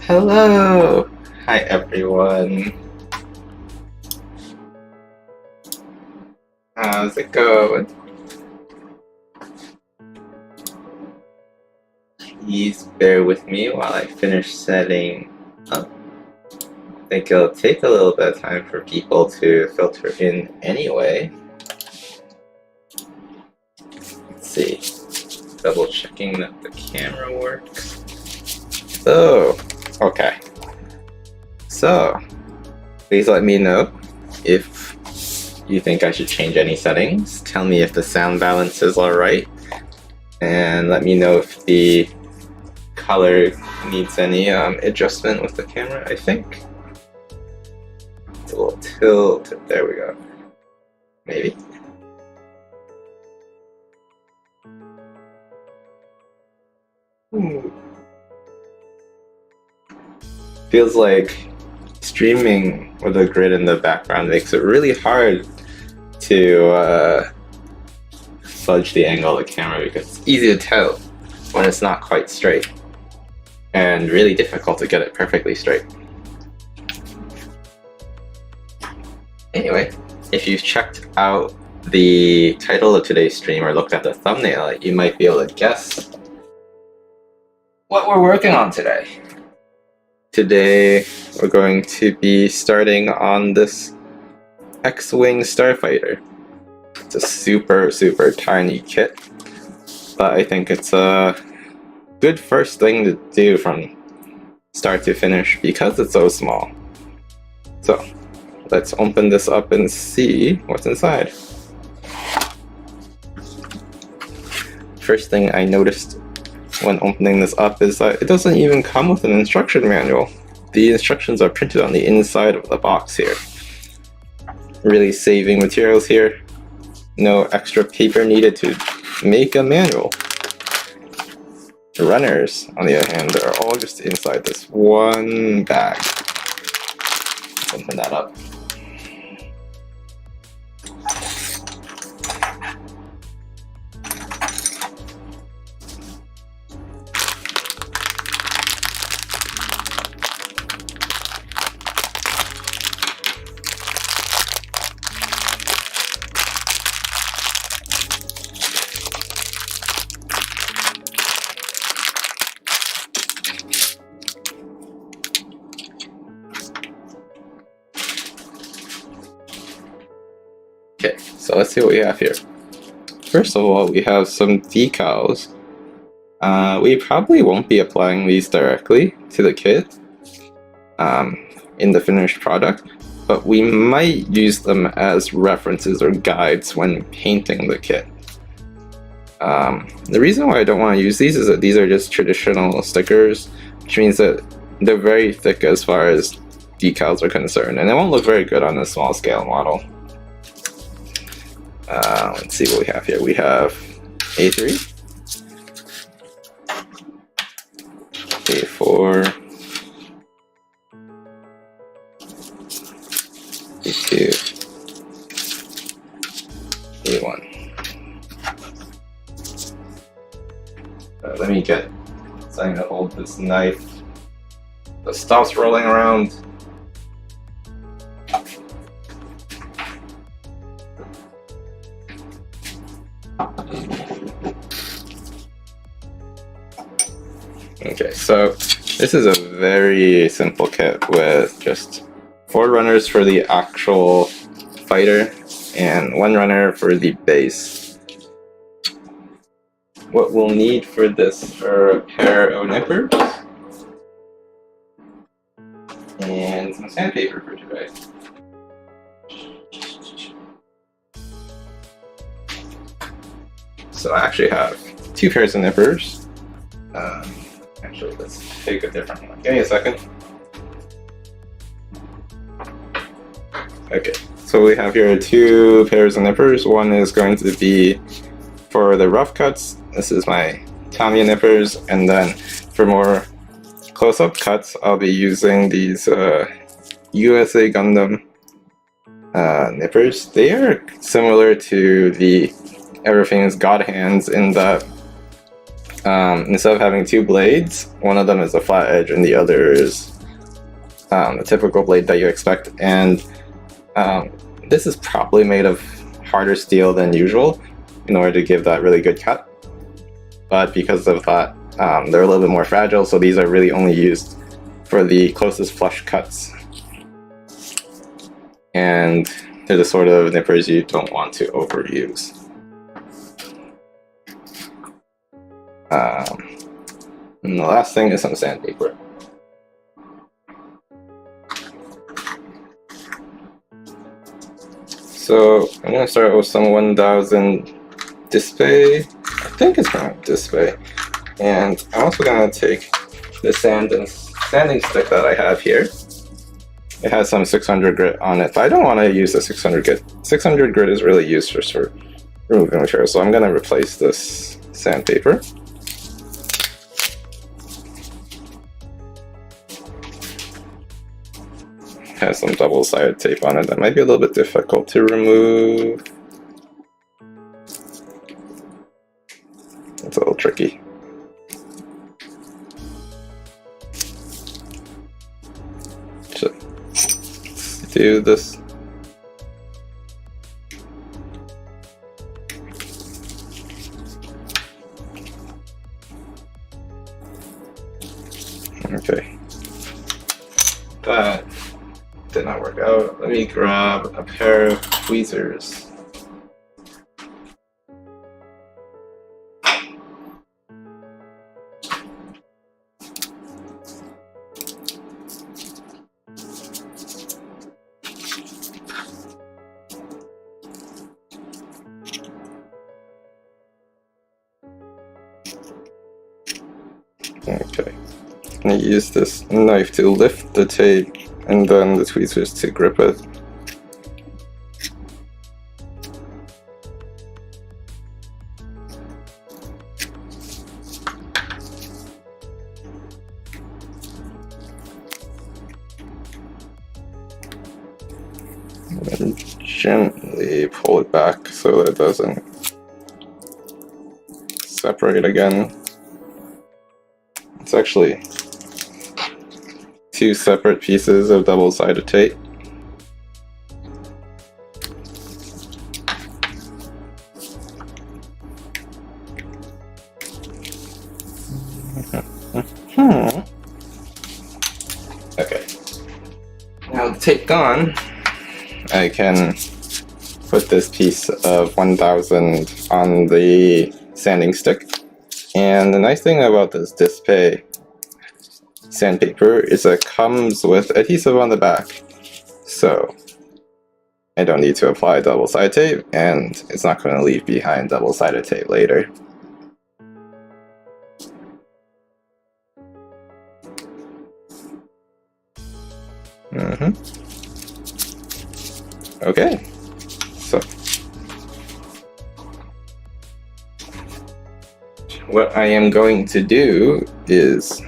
Hello! Hi everyone. How's it going? Please bear with me while I finish setting up. I think it'll take a little bit of time for people to filter in anyway. Let's see. Double checking that the camera works. Oh, okay. So, please let me know if you think I should change any settings. Tell me if the sound balance is alright. And let me know if the color needs any adjustment with the camera. I think it's a little tilted. There we go. Maybe. Feels like streaming with a grid in the background makes it really hard to fudge the angle of the camera because it's easy to tell when it's not quite straight and really difficult to get it perfectly straight. Anyway, if you've checked out the title of today's stream or looked at the thumbnail, you might be able to guess what we're working on today. Today, we're going to be starting on this X-Wing Starfighter. It's a super tiny kit, but I think it's a good first thing to do from start to finish because it's so small. So, let's open this up and see what's inside. First thing I noticed when opening this up is that it doesn't even come with an instruction manual. The instructions are printed on the inside of the box here. Really saving materials here. No extra paper needed to make a manual. The runners, on the other hand, are all just inside this one bag. Let's open that up. Okay, so let's see what we have here. First of all, we have some decals. We probably won't be applying these directly to the kit in the finished product, but we might use them as references or guides when painting the kit. The reason why I don't want to use these is that these are just traditional stickers, which means that they're very thick as far as decals are concerned, and they won't look very good on a small scale model. Let's see what we have here. We have A3, A4, A2, A1. Let me get something to hold this knife that stops rolling around. Okay, so this is a very simple kit with just 4 runners for the actual fighter and 1 runner for the base. What we'll need for this are a pair of nippers and some sandpaper for today. So I actually have 2 pairs of nippers. Actually, let's take a different one. Give me a second. Okay, so we have here 2 pairs of nippers. One is going to be for the rough cuts. This is my Tamiya nippers, and then for more close-up cuts, I'll be using these USA Gundam nippers. They are similar to the Everything's God Hands in that instead of having two blades, one of them is a flat edge and the other is a typical blade that you expect. And this is probably made of harder steel than usual in order to give that really good cut. But because of that, they're a little bit more fragile, so these are really only used for the closest flush cuts. And they're the sort of nippers you don't want to overuse. And the last thing is some sandpaper. So I'm going to start with some 1000 display. I think it's from display. And I'm also going to take the sanding stick that I have here. It has some 600 grit on it, but I don't want to use the 600 grit. 600 grit is really used for removing material, so I'm going to replace this sandpaper. It has some double-sided tape on it that might be a little bit difficult to remove. It's a little tricky. Do this. Okay. That did not work out. Let me grab a pair of tweezers. Okay, I'm going to use this knife to lift the tape and then the tweezers to grip it. And then gently pull it back so that it doesn't separate again. It's actually two separate pieces of double-sided tape. Okay. Now the tape gone, I can put this piece of 1000 on the sanding stick. And the nice thing about this display sandpaper is that it comes with adhesive on the back. So I don't need to apply double-sided tape, and it's not going to leave behind double-sided tape later. Okay, so what I am going to do is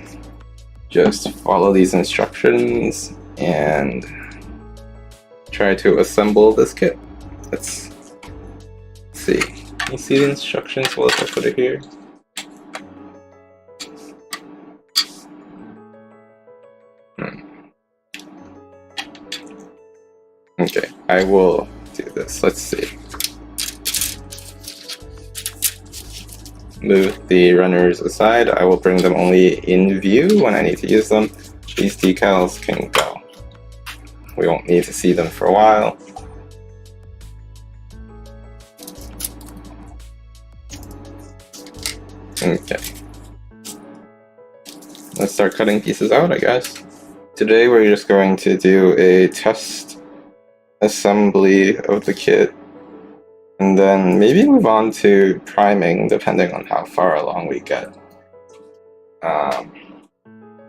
just follow these instructions and try to assemble this kit. Let's see. Can you see the instructions? Well, if I put it here. Okay, I will do this. Let's see. Move the runners aside. I will bring them only in view when I need to use them. These decals can go. We won't need to see them for a while. Okay. Let's start cutting pieces out, I guess. Today we're just going to do a test assembly of the kit, and then maybe move on to priming depending on how far along we get.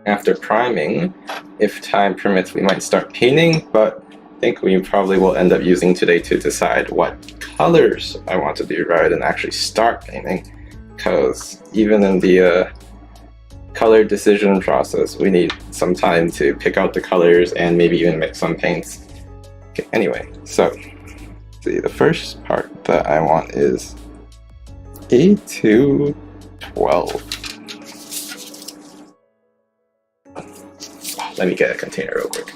After priming, if time permits, we might start painting, but I think we probably will end up using today to decide what colors I want to do rather than actually start painting, because even in the color decision process, we need some time to pick out the colors and maybe even mix some paints. Okay, anyway, so see, the first part that I want is A212. Let me get a container real quick.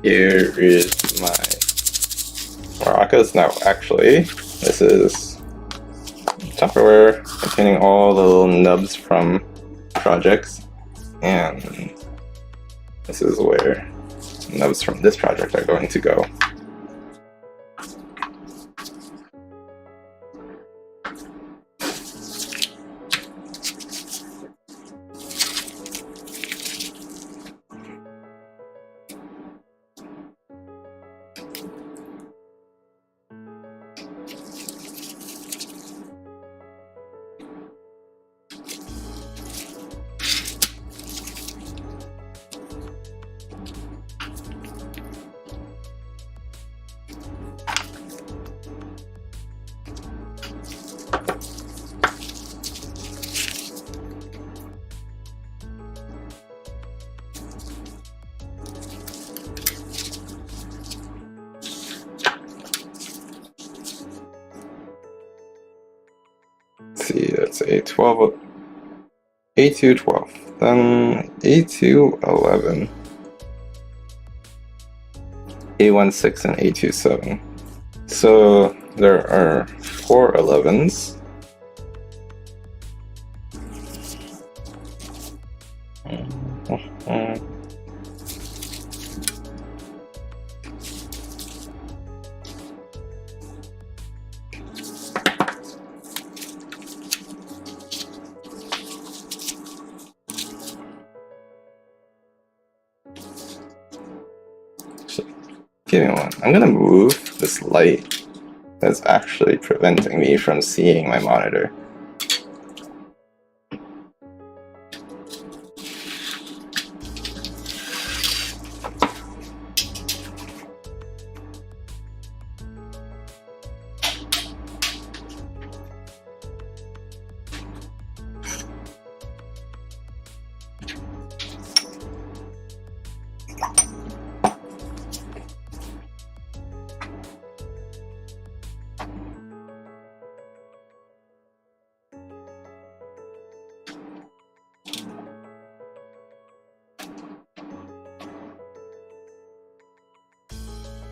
Here is my maracas. Now, actually, this is Tupperware containing all the little nubs from projects, and this is where nubs from this project are going to go. See, that's A212, then A211, A16, and A27. So there are 4 11s. Give me one. I'm gonna move this light that's actually preventing me from seeing my monitor.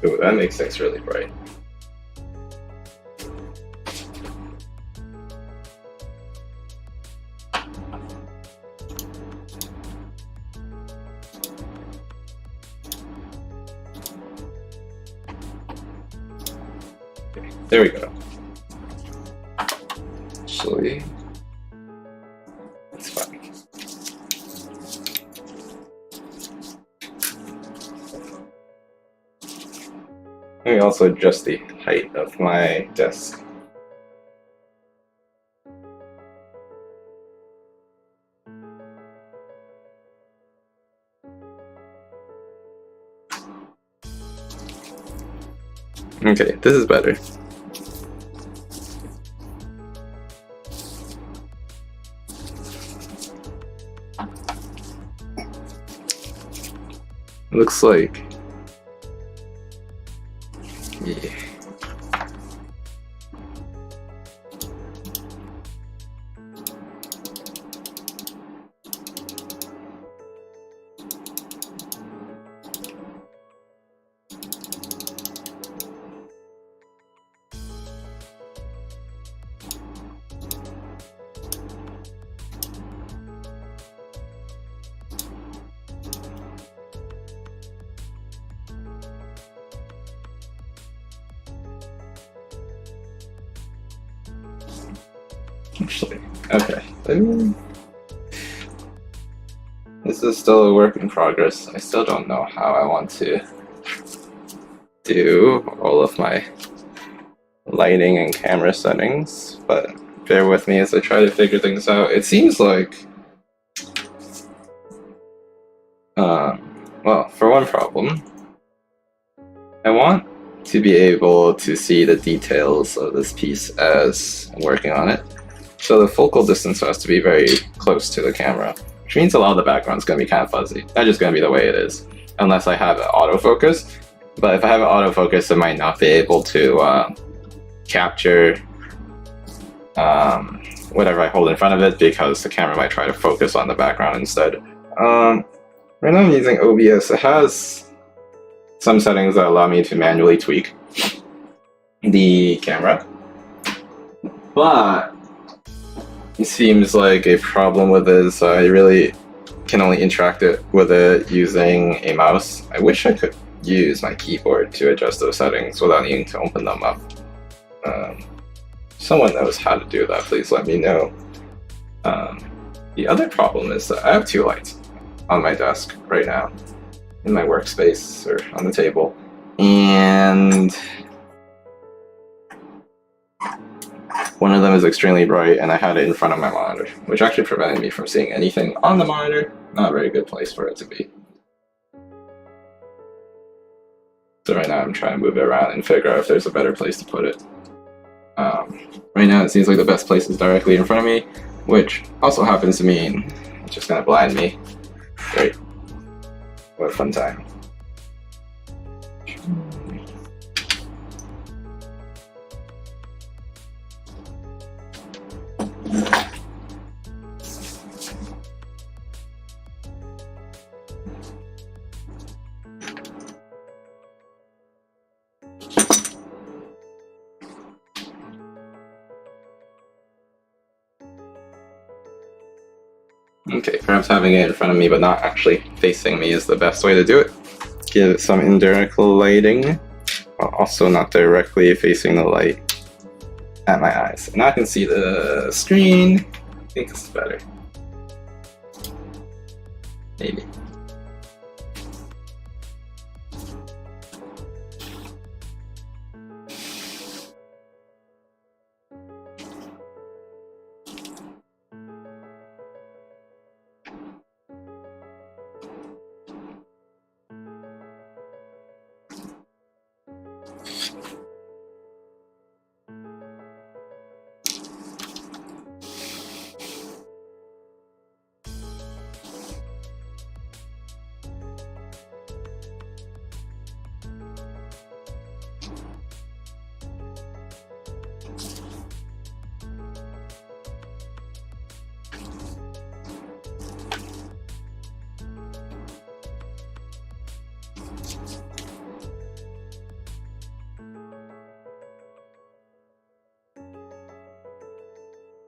Ooh, that makes things really bright. Okay, there we go. Actually, it's fine. Let me also adjust the height of my desk. Okay, this is better. Looks like, yeah. Actually, okay. This is still a work in progress. I still don't know how I want to do all of my lighting and camera settings, but bear with me as I try to figure things out. It seems like, well, for one problem, I want to be able to see the details of this piece as I'm working on it. So the focal distance has to be very close to the camera, which means a lot of the background is going to be kind of fuzzy. That's just going to be the way it is, unless I have an autofocus. But if I have an autofocus, it might not be able to capture whatever I hold in front of it, because the camera might try to focus on the background instead. Right now I'm using OBS. It has some settings that allow me to manually tweak the camera, but it seems like a problem with it is I really can only interact with it using a mouse. I wish I could use my keyboard to adjust those settings without needing to open them up. Someone knows how to do that, please let me know. The other problem is that I have two lights on my desk right now, in my workspace or on the table, and one of them is extremely bright, and I had it in front of my monitor, which actually prevented me from seeing anything on the monitor. Not a very good place for it to be. So right now I'm trying to move it around and figure out if there's a better place to put it. Right now it seems like the best place is directly in front of me, which also happens to mean it's just gonna blind me. Great. What a fun time. Okay, perhaps having it in front of me but not actually facing me is the best way to do it. Give it some indirect lighting, while also not directly facing the light at my eyes. And now I can see the screen. I think this is better. Maybe.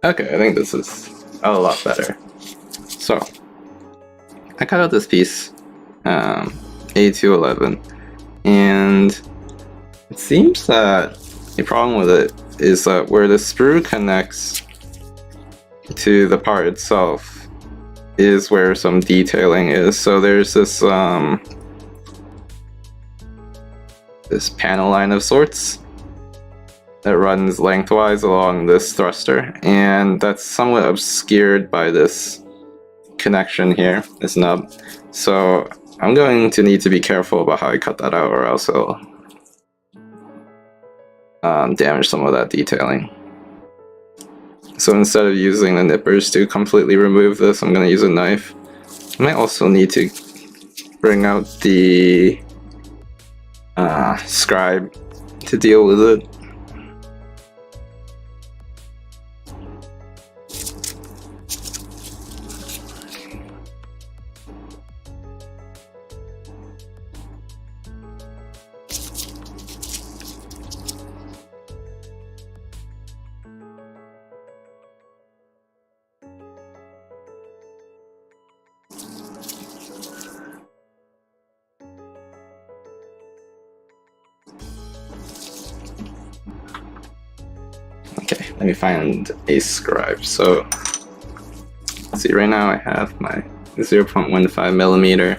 Okay, I think this is a lot better. So, I cut out this piece, A211, and it seems that the problem with it is that where the sprue connects to the part itself is where some detailing is. So there's this this panel line of sorts that runs lengthwise along this thruster, and that's somewhat obscured by this connection here, this nub. So I'm going to need to be careful about how I cut that out, or else it'll damage some of that detailing. So instead of using the nippers to completely remove this, I'm going to use a knife. I might also need to bring out the scribe to deal with it. Okay, let me find a scribe. So, let's see, right now I have my 0.15 millimeter.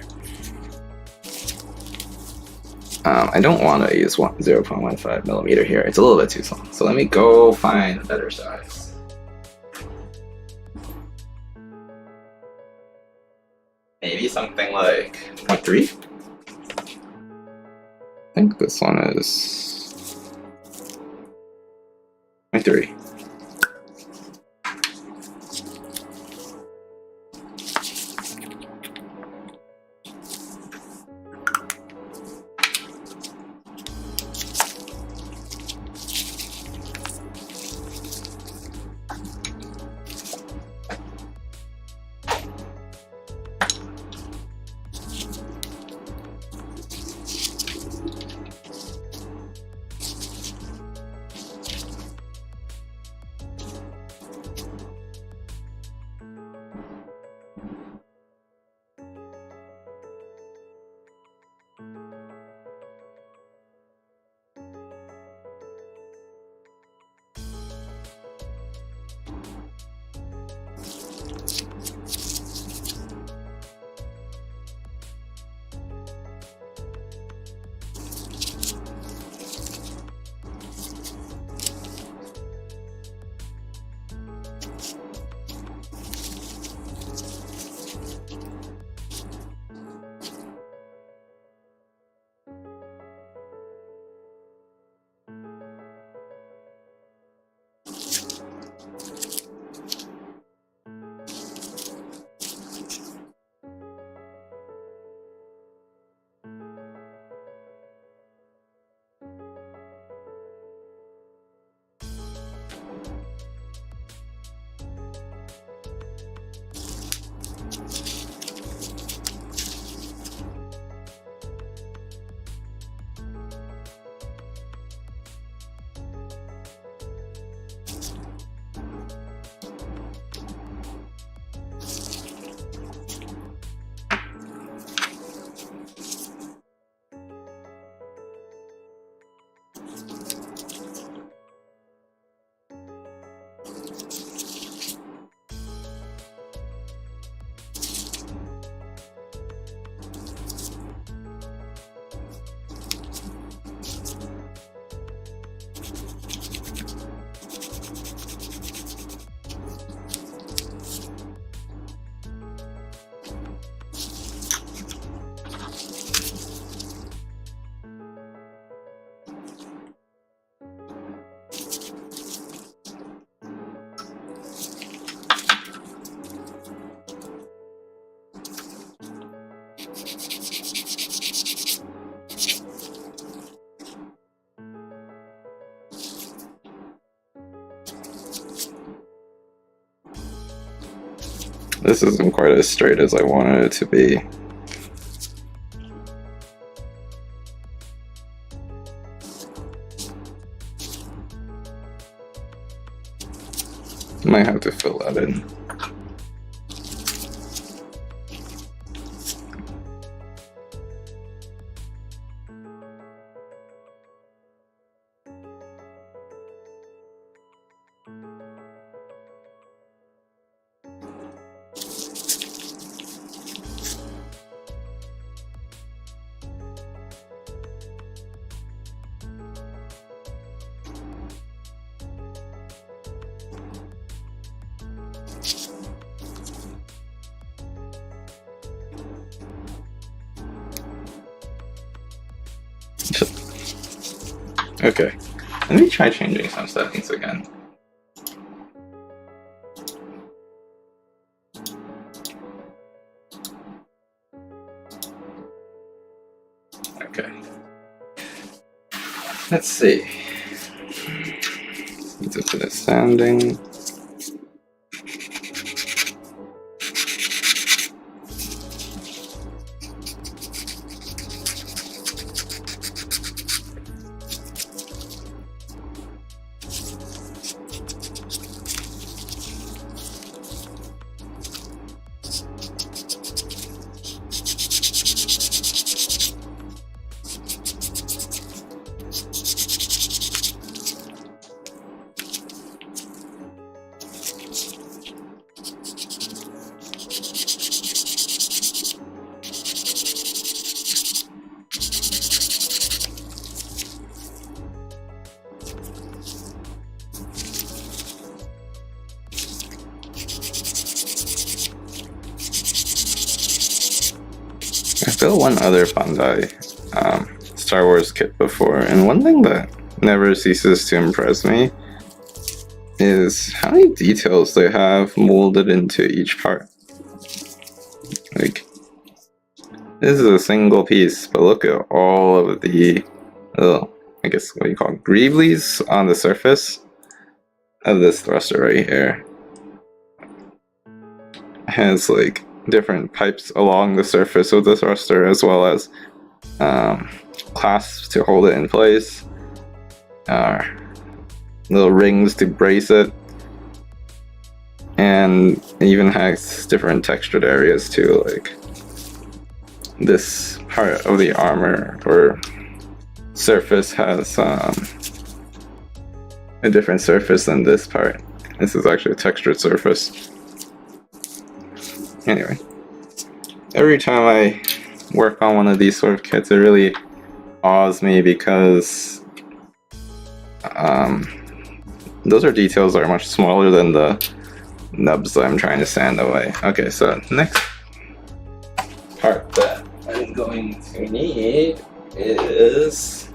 I don't want to use 0.15 millimeter here. It's a little bit too small. So let me go find a better size. Maybe something like 0.3? I think this one is 0.3. This isn't quite as straight as I wanted it to be. Might have to fill that in. Okay, let me try changing some settings again. Okay, let's see. Let's do the sounding. I built one other Bandai Star Wars kit before, and one thing that never ceases to impress me is how many details they have molded into each part. Like, this is a single piece, but look at all of the little, I guess what you call greeblies on the surface of this thruster right here. It has like different pipes along the surface of the thruster, as well as clasps to hold it in place, little rings to brace it, and it even has different textured areas too, like this part of the armor or surface has a different surface than this part. This is actually a textured surface. Anyway, every time I work on one of these sort of kits, it really awes me because those are details that are much smaller than the nubs that I'm trying to sand away. Okay, so next part that I'm going to need is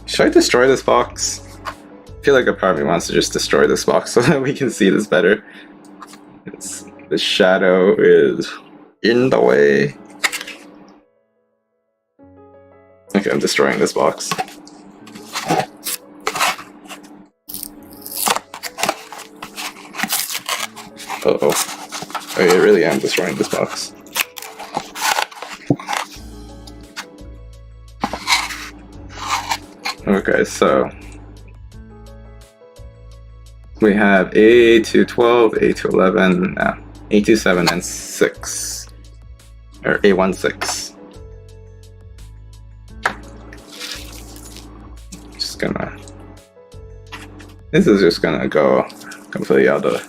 should I destroy this box? I feel like a part of me wants to just destroy this box so that we can see this better. The shadow is in the way. Okay, I'm destroying this box. Uh-oh. I really am destroying this box. Okay, so we have A212, A211, A27, and 6, or A16. just gonna go completely out of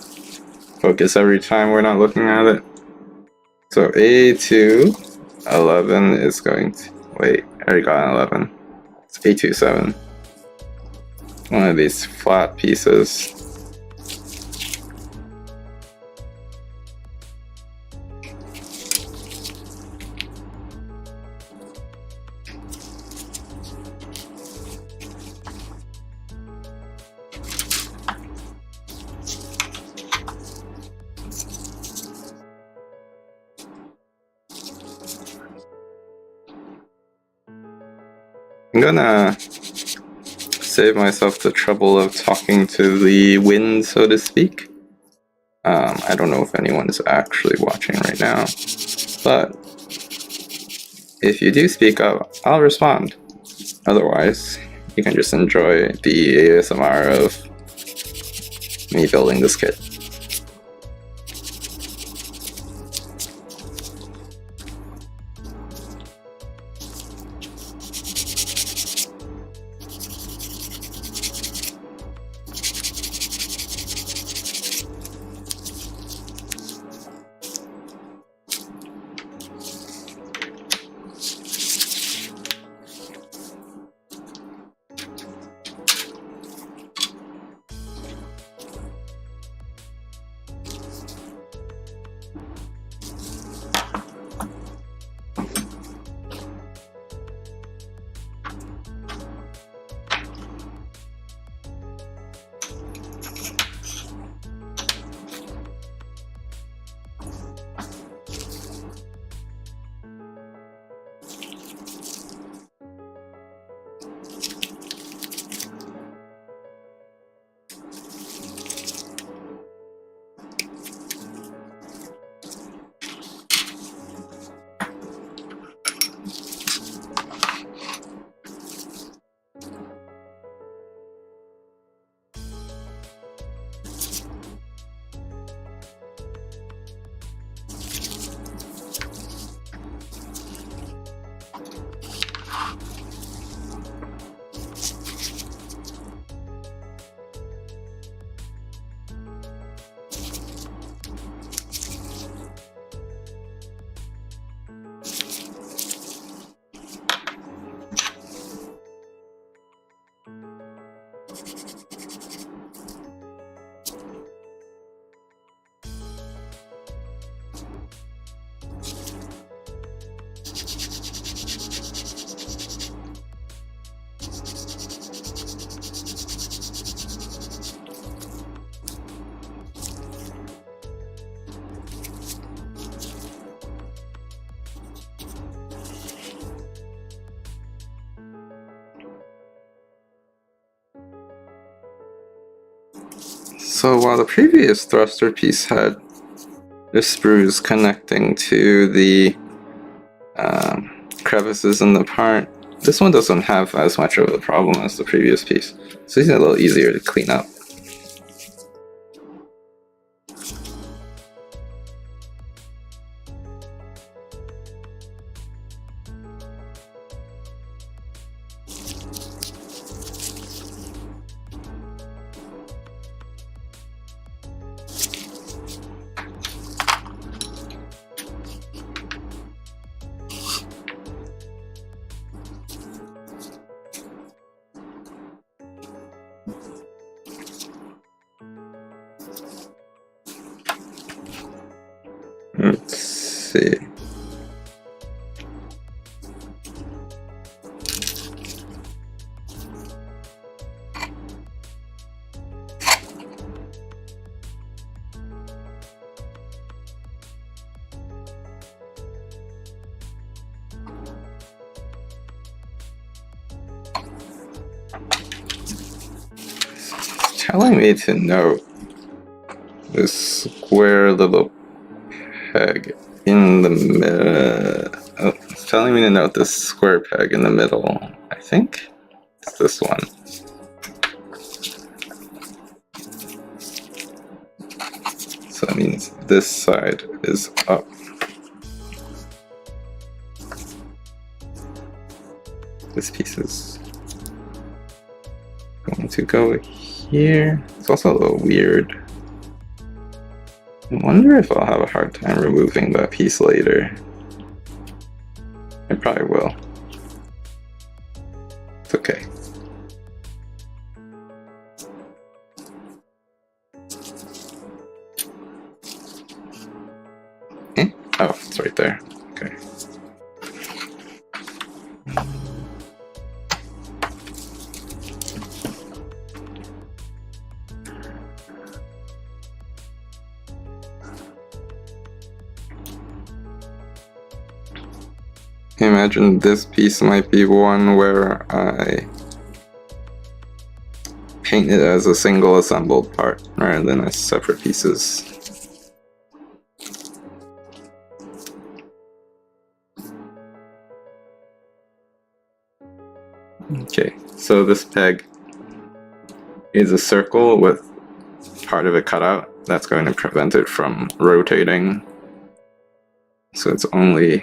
focus every time we're not looking at it. So A2 11 is going to wait. I already got an 11. It's A2 7. One of these flat pieces. I'm gonna save myself the trouble of talking to the wind, so to speak. I don't know if anyone is actually watching right now, but if you do speak up, I'll respond. Otherwise, you can just enjoy the ASMR of me building this kit. So while the previous thruster piece had the sprues connecting to the crevices in the part, this one doesn't have as much of a problem as the previous piece. So it's a little easier to clean up. Let's see. It's telling me to note this square little peg in the middle. Oh, it's telling me to note this square peg in the middle. I think it's this one. So that means this side is up. This piece is going to go here. It's also a little weird. I wonder if I'll have a hard time removing that piece later. I probably will. It's okay. Oh, it's right there. Okay. I imagine this piece might be one where I paint it as a single assembled part rather than as separate pieces. Okay, so this peg is a circle with part of it cut out. That's going to prevent it from rotating. So it's only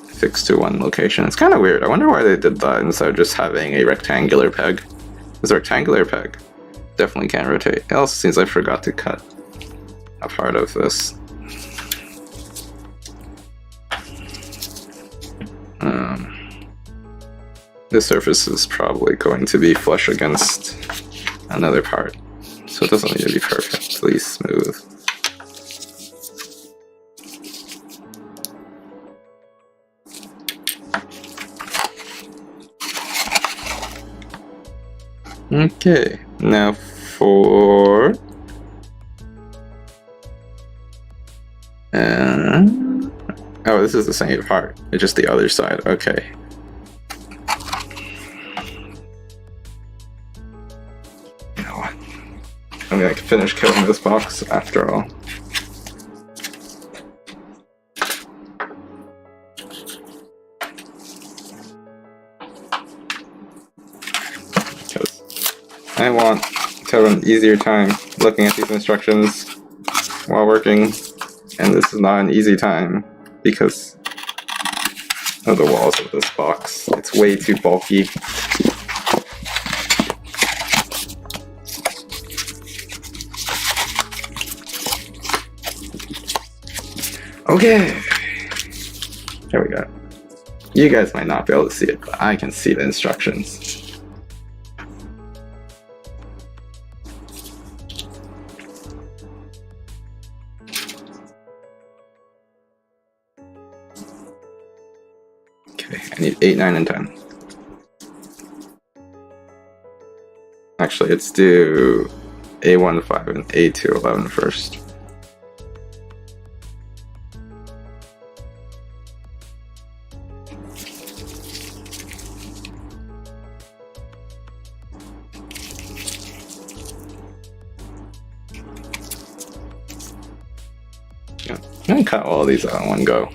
fixed to one location. It's kind of weird. I wonder why they did that instead of just having a rectangular peg. This rectangular peg definitely can't rotate. It also seems I forgot to cut a part of this. This surface is probably going to be flush against another part, so it doesn't need to be perfectly smooth. Okay, now for oh, this is the same part. It's just the other side. Okay. You know what? I'm gonna finish killing this box after all. I want to have an easier time looking at these instructions while working, and this is not an easy time because of the walls of this box. It's way too bulky. Okay, there we go. You guys might not be able to see it, but I can see the instructions. Okay, I need 8, 9, and 10. Actually, let's do A15 and A211 first. Yeah, I'm gonna cut all of these out in one go.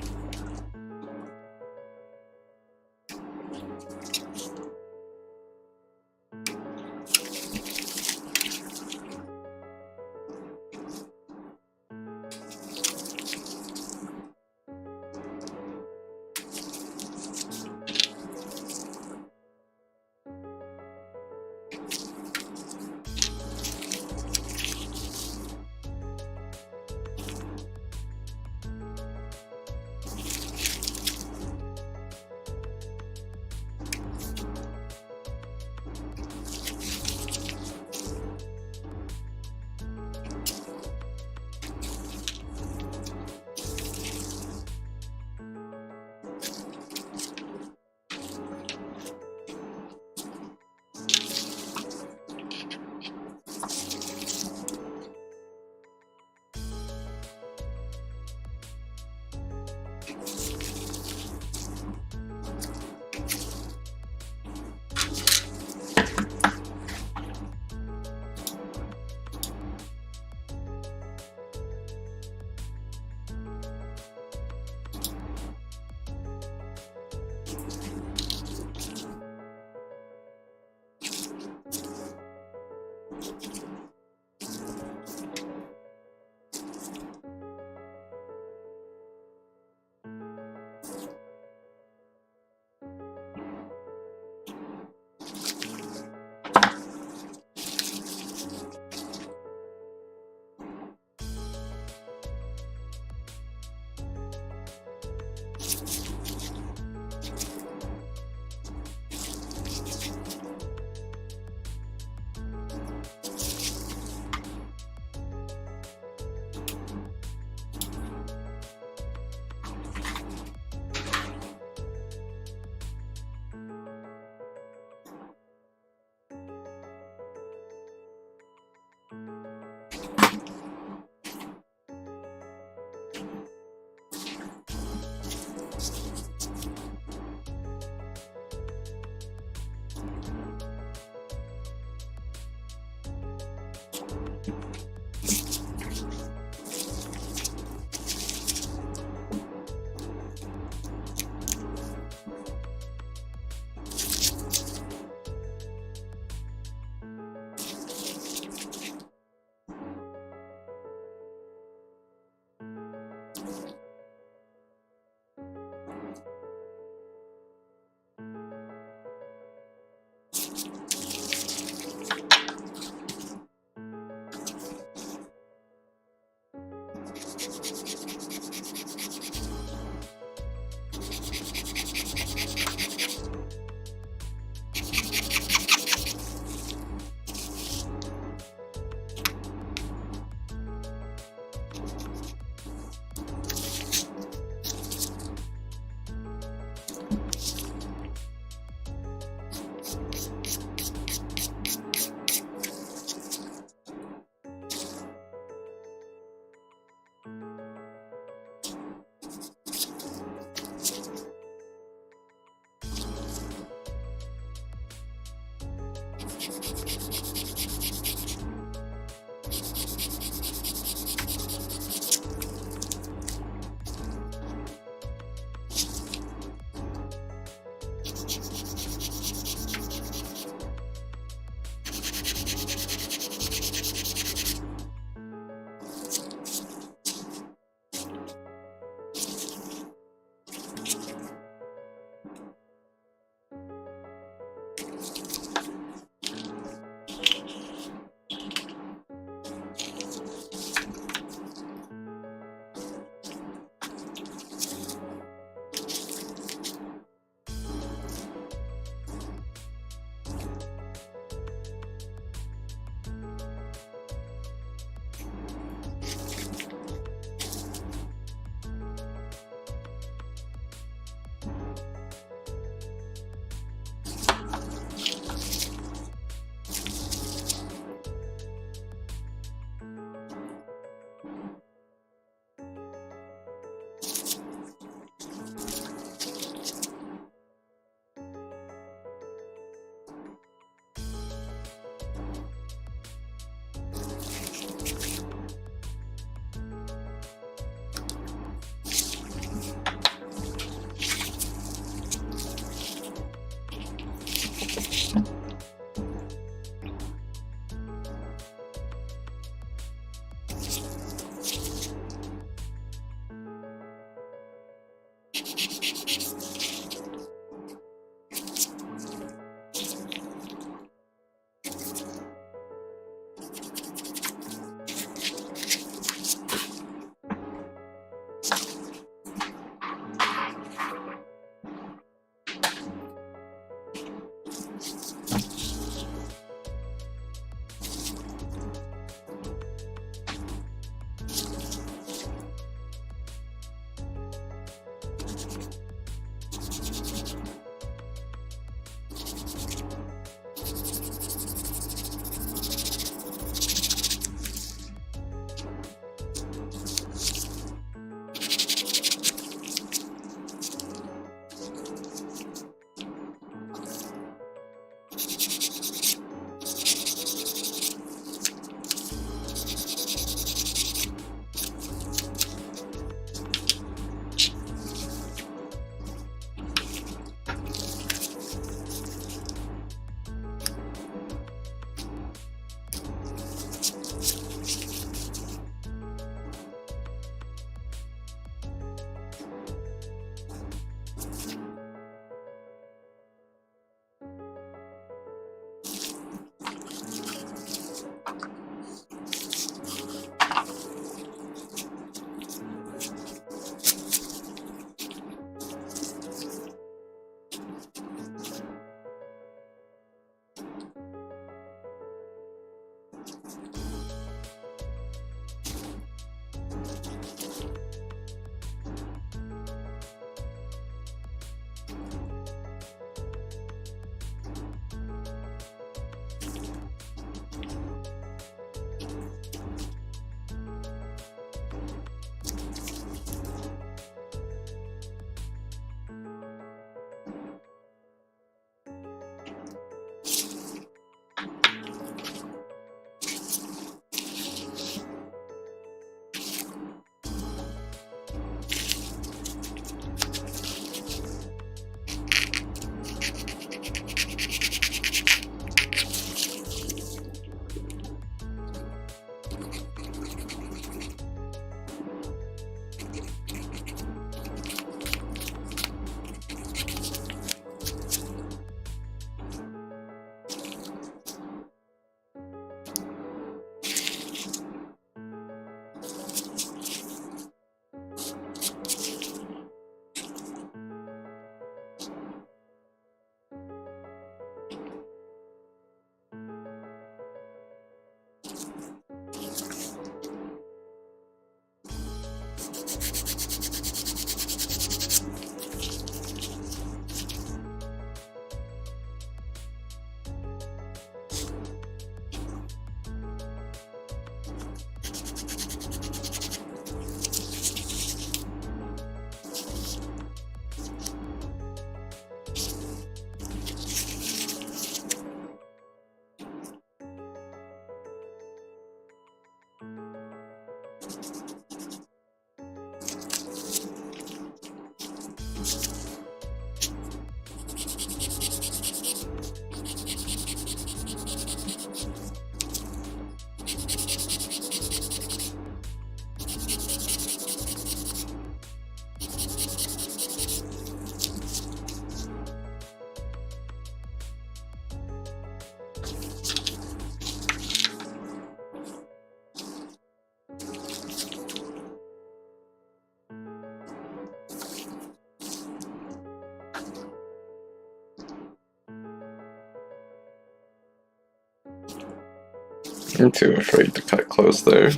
I'm too afraid to cut close there.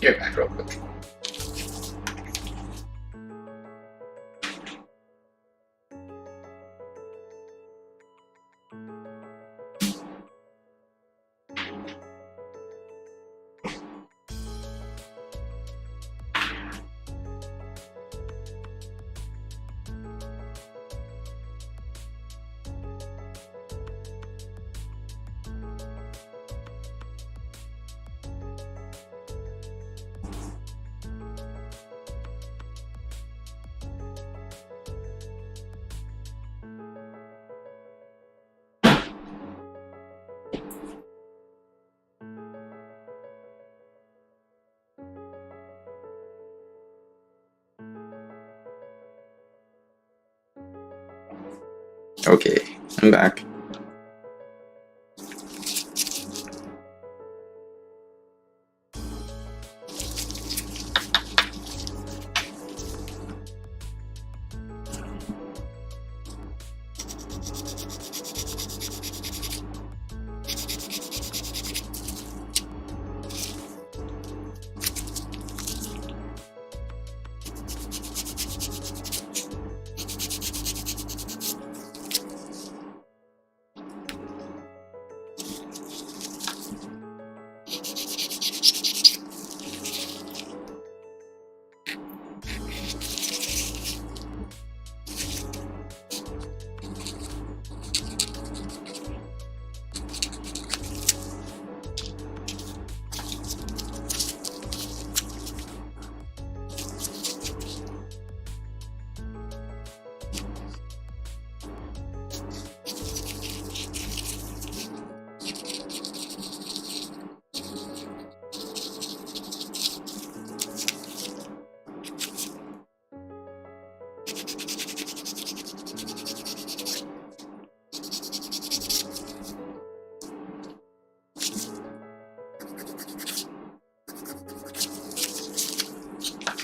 Get back real quick. Okay, I'm back.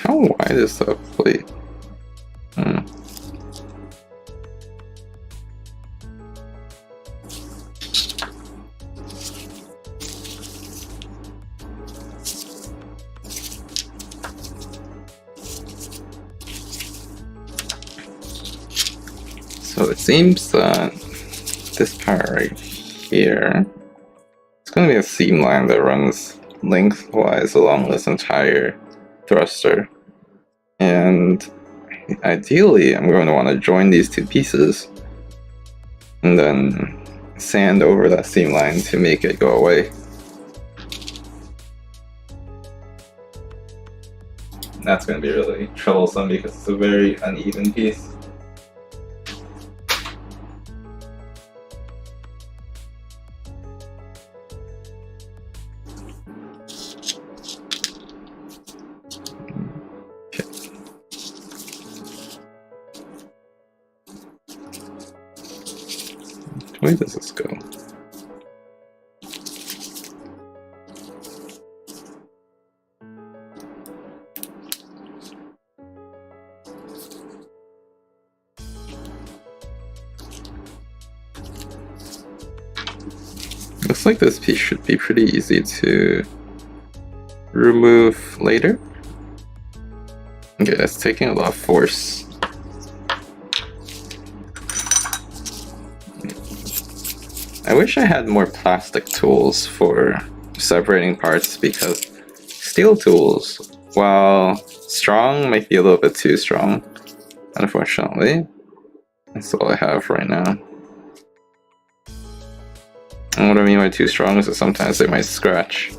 How wide is that plate? So it seems that this part right here, it's going to be a seam line that runs lengthwise along this entire thruster. And ideally, I'm going to want to join these two pieces and then sand over that seam line to make it go away. That's going to be really troublesome because it's a very uneven piece. Where does this go? Looks like this piece should be pretty easy to remove later. Okay, that's taking a lot of force. I wish I had more plastic tools for separating parts, because steel tools, while strong, might be a little bit too strong, unfortunately. That's all I have right now. And what I mean by too strong is that sometimes they might scratch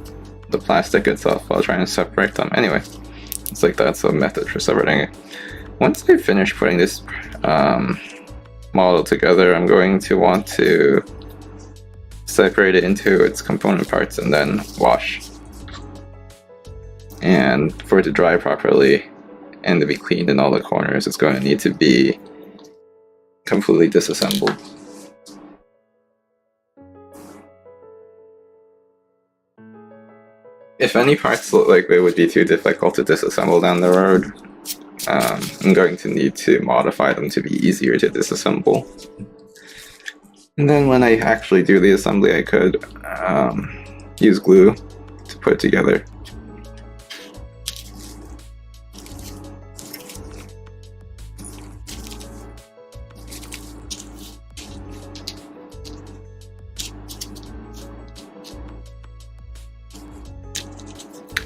the plastic itself while trying to separate them. Anyway, it's like that's a method for separating it. Once I finish putting this model together, I'm going to want to separate it into its component parts and then wash. And for it to dry properly and to be cleaned in all the corners, it's going to need to be completely disassembled. If any parts look like they would be too difficult to disassemble down the road, I'm going to need to modify them to be easier to disassemble. And then when I actually do the assembly, I could use glue to put it together.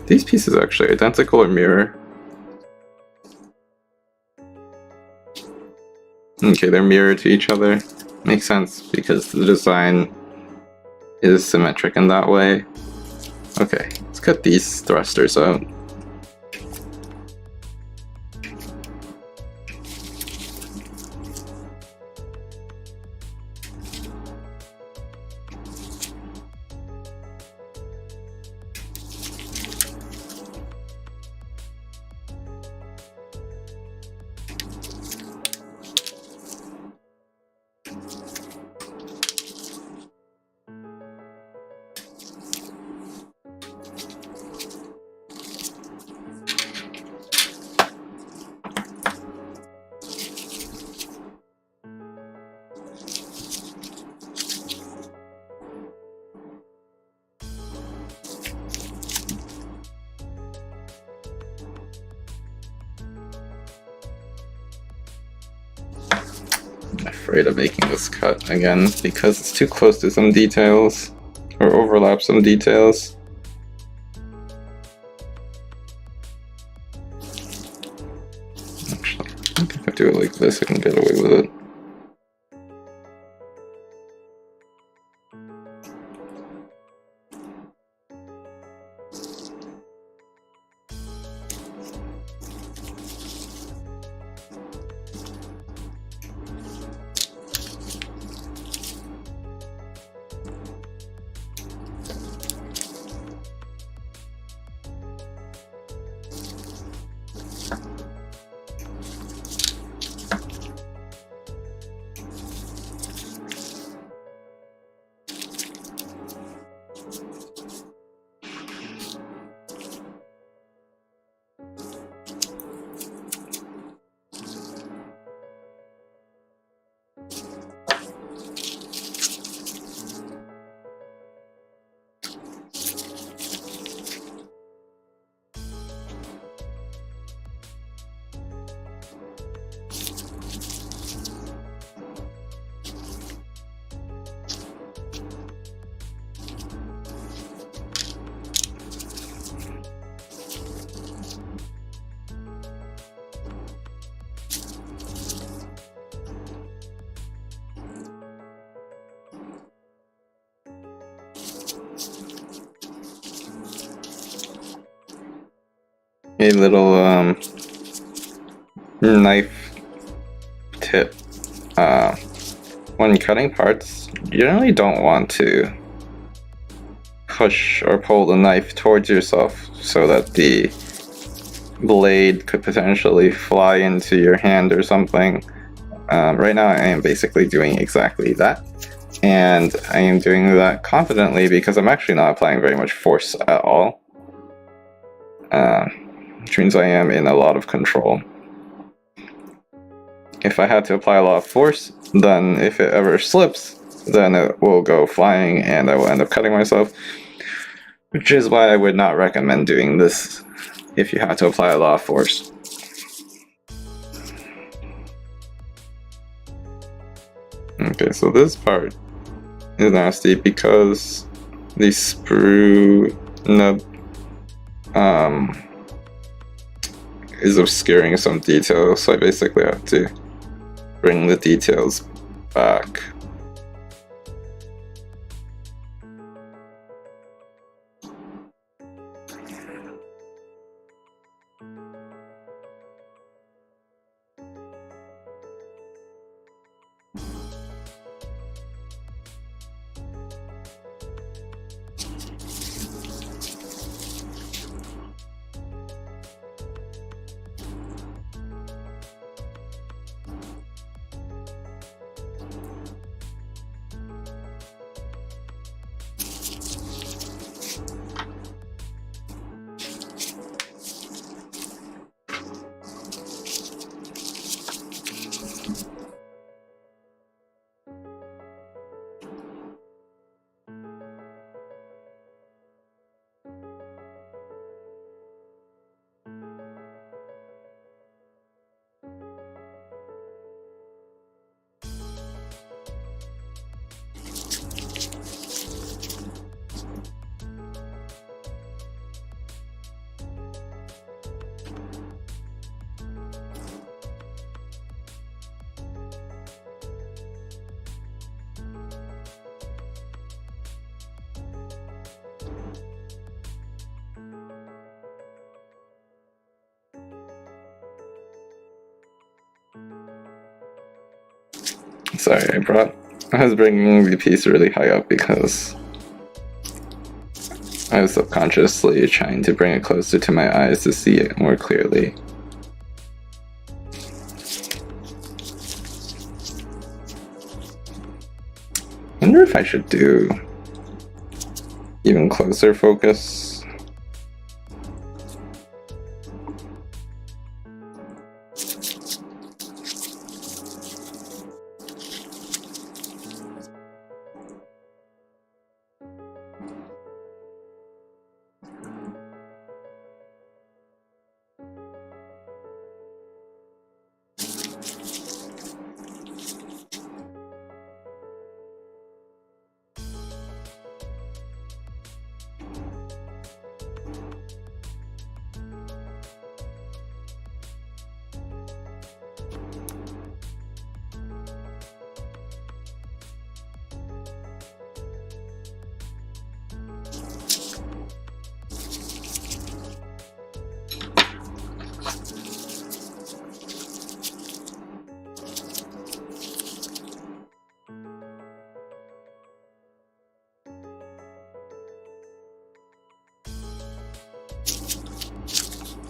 These pieces are actually identical or mirror. Okay, they're mirrored to each other. Makes sense because the design is symmetric in that way. Okay, let's cut these thrusters out. I'm afraid of making this cut again because it's too close to some details or overlaps some details. Actually, I think if I do it like this, I can get away with it. A little knife tip. When cutting parts, you generally don't want to push or pull the knife towards yourself so that the blade could potentially fly into your hand or something. Right now I am basically doing exactly that. And I am doing that confidently because I'm actually not applying very much force at all. Which means I am in a lot of control. If I had to apply a lot of force, then if it ever slips, then it will go flying and I will end up cutting myself. Which is why I would not recommend doing this if you have to apply a lot of force. Okay, so this part is nasty because the sprue nub is obscuring some details, so I basically have to bring the details back. Sorry, I was bringing the piece really high up because I was subconsciously trying to bring it closer to my eyes to see it more clearly. I wonder if I should do even closer focus.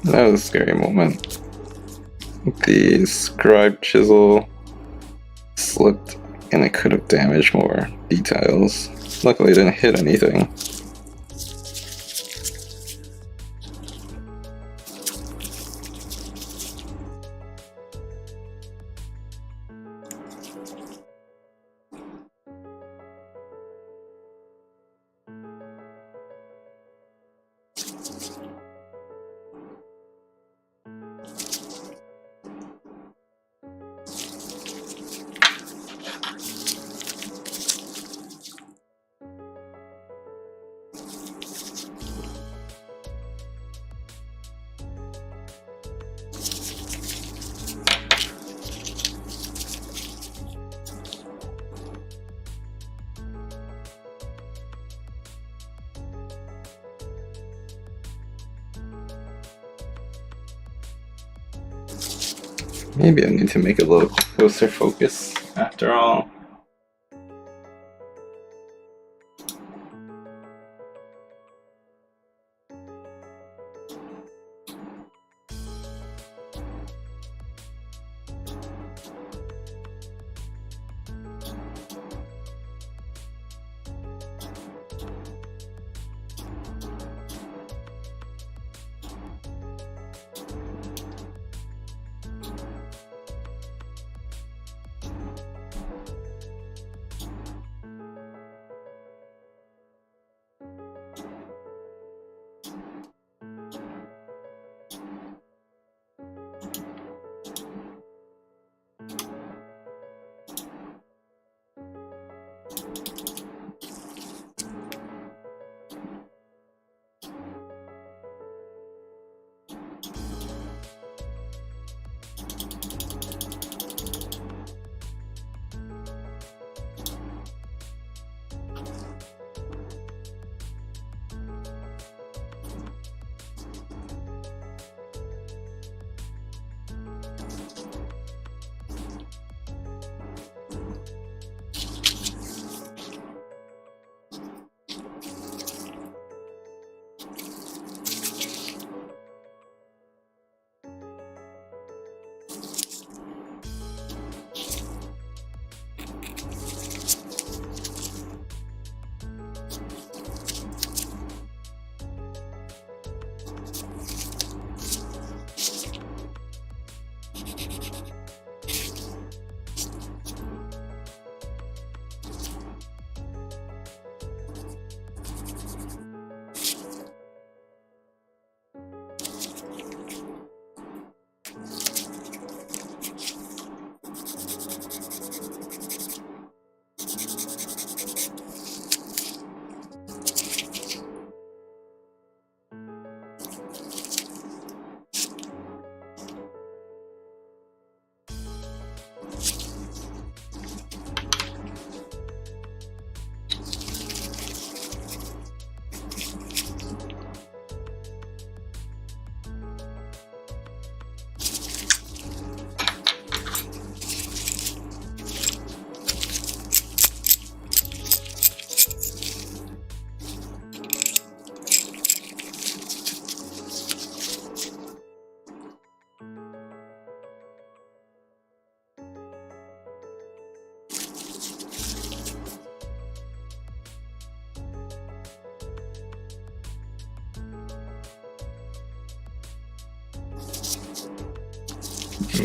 That was a scary moment. The scribe chisel slipped and it could have damaged more details. Luckily it didn't hit anything. Maybe I need to make a little closer focus after all.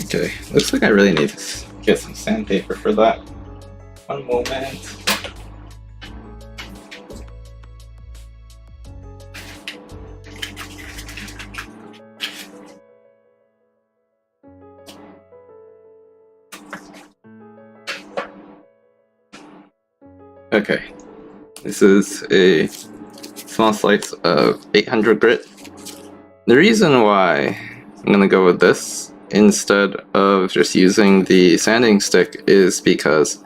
Okay, looks like I really need to get some sandpaper for that. One moment. Okay, this is a small slice of 800 grit. The reason why I'm gonna go with this instead of just using the sanding stick is because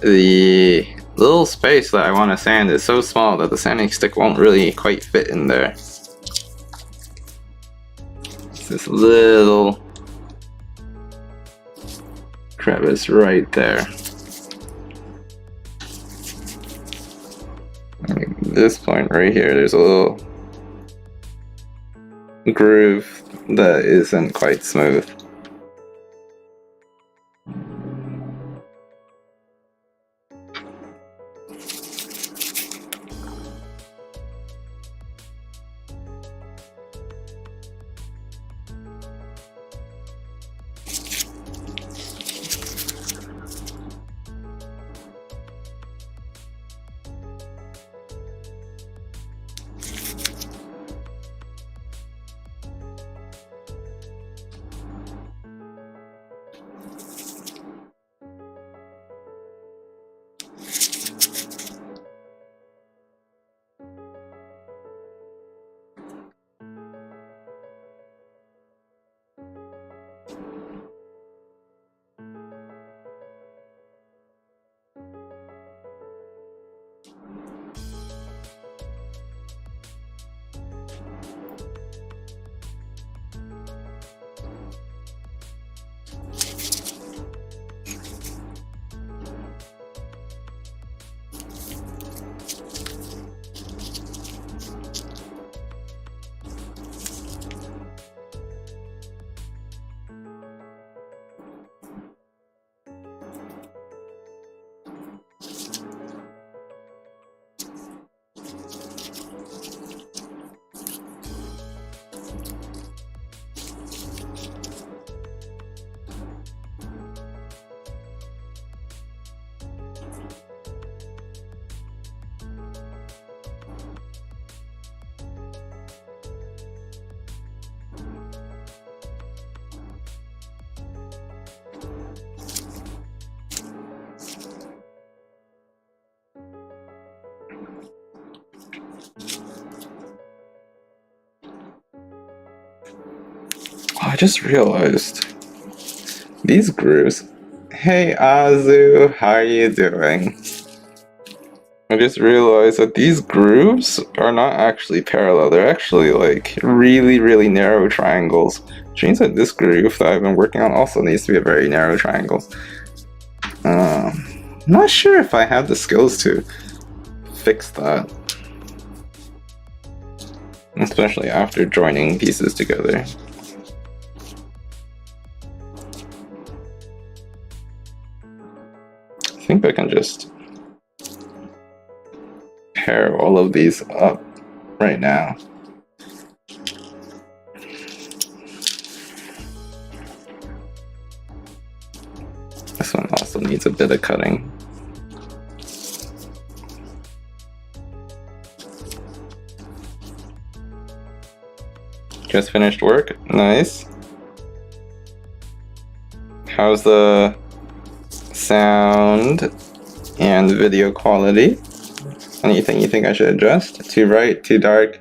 the little space that I want to sand is so small that the sanding stick won't really quite fit in there. It's this little crevice right there. At this point right here, there's a little groove that isn't quite smooth. I just realized these grooves. Hey Azu, how are you doing? I just realized that these grooves are not actually parallel. They're actually like really narrow triangles. Which means that this groove that I've been working on also needs to be a very narrow triangle. I'm not sure if I have the skills to fix that. Especially after joining pieces together. I think I can just pair all of these up right now. This one also needs a bit of cutting. Just finished work. Nice. How's the sound and video quality? Anything you think I should adjust? Too bright, too dark,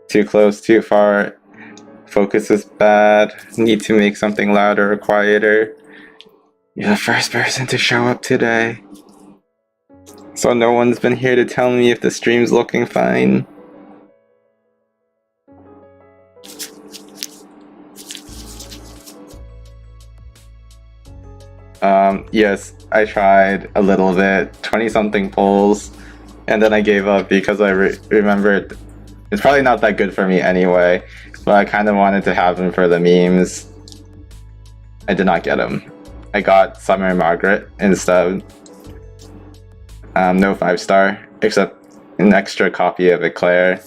too close, too far? Focus is bad. Need to make something louder or quieter. You're the first person to show up today. So no one's been here to tell me if the stream's looking fine. Yes, I tried a little bit, 20-something polls, and then I gave up because I remembered it's probably not that good for me anyway, but I kind of wanted to have them for the memes. I did not get them. I got Summer Margaret instead. No 5-star, except an extra copy of Eclair.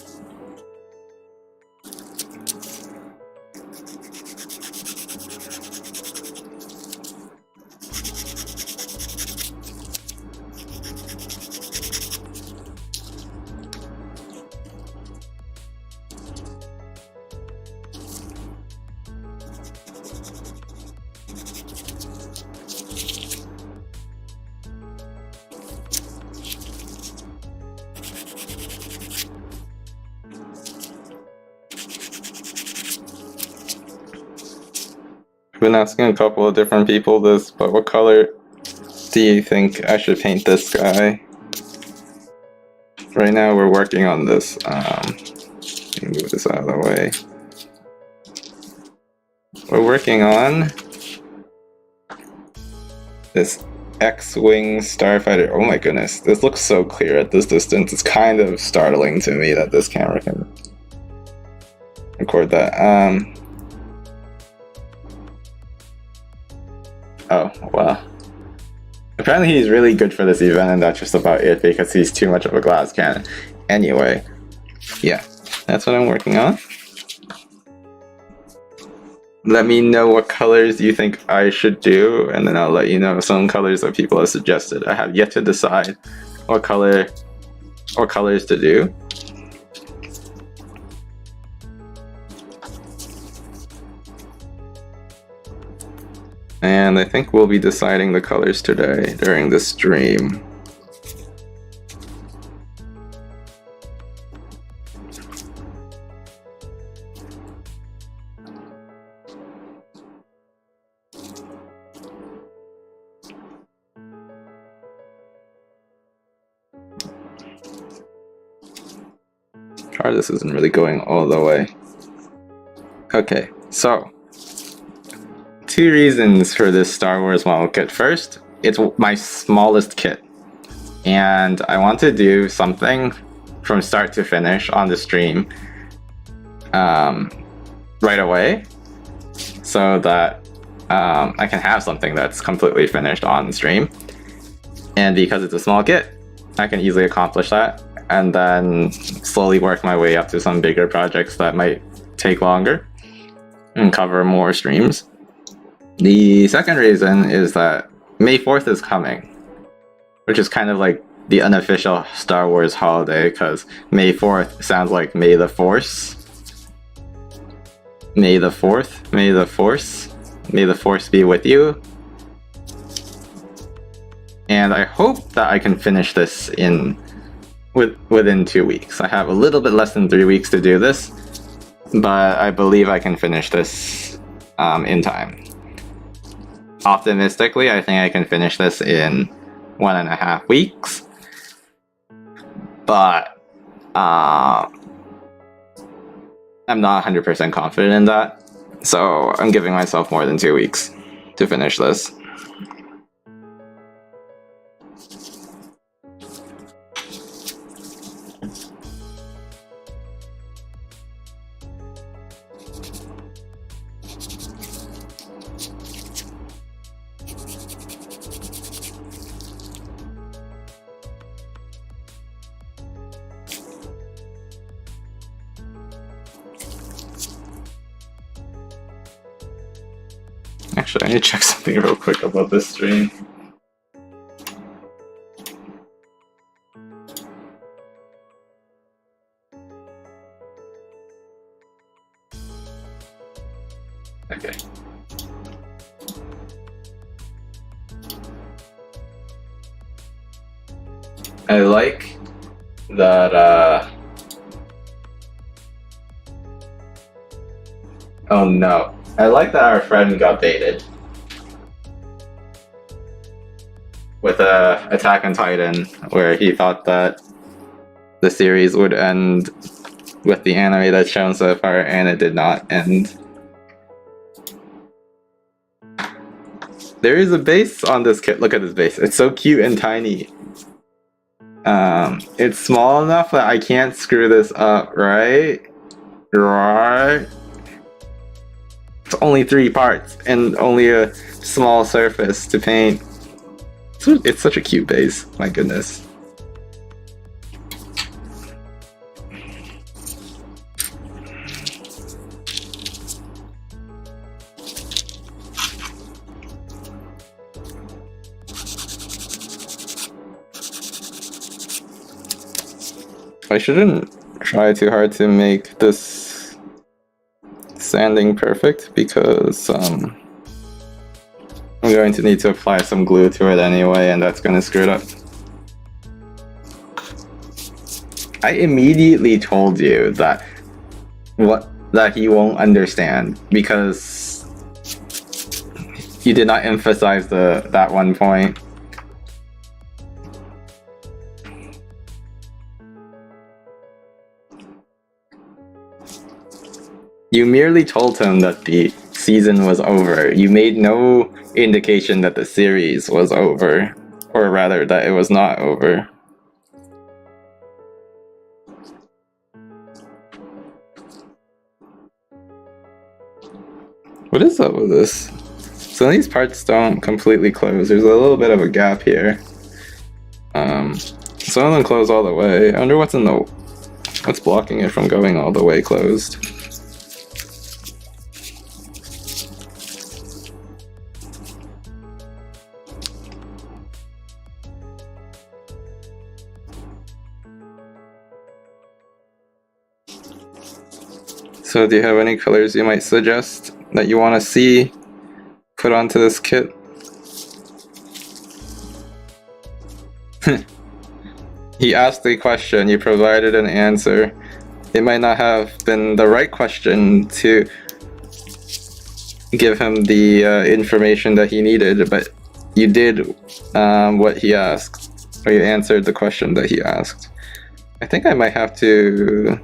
been asking a couple of different people this, but what color do you think I should paint this guy? Right now we're working on this. Let me move this out of the way. We're working on this X-Wing Starfighter. Oh my goodness, this looks so clear at this distance. It's kind of startling to me that this camera can record that. Oh, wow. Apparently he's really good for this event, and that's just about it because he's too much of a glass cannon. Anyway, yeah, that's what I'm working on. Let me know what colors you think I should do, and then I'll let you know some colors that people have suggested. I have yet to decide what colors to do. And I think we'll be deciding the colors today during the stream. This isn't really going all the way. Okay, so 2 reasons for this Star Wars model kit. First, it's my smallest kit, and I want to do something from start to finish on the stream right away, so that I can have something that's completely finished on the stream. And because it's a small kit, I can easily accomplish that, and then slowly work my way up to some bigger projects that might take longer and cover more streams. The second reason is that May 4th is coming, which is kind of like the unofficial Star Wars holiday, because May 4th sounds like May the Force. May the 4th, May the Force. May the Force be with you. And I hope that I can finish this within 2 weeks. I have a little bit less than 3 weeks to do this, but I believe I can finish this in time. Optimistically, I think I can finish this in 1.5 weeks, but I'm not 100% confident in that, so I'm giving myself more than 2 weeks to finish this. Actually, I need to check something real quick about this stream. Okay. I like that, oh no. I like that our friend got baited with Attack on Titan, where he thought that the series would end with the anime that's shown so far, and it did not end. There is a base on this kit. Look at this base. It's so cute and tiny. It's small enough that I can't screw this up, right? Right? It's only 3 parts and only a small surface to paint. It's such a cute base, my goodness. I shouldn't try too hard to make this sanding perfect, because I'm going to need to apply some glue to it anyway, and that's going to screw it up. I immediately told you that he won't understand, because You did not emphasize that one point. You merely told him that the season was over. You made no indication that the series was over, or rather that it was not over. What is up with this? So these parts don't completely close. There's a little bit of a gap here. Some of them close all the way. I wonder what's blocking it from going all the way closed. So do you have any colors you might suggest that you want to see put onto this kit? He asked a question, you provided an answer. It might not have been the right question to give him the information that he needed, but you did what he asked, or you answered the question that he asked. I think I might have to...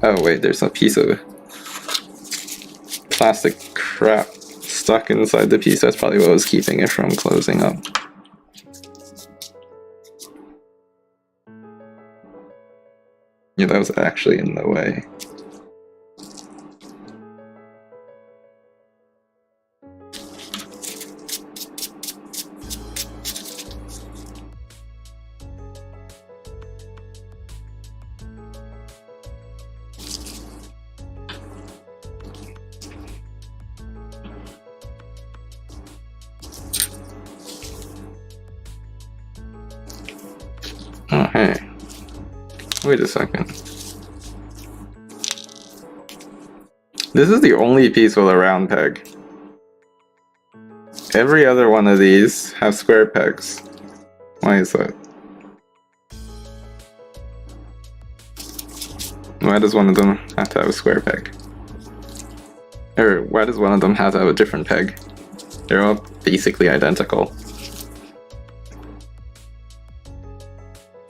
Oh wait, there's a piece of plastic crap stuck inside the piece. That's probably what was keeping it from closing up. Yeah, that was actually in the way. Oh, hey. Wait a second. This is the only piece with a round peg. Every other one of these have square pegs. Why is that? Why does one of them have to have a square peg? Or why does one of them have to have a different peg? They're all basically identical.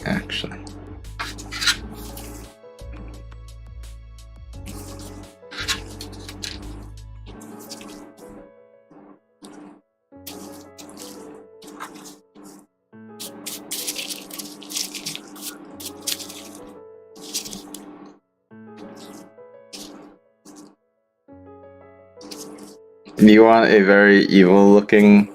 Actually. Do you want a very evil looking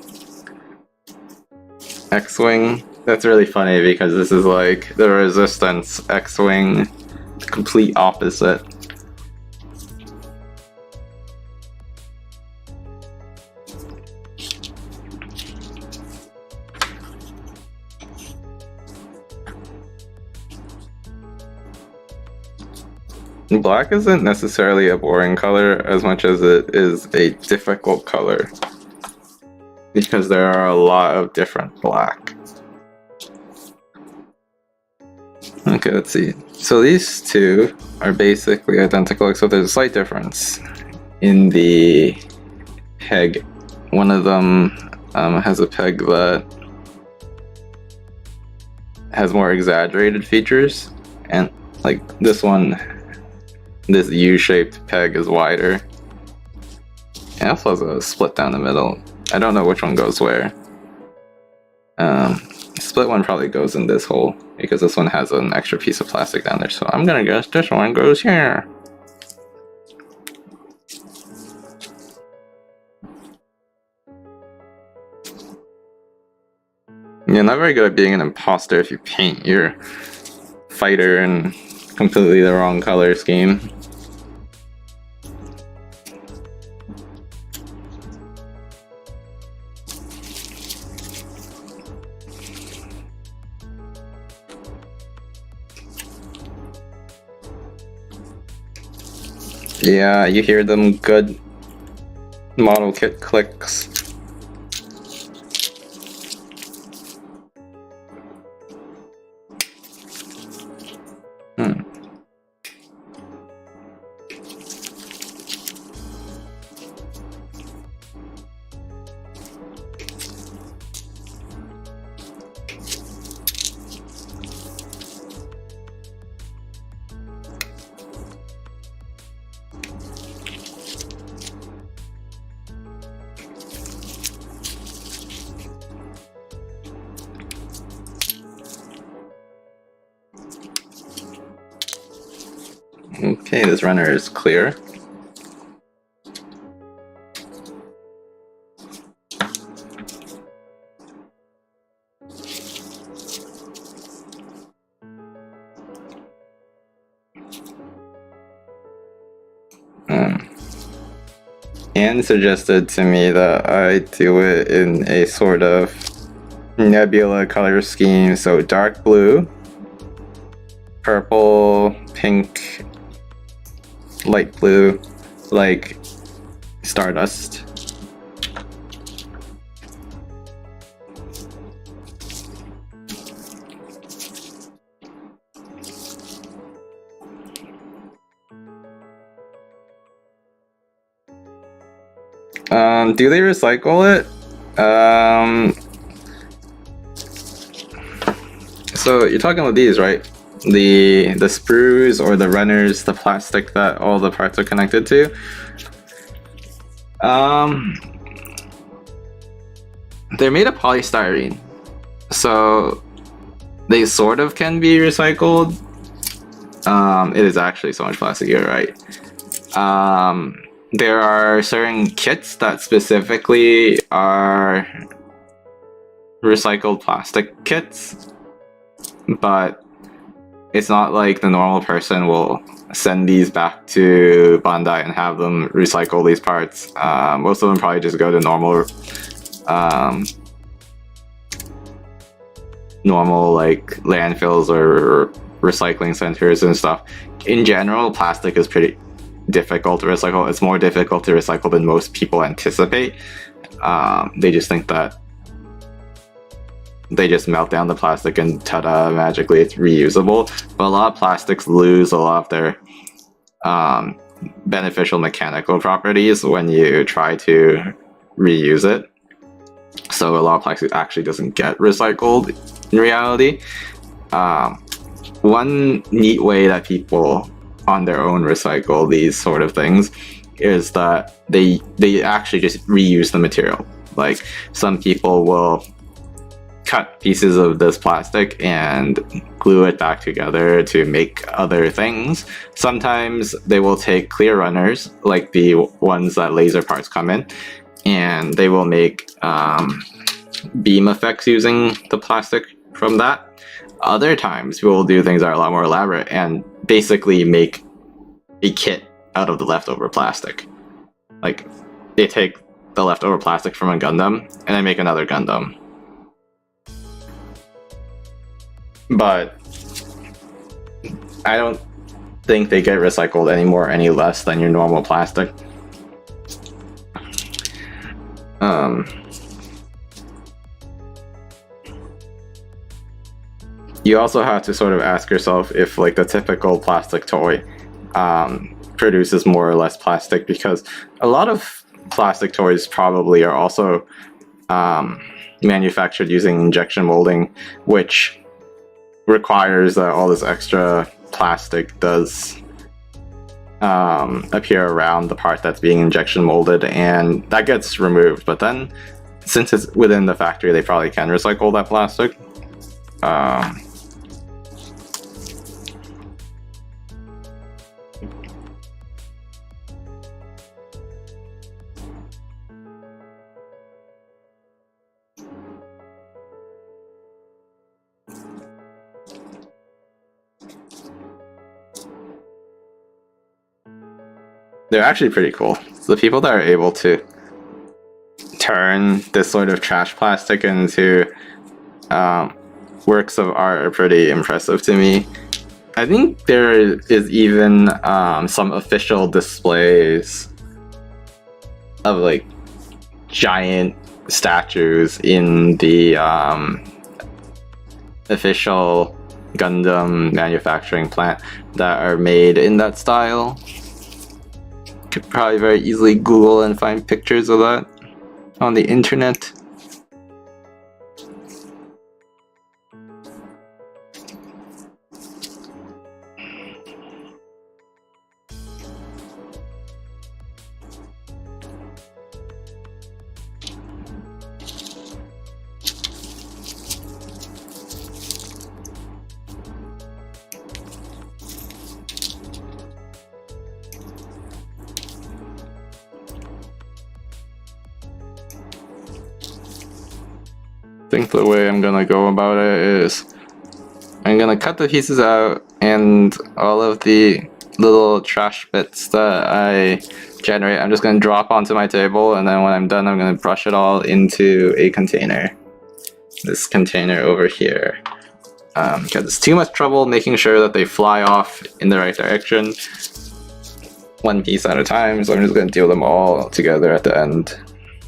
X-Wing? That's really funny because this is like the Resistance X-Wing, complete opposite. Black isn't necessarily a boring color as much as it is a difficult color, because there are a lot of different black. Okay, let's see. So these two are basically identical, except there's a slight difference in the peg. One of them has a peg that has more exaggerated features, and like this one, this U-shaped peg is wider. It also has a split down the middle. I don't know which one goes where. Split one probably goes in this hole, because this one has an extra piece of plastic down there, so I'm gonna guess this one goes here. You're not very good at being an imposter if you paint your fighter in completely the wrong color scheme. Yeah, you hear them good model kit clicks. Okay, this runner is clear. Anne suggested to me that I do it in a sort of nebula color scheme, so dark blue, purple, pink, light blue, like stardust. Do they recycle it? So you're talking about these, right? The sprues or the runners, the plastic that all the parts are connected to. They're made of polystyrene, so they sort of can be recycled. It is actually so much plastic, you're right. There are certain kits that specifically are recycled plastic kits, but it's not like the normal person will send these back to Bandai and have them recycle these parts. Most of them probably just go to normal like landfills or recycling centers and stuff. In general, plastic is pretty difficult to recycle. It's more difficult to recycle than most people anticipate. They just think that they just melt down the plastic and ta-da, magically it's reusable. But a lot of plastics lose a lot of their beneficial mechanical properties when you try to reuse it. So a lot of plastic actually doesn't get recycled in reality. One neat way that people on their own recycle these sort of things is that they actually just reuse the material. Like, some people will cut pieces of this plastic and glue it back together to make other things. Sometimes they will take clear runners, like the ones that laser parts come in, and they will make beam effects using the plastic from that. Other times people will do things that are a lot more elaborate and basically make a kit out of the leftover plastic. Like, they take the leftover plastic from a Gundam and they make another Gundam. But I don't think they get recycled any more, any less than your normal plastic. You also have to sort of ask yourself if, like, the typical plastic toy produces more or less plastic, because a lot of plastic toys probably are also manufactured using injection molding, which requires that all this extra plastic does appear around the part that's being injection molded, and that gets removed. But then, since it's within the factory, they probably can recycle that plastic. They're actually pretty cool. So the people that are able to turn this sort of trash plastic into works of art are pretty impressive to me. I think there is even some official displays of, like, giant statues in the official Gundam manufacturing plant that are made in that style. Could probably very easily Google and find pictures of that on the internet. think the way I'm gonna go about it is I'm gonna cut the pieces out, and all of the little trash bits that I generate, I'm just gonna drop onto my table, and then when I'm done, I'm gonna brush it all into a container. This container over here. Because it's too much trouble making sure that they fly off in the right direction, one piece at a time, so I'm just gonna deal them all together at the end.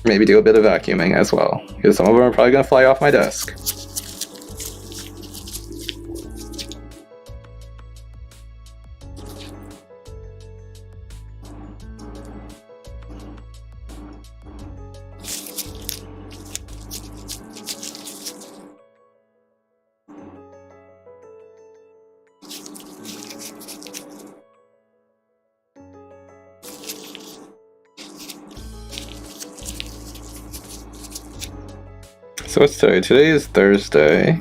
Maybe do a bit of vacuuming as well, because some of them are probably gonna fly off my desk. So what's today? Today is Thursday.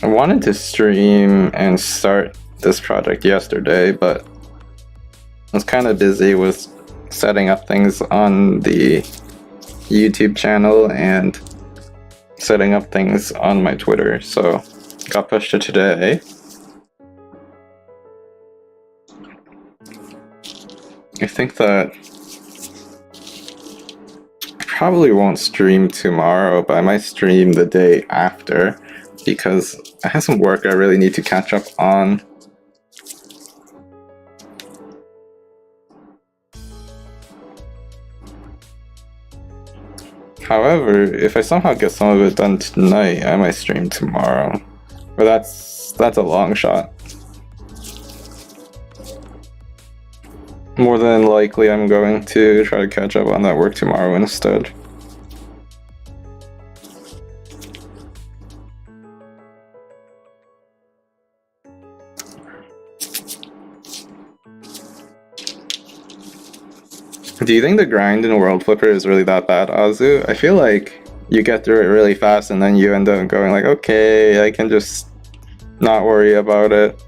I wanted to stream and start this project yesterday, but I was kind of busy with setting up things on the YouTube channel and setting up things on my Twitter, so got pushed to today. I think that probably won't stream tomorrow, but I might stream the day after because I have some work I really need to catch up on. However, if I somehow get some of it done tonight, I might stream tomorrow. But that's a long shot. More than likely, I'm going to try to catch up on that work tomorrow instead. Do you think the grind in World Flipper is really that bad, Azu? I feel like you get through it really fast and then you end up going like, okay, I can just not worry about it.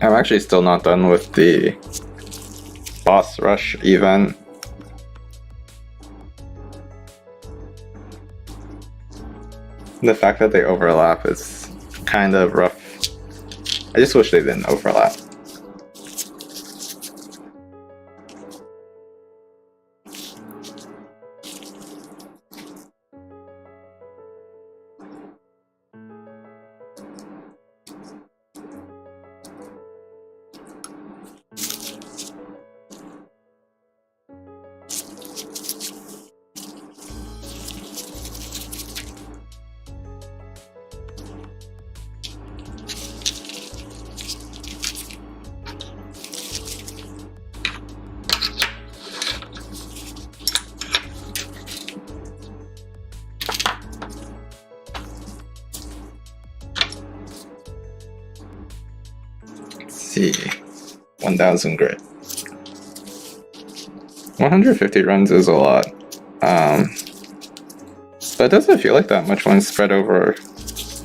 I'm actually still not done with the boss rush event. The fact that they overlap is kind of rough. I just wish they didn't overlap. See, 1000 grit. 150 runs is a lot, but it doesn't feel like that much when spread over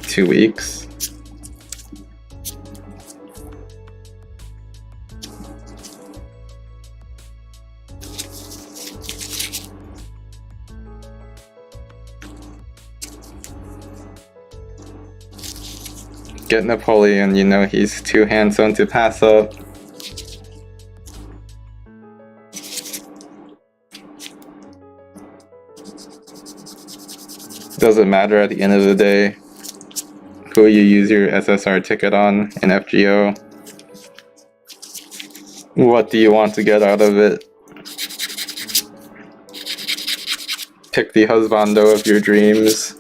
2 weeks. Get Napoleon, you know he's too handsome to pass up. Doesn't matter at the end of the day who you use your SSR ticket on in FGO. What do you want to get out of it? Pick the husbando of your dreams.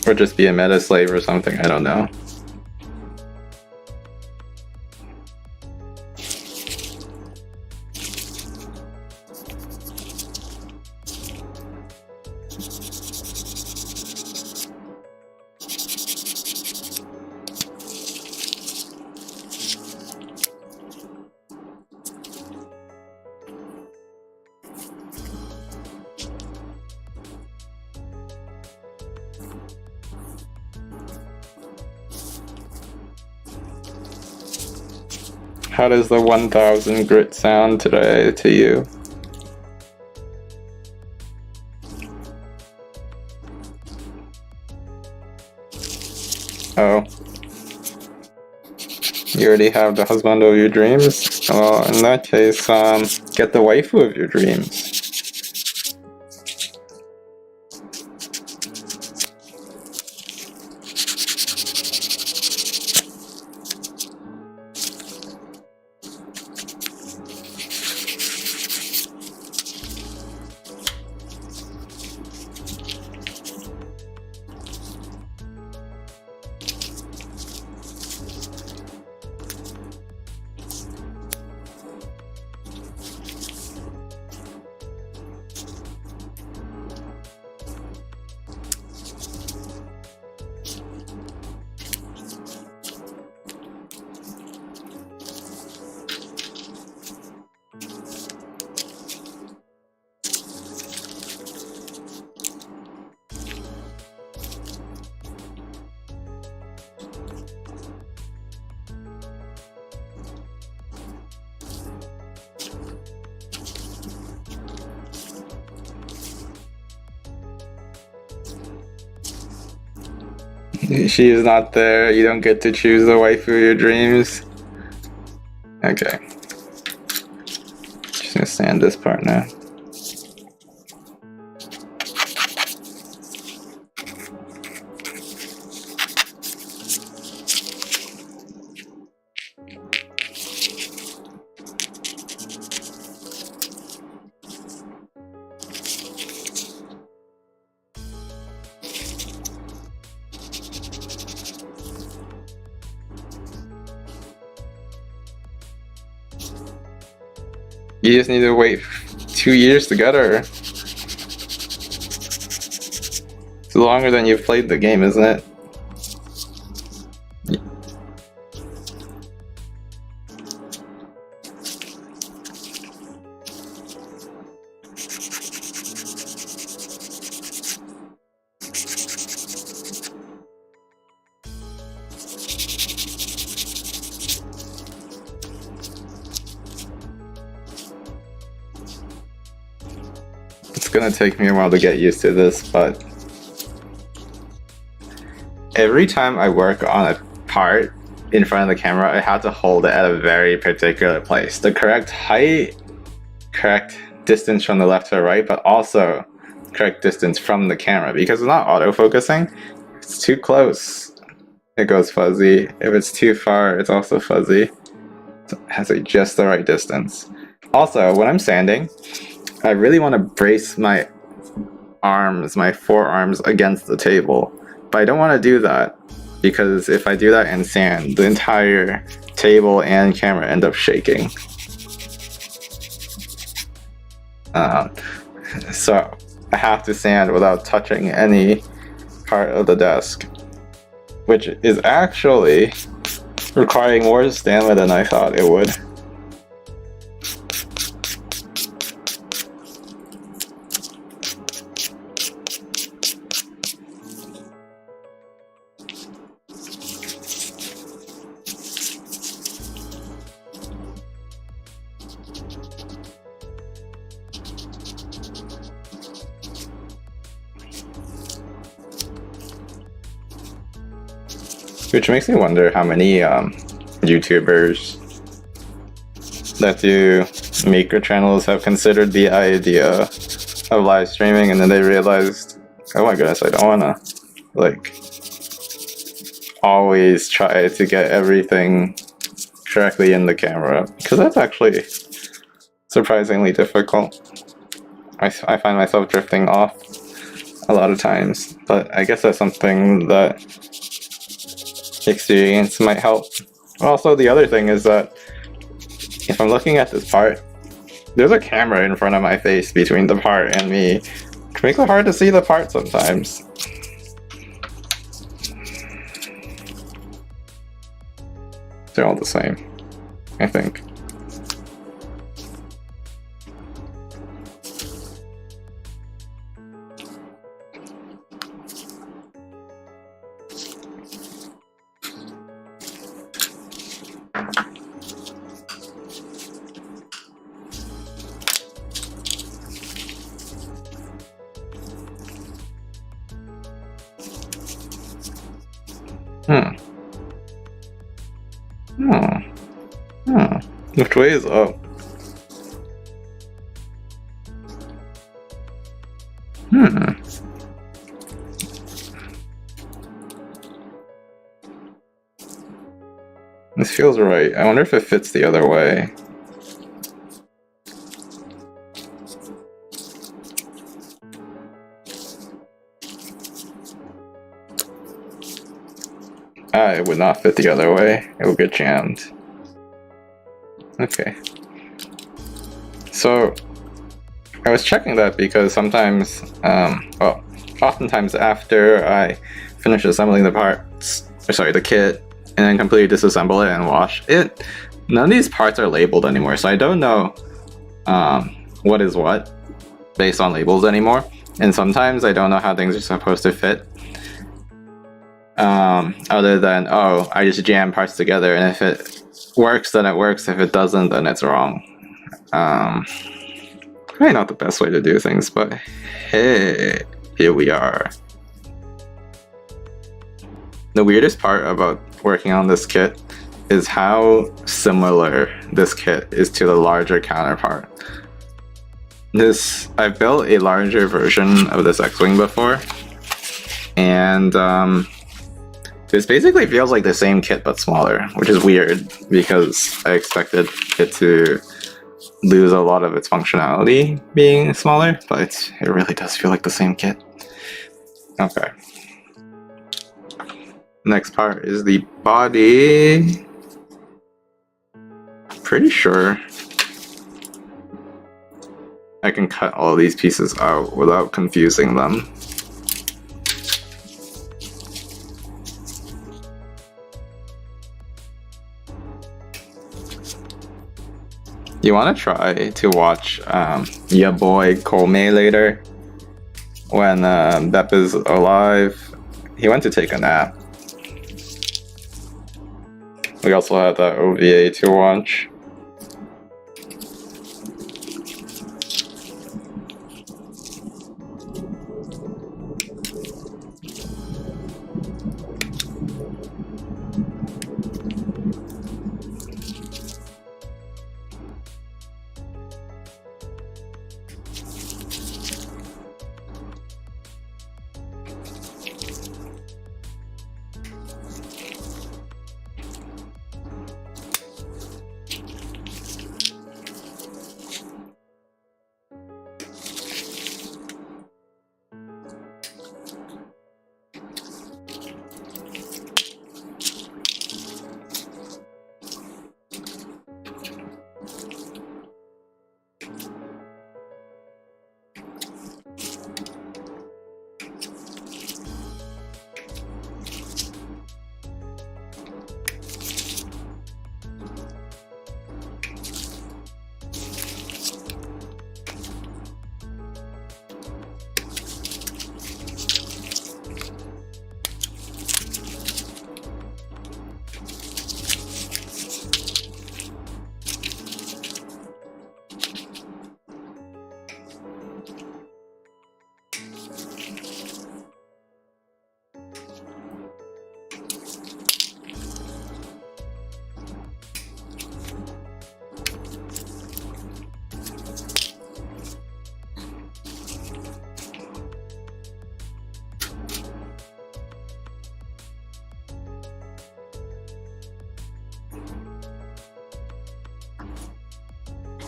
Or just be a meta slave or something, I don't know. How does the 1000 grit sound today to you? Oh. You already have the husband of your dreams? Well, in that case, get the waifu of your dreams. She is not there. You don't get to choose the waifu of your dreams. Okay. Just gonna sand this part now. You just need to wait 2 years to get her. It's longer than you've played the game, isn't it? It's gonna take me a while to get used to this, but every time I work on a part in front of the camera, I have to hold it at a very particular place. The correct height, correct distance from the left to right, but also correct distance from the camera, because it's not auto-focusing. If it's too close, it goes fuzzy. If it's too far, it's also fuzzy. So it has just the right distance. Also, when I'm sanding, I really want to brace my arms, my forearms against the table, but I don't want to do that because if I do that in sand, the entire table and camera end up shaking. So I have to sand without touching any part of the desk, which is actually requiring more stamina than I thought it would. Which makes me wonder how many YouTubers that do maker channels have considered the idea of live streaming, and then they realized, oh my goodness, I don't wanna like always try to get everything correctly in the camera, because that's actually surprisingly difficult. I find myself drifting off a lot of times, but I guess that's something that experience might help. Also, the other thing is that if I'm looking at this part, there's a camera in front of my face between the part and me. It makes it hard to see the part sometimes. They're all the same, I think. Which way is up? This feels right. I wonder if it fits the other way. It would not fit the other way. It would get jammed. Okay. So, I was checking that because sometimes, well, oftentimes after I finish assembling the parts, or sorry, the kit, and then completely disassemble it and wash it, none of these parts are labeled anymore, so I don't know what is what based on labels anymore, and sometimes I don't know how things are supposed to fit. Other than, oh, I just jam parts together, and if it works, then it works. If it doesn't, then it's wrong. Probably not the best way to do things, but hey, here we are. The weirdest part about working on this kit is how similar this kit is to the larger counterpart. I've built a larger version of this X-Wing before, and this basically feels like the same kit but smaller, which is weird because I expected it to lose a lot of its functionality being smaller, but it really does feel like the same kit. Okay. Next part is the body. Pretty sure I can cut all these pieces out without confusing them. You want to try to watch your boy Komei later when Bep is alive. He went to take a nap. We also have that OVA to watch.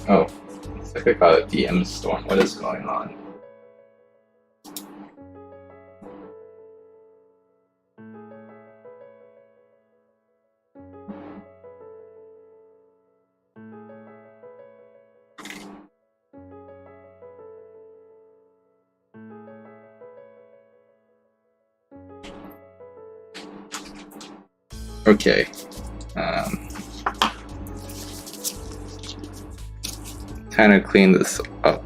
Oh, it's like I got a DM storm. What is going on? Okay. Kind of clean this up.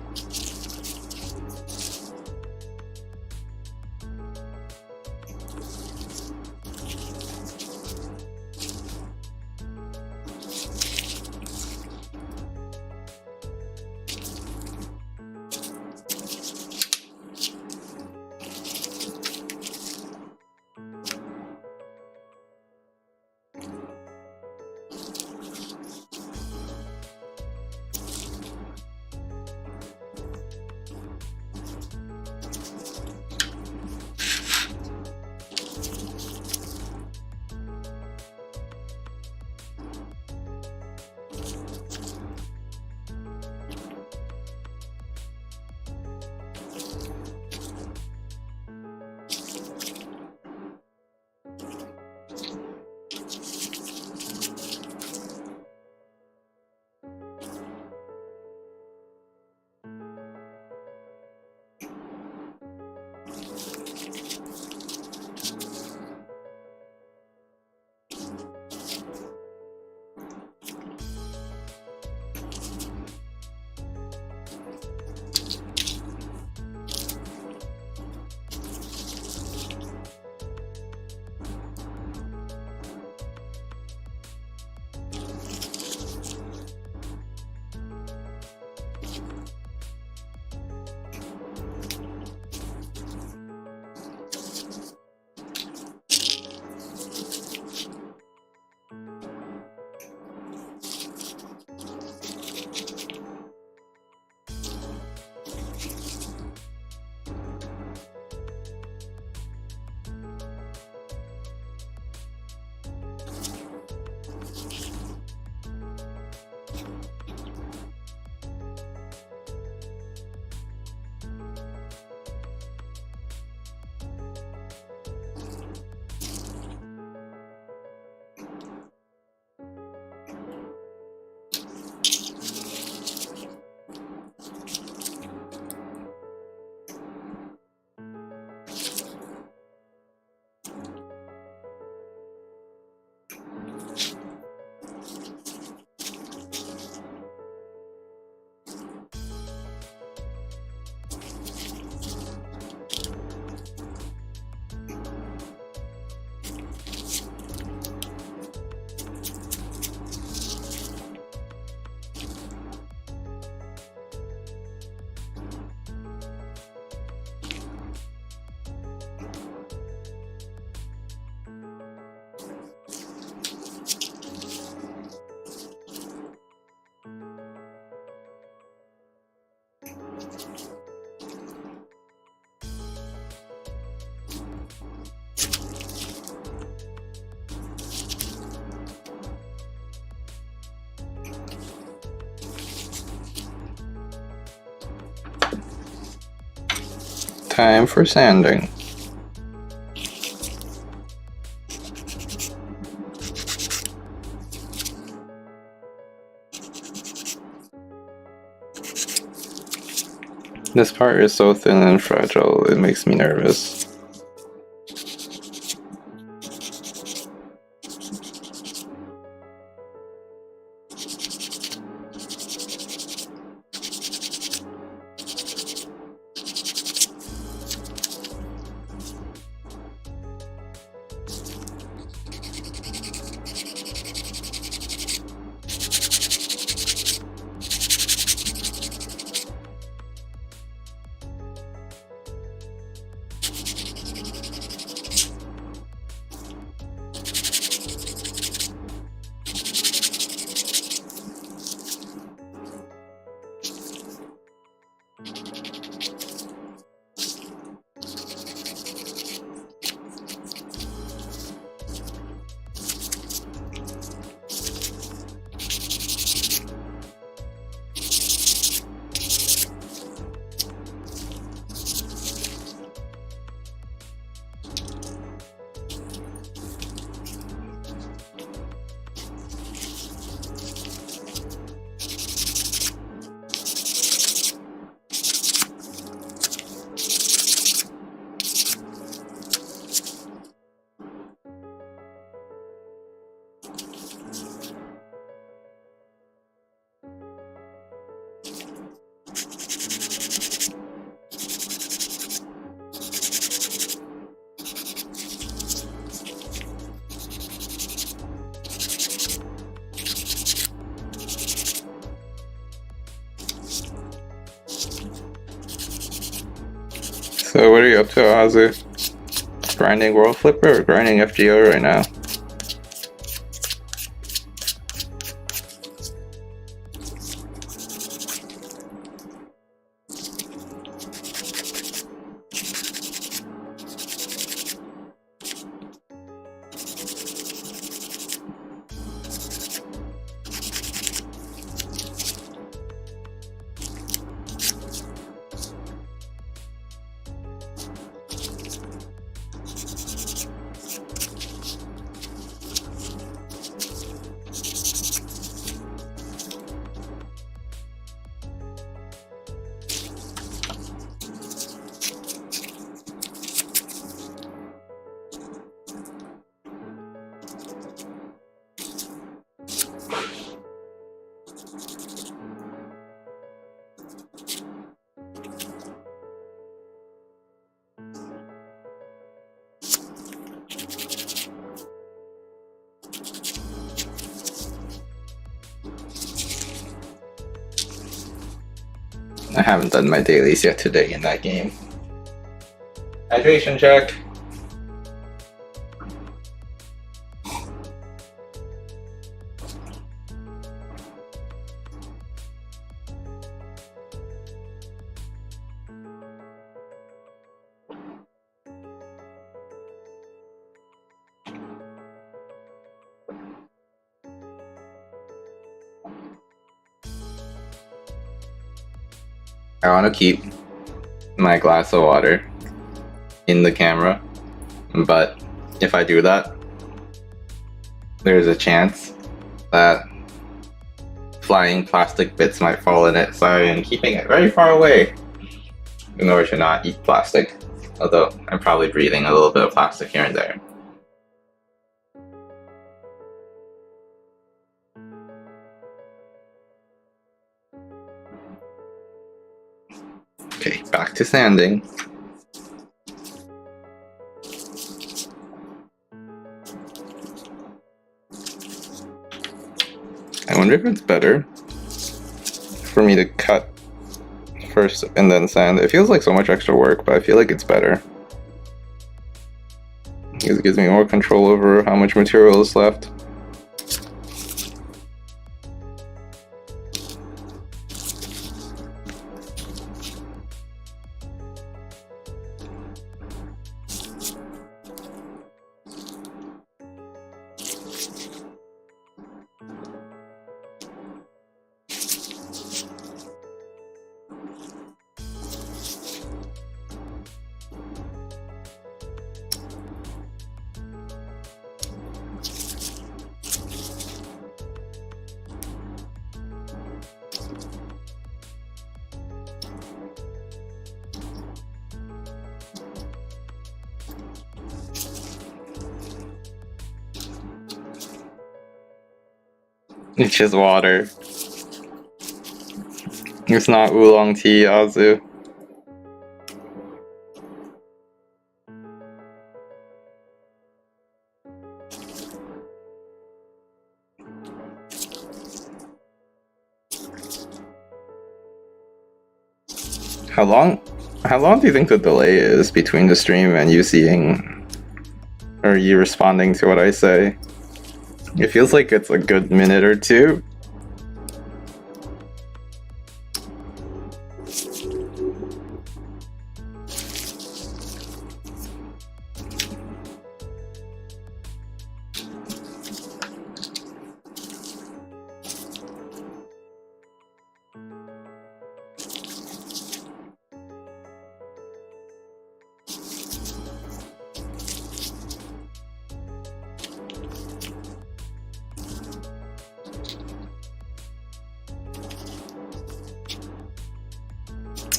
Time for sanding. This part is so thin and fragile, it makes me nervous. So what are you up to, Azu? Grinding World Flipper or grinding FGO right now? I haven't done my dailies yet today in that game. Hydration check. I want to keep my glass of water in the camera, but if I do that, there's a chance that flying plastic bits might fall in it, so I'm keeping it very far away in order to not eat plastic, although I'm probably breathing a little bit of plastic here and there. Okay, back to sanding. I wonder if it's better for me to cut first and then sand. It feels like so much extra work, but I feel like it's better. It gives me more control over how much material is left. It's just water. It's not oolong tea, Azu. How long do you think the delay is between the stream and you seeing or you responding to what I say? It feels like it's a good minute or two.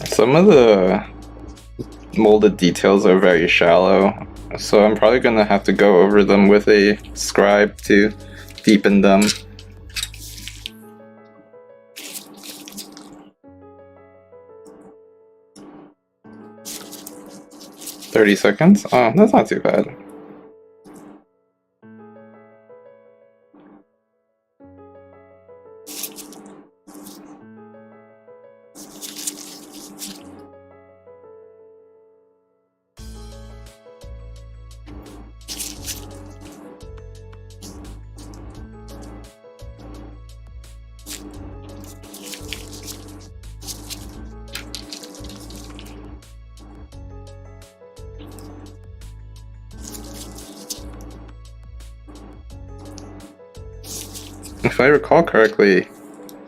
Some of the molded details are very shallow, so I'm probably gonna have to go over them with a scribe to deepen them. $30 seconds? Oh, that's not too bad. if I recall correctly,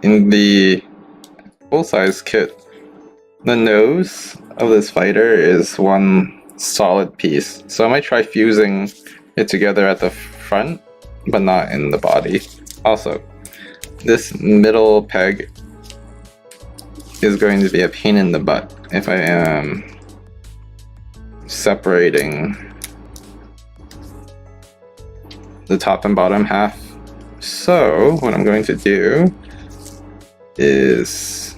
in the full-size kit, the nose of this fighter is one solid piece. So I might try fusing it together at the front, but not in the body. Also, this middle peg is going to be a pain in the butt if I am separating the top and bottom half. So what I'm going to do is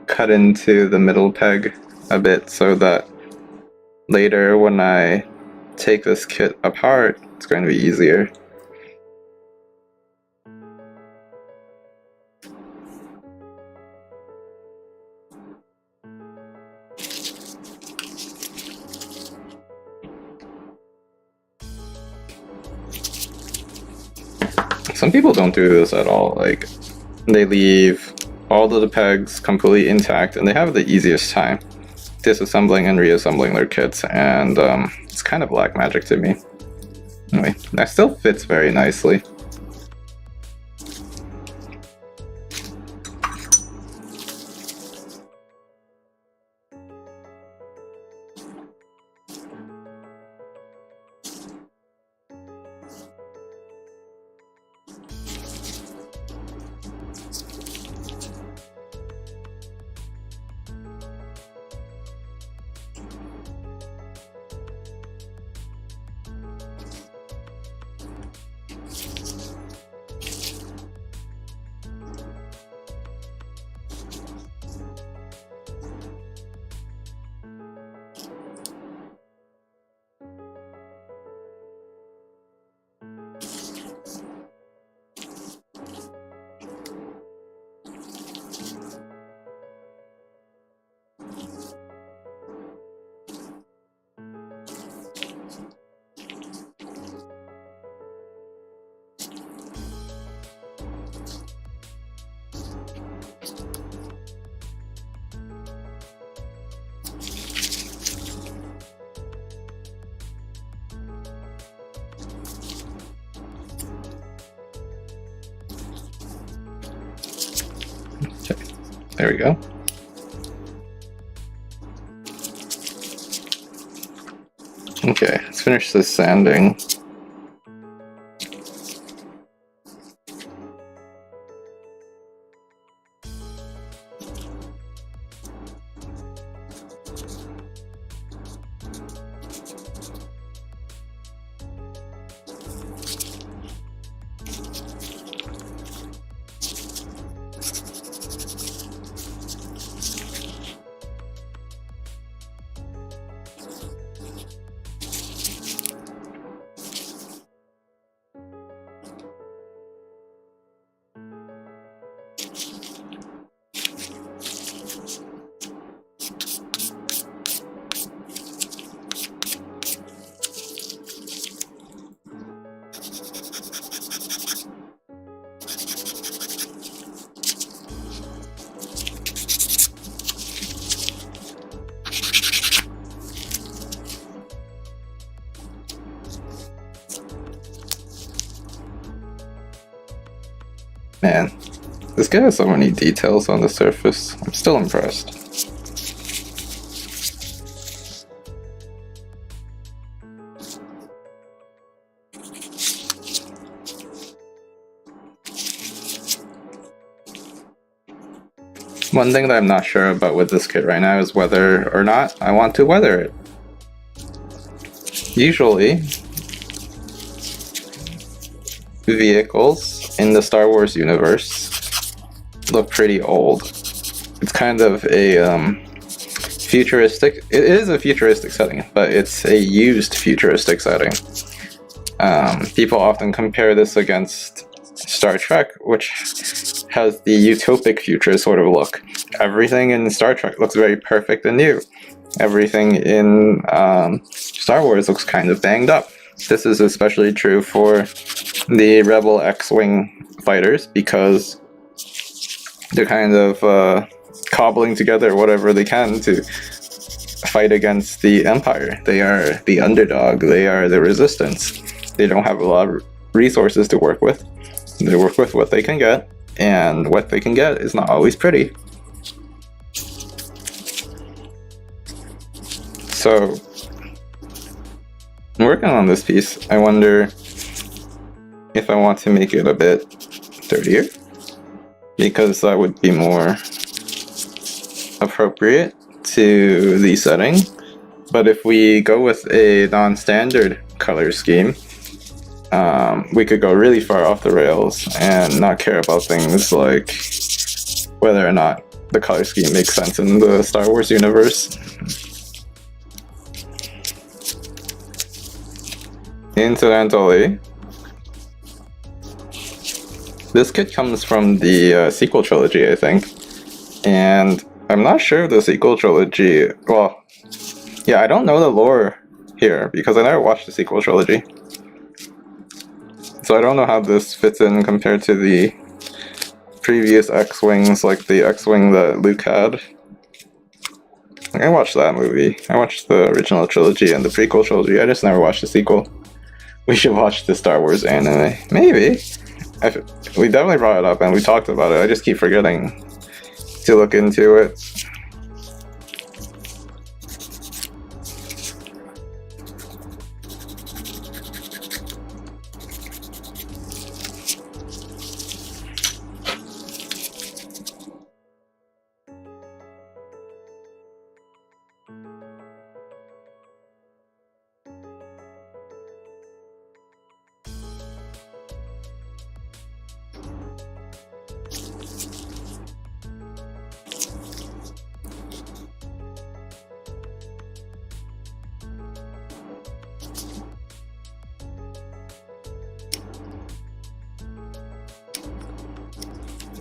cut into the middle peg a bit so that later when I take this kit apart, it's going to be easier. Some people don't do this at all. Like, they leave all of the pegs completely intact and they have the easiest time disassembling and reassembling their kits, and it's kind of black magic to me. Anyway, that still fits very nicely. There we go. Okay, let's finish this sanding. Man, this guy has so many details on the surface. I'm still impressed. One thing that I'm not sure about with this kit right now is whether or not I want to weather it. Usually, vehicles in the Star Wars universe look pretty old. It's kind of a futuristic, it is a futuristic setting, but it's a used futuristic setting. People often compare this against Star Trek, which has the utopic future sort of look. Everything in Star Trek looks very perfect and new. Everything in Star Wars looks kind of banged up. This is especially true for the Rebel X-Wing fighters because they're kind of cobbling together whatever they can to fight against the Empire. They are the underdog, they are the resistance. They don't have a lot of resources to work with, They work with what they can get, and what they can get is not always pretty. So, working on this piece, I wonder if I want to make it a bit dirtier, because that would be more appropriate to the setting. But if we go with a non-standard color scheme, we could go really far off the rails and not care about things like whether or not the color scheme makes sense in the Star Wars universe. Incidentally, this kit comes from the sequel trilogy, I think, and I'm not sure if the sequel trilogy, well, yeah, I don't know the lore here because I never watched the sequel trilogy. So I don't know how this fits in compared to the previous X-Wings, like the X-Wing that Luke had. I watched that movie. I watched the original trilogy and the prequel trilogy. I just never watched the sequel. We should watch the Star Wars anime. Maybe. We definitely brought it up and we talked about it. I just keep forgetting to look into it.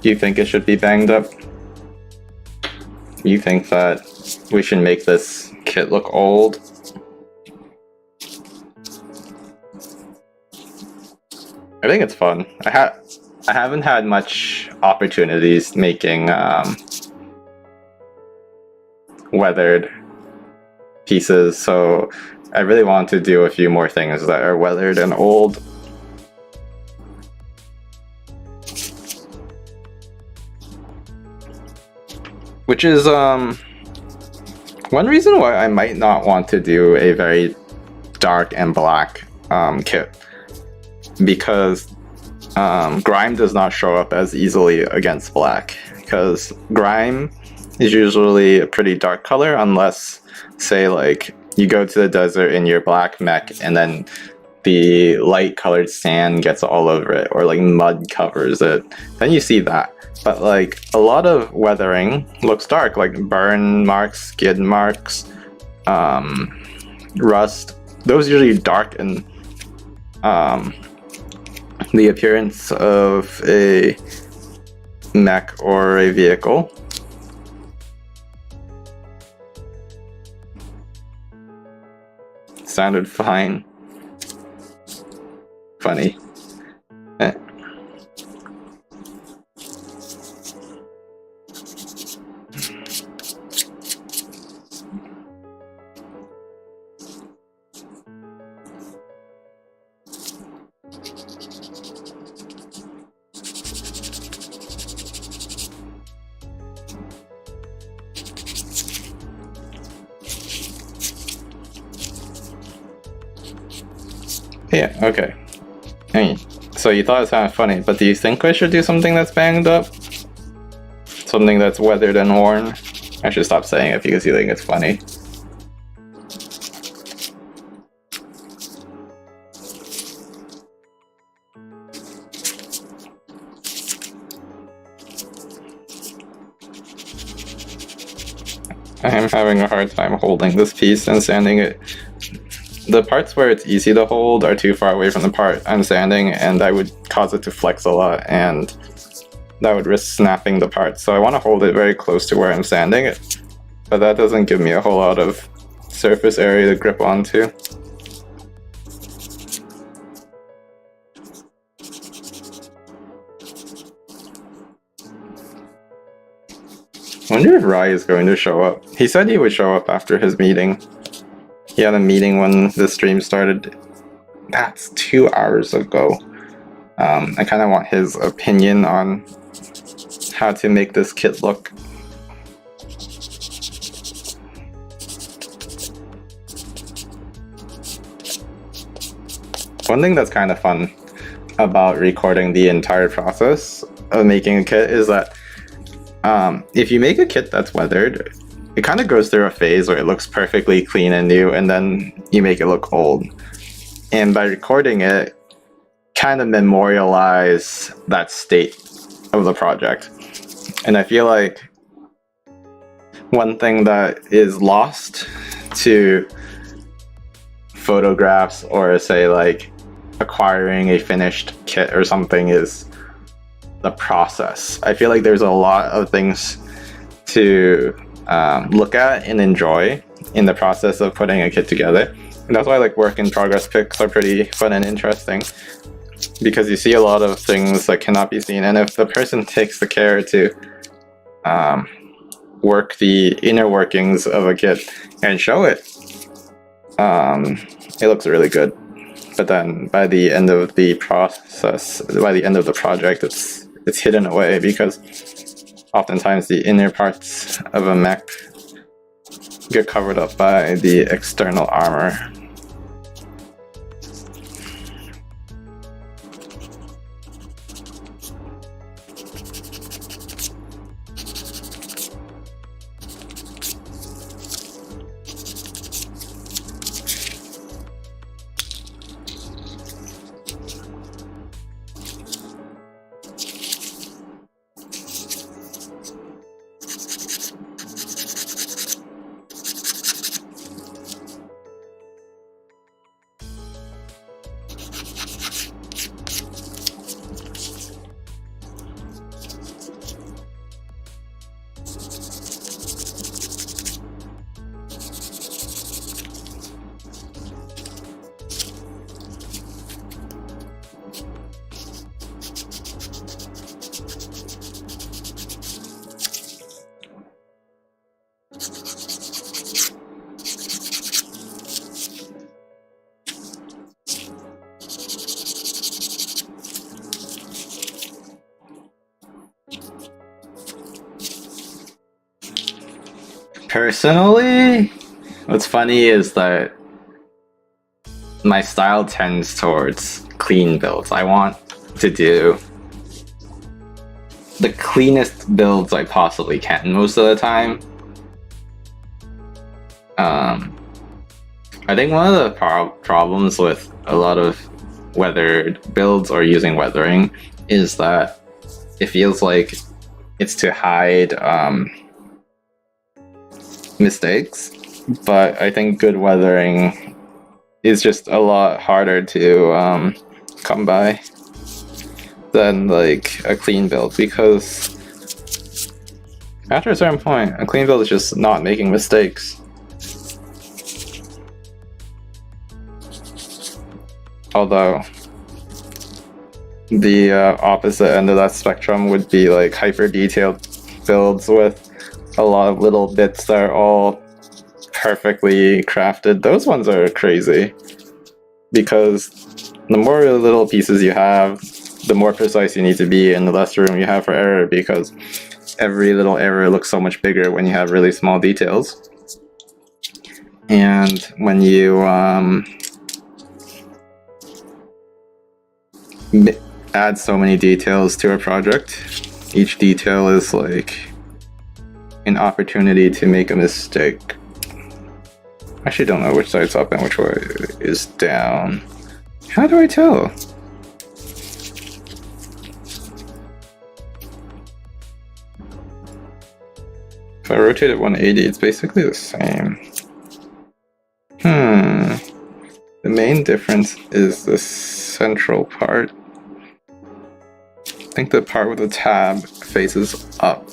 Do you think it should be banged up? You think that we should make this kit look old? I think it's fun. I haven't had much opportunities making weathered pieces, so I really want to do a few more things that are weathered and old. Which is one reason why I might not want to do a very dark and black kit, because grime does not show up as easily against black, because grime is usually a pretty dark color unless, say, like you go to the desert in your black mech and then the light colored sand gets all over it, or like mud covers it, then you see that. But like a lot of weathering looks dark, like burn marks, skid marks, rust. Those usually darken the appearance of a mech or a vehicle. Sounded fine. Funny. Yeah, okay. Hey, so you thought it sounded funny, but do you think I should do something that's banged up? Something that's weathered and worn? I should stop saying it because you think it's funny. I am having a hard time holding this piece and sanding it. The parts where it's easy to hold are too far away from the part I'm sanding, and that would cause it to flex a lot, and that would risk snapping the part. So I want to hold it very close to where I'm sanding it, but that doesn't give me a whole lot of surface area to grip onto. I wonder if Rai is going to show up. He said he would show up after his meeting. He had a meeting when the stream started. That's 2 hours ago. I kind of want his opinion on how to make this kit look. One thing that's kind of fun about recording the entire process of making a kit is that if you make a kit that's weathered, it kind of goes through a phase where it looks perfectly clean and new, and then you make it look old. And by recording it, kind of memorialize that state of the project. And I feel like one thing that is lost to photographs, or say like acquiring a finished kit or something, is the process. I feel like there's a lot of things to look at and enjoy in the process of putting a kit together. And that's why like work in progress pics are pretty fun and interesting, because you see a lot of things that cannot be seen, and if the person takes the care to work the inner workings of a kit and show it, it looks really good. But then by the end of the process, by the end of the project, it's hidden away, because oftentimes the inner parts of a mech get covered up by the external armor. Personally, what's funny is that my style tends towards clean builds. I want to do the cleanest builds I possibly can most of the time. I think one of the problems with a lot of weathered builds or using weathering is that it feels like it's to hide mistakes, but I think good weathering is just a lot harder to come by than like a clean build, because after a certain point, a clean build is just not making mistakes. Although the opposite end of that spectrum would be like hyper detailed builds with a lot of little bits that are all perfectly crafted. Those ones are crazy, because the more little pieces you have, the more precise you need to be, and the less room you have for error, because every little error looks so much bigger when you have really small details. And when you add so many details to a project, each detail is like an opportunity to make a mistake. I actually don't know which side's up and which way is down. How do I tell? If I rotate it 180, it's basically the same. The main difference is the central part. I think the part with the tab faces up.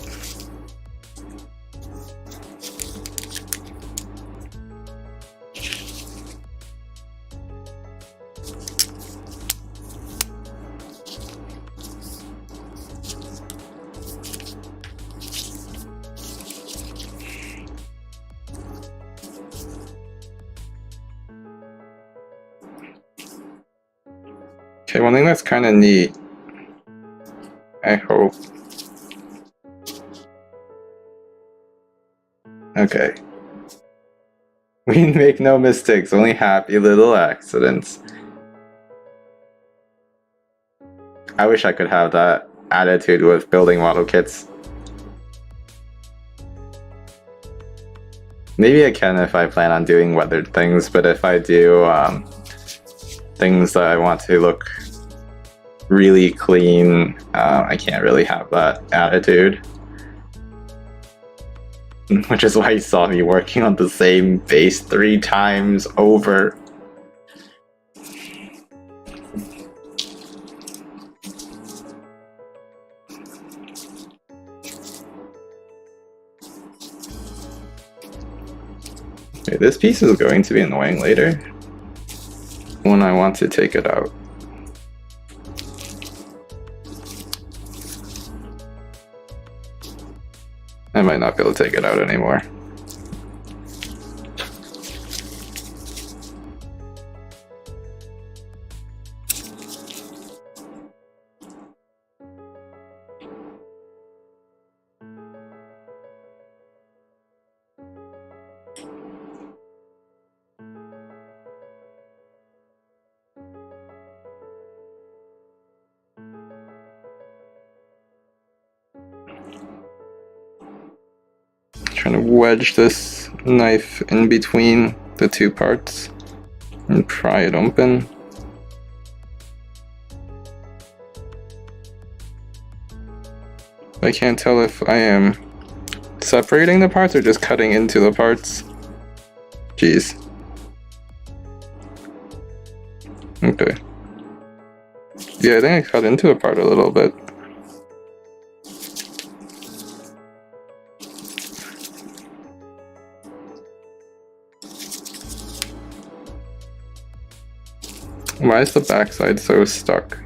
Okay, one thing that's kind of neat, I hope. Okay. We make no mistakes, only happy little accidents. I wish I could have that attitude with building model kits. Maybe I can if I plan on doing weathered things, but if I do things that I want to look really clean, I can't really have that attitude. Which is why you saw me working on the same base 3 times over. Okay, this piece is going to be annoying later when I want to take it out. I might not be able to take it out anymore. Trying to wedge this knife in between the 2 parts and pry it open. I can't tell if I am separating the parts or just cutting into the parts. Jeez. Okay. Yeah, I think I cut into a part a little bit. Why is the backside so stuck?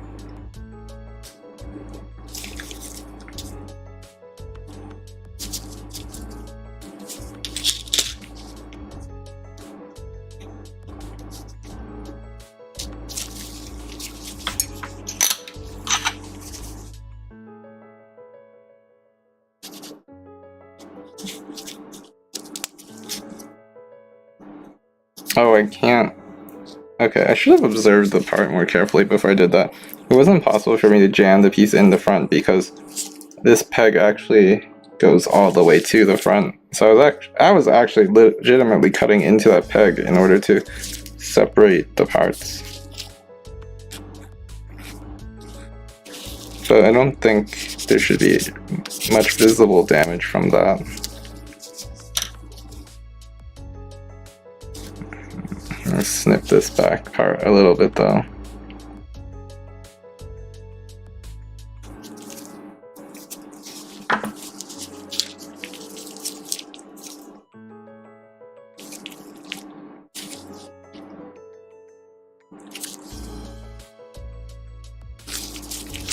Oh, I can't. Okay, I should have observed the part more carefully before I did that. It wasn't possible for me to jam the piece in the front because this peg actually goes all the way to the front. So I was actually legitimately cutting into that peg in order to separate the parts. But I don't think there should be much visible damage from that. Let's snip this back part a little bit though.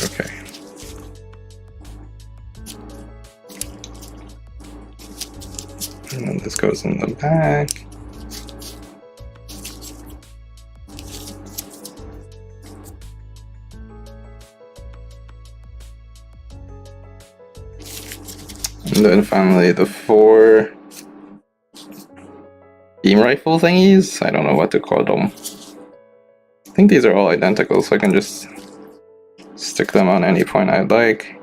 Okay. And then this goes in the back. And then finally the 4 beam rifle thingies. I don't know what to call them. I think these are all identical, so I can just stick them on any point I'd like.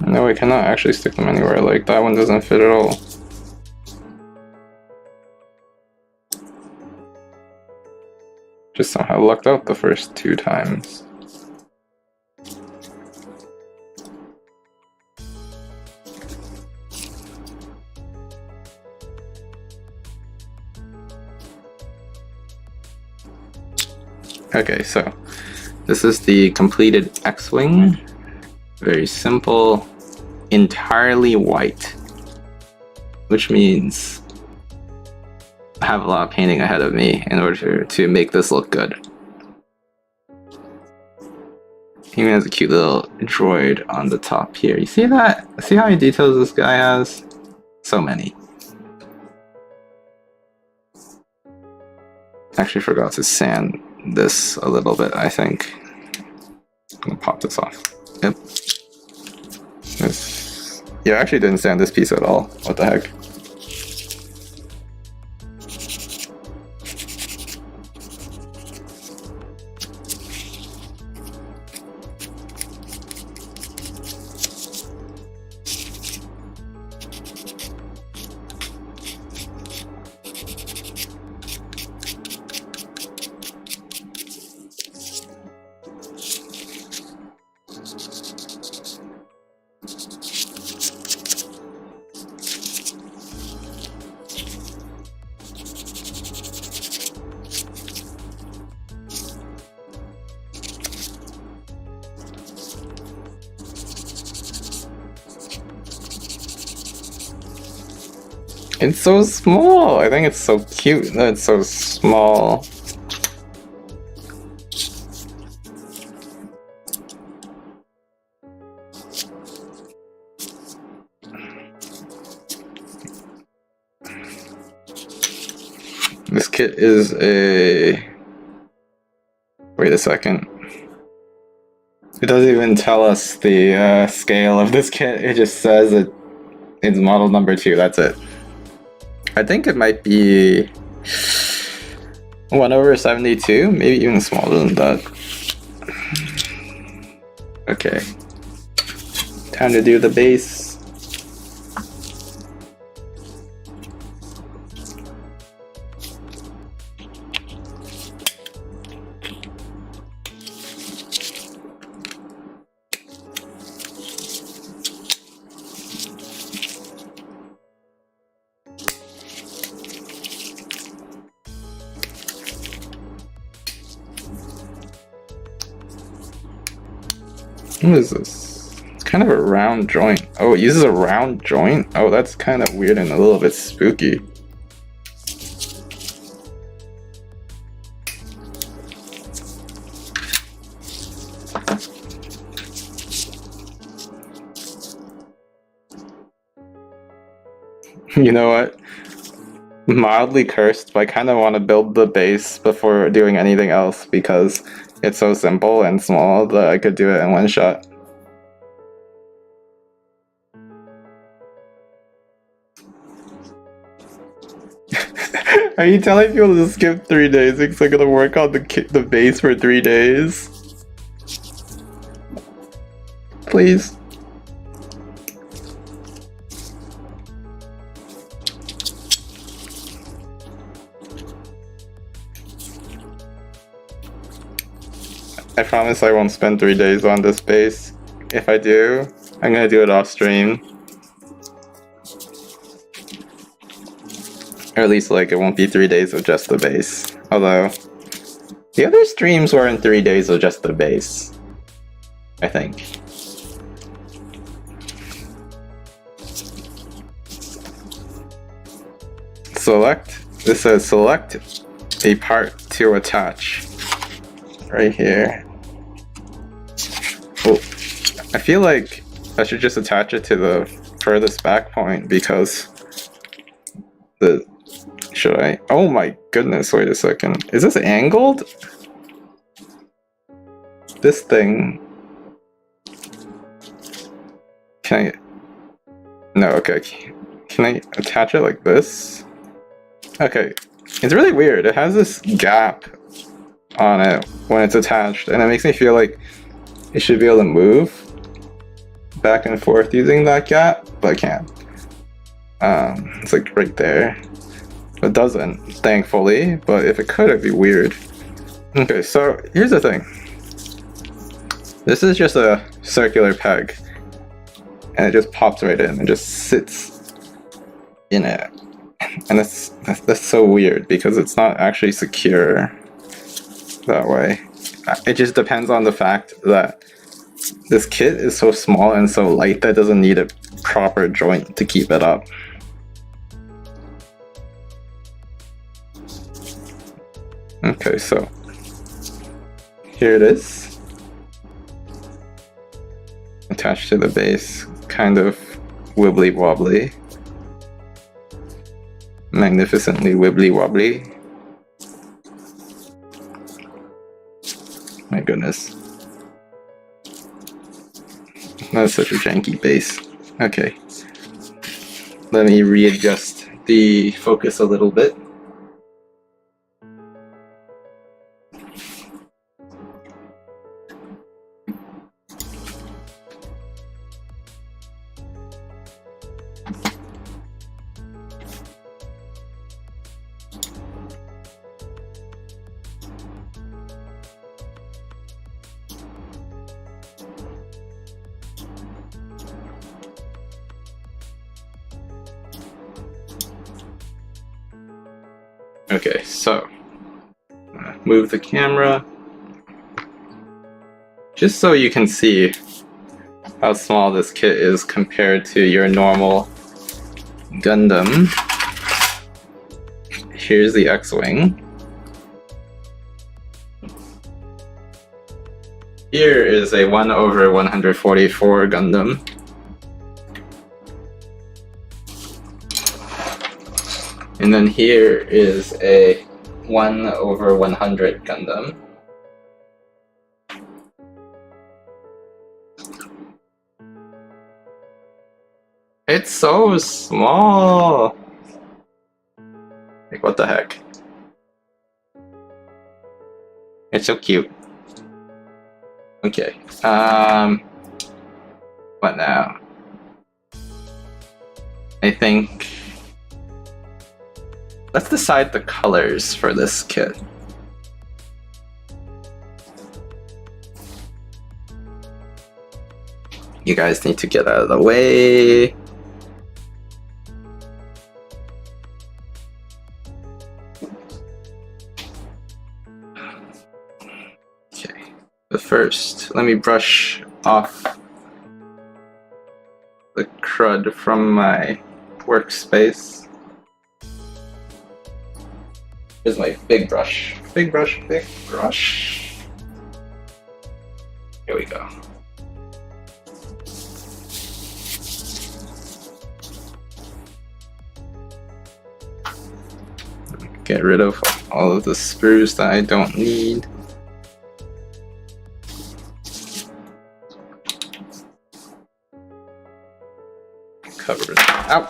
No, I cannot actually stick them anywhere. Like, that one doesn't fit at all. Just somehow lucked out the first 2 times. Okay, so this is the completed X-Wing. Very simple, entirely white, which means I have a lot of painting ahead of me in order to make this look good. He even has a cute little droid on the top here. You see that? See how many details this guy has? So many. Actually forgot to sand this a little bit, I think. I'm gonna pop this off. Yep. Yeah, I actually didn't sand this piece at all. What the heck? It's so small! I think it's so cute that it's so small. This kit is a... Wait a second. It doesn't even tell us the scale of this kit, it just says it's model number 2, that's it. I think it might be 1/72, maybe even smaller than that. Okay, time to do the base. What is this? It's kind of a round joint. Oh, it uses a round joint? Oh, that's kind of weird and a little bit spooky. You know what? Mildly cursed, but I kind of want to build the base before doing anything else because it's so simple and small that I could do it in one shot. Are you telling people to skip 3 days because I'm gonna work on the base for 3 days? Please? I promise I won't spend 3 days on this base. If I do, I'm gonna do it off stream. Or at least like it won't be 3 days of just the base. Although, the other streams were in 3 days of just the base. I think. This says select a part to attach. Right here. Oh, I feel like I should just attach it to the furthest back point because should I? Oh my goodness, wait a second. Is this angled? This thing. Can I? No, okay. Can I attach it like this? Okay. It's really weird. It has this gap on it when it's attached, and it makes me feel like it should be able to move back and forth using that gap, but I can't. It's like right there. It doesn't, thankfully, but if it could, it'd be weird. Okay, so here's the thing. This is just a circular peg, and it just pops right in and just sits in it. And that's so weird because it's not actually secure that way. It just depends on the fact that This kit is so small and so light that it doesn't need a proper joint to keep it up. Okay, so here it is. Attached to the base, kind of wibbly wobbly. Magnificently wibbly wobbly. My goodness. That's such a janky base. Okay. Let me readjust the focus a little bit. Okay, so move the camera just so you can see how small this kit is compared to your normal Gundam. Here's the X-Wing. Here is a 1/144 Gundam. And then here is a 1/100 Gundam. It's so small! Like, what the heck? It's so cute. Okay, what now? I think... let's decide the colors for this kit. You guys need to get out of the way. Okay, but first, let me brush off the crud from my workspace. Here's my big brush. Big brush, big brush. Here we go. Get rid of all of the sprues that I don't need. Cover it. Ow!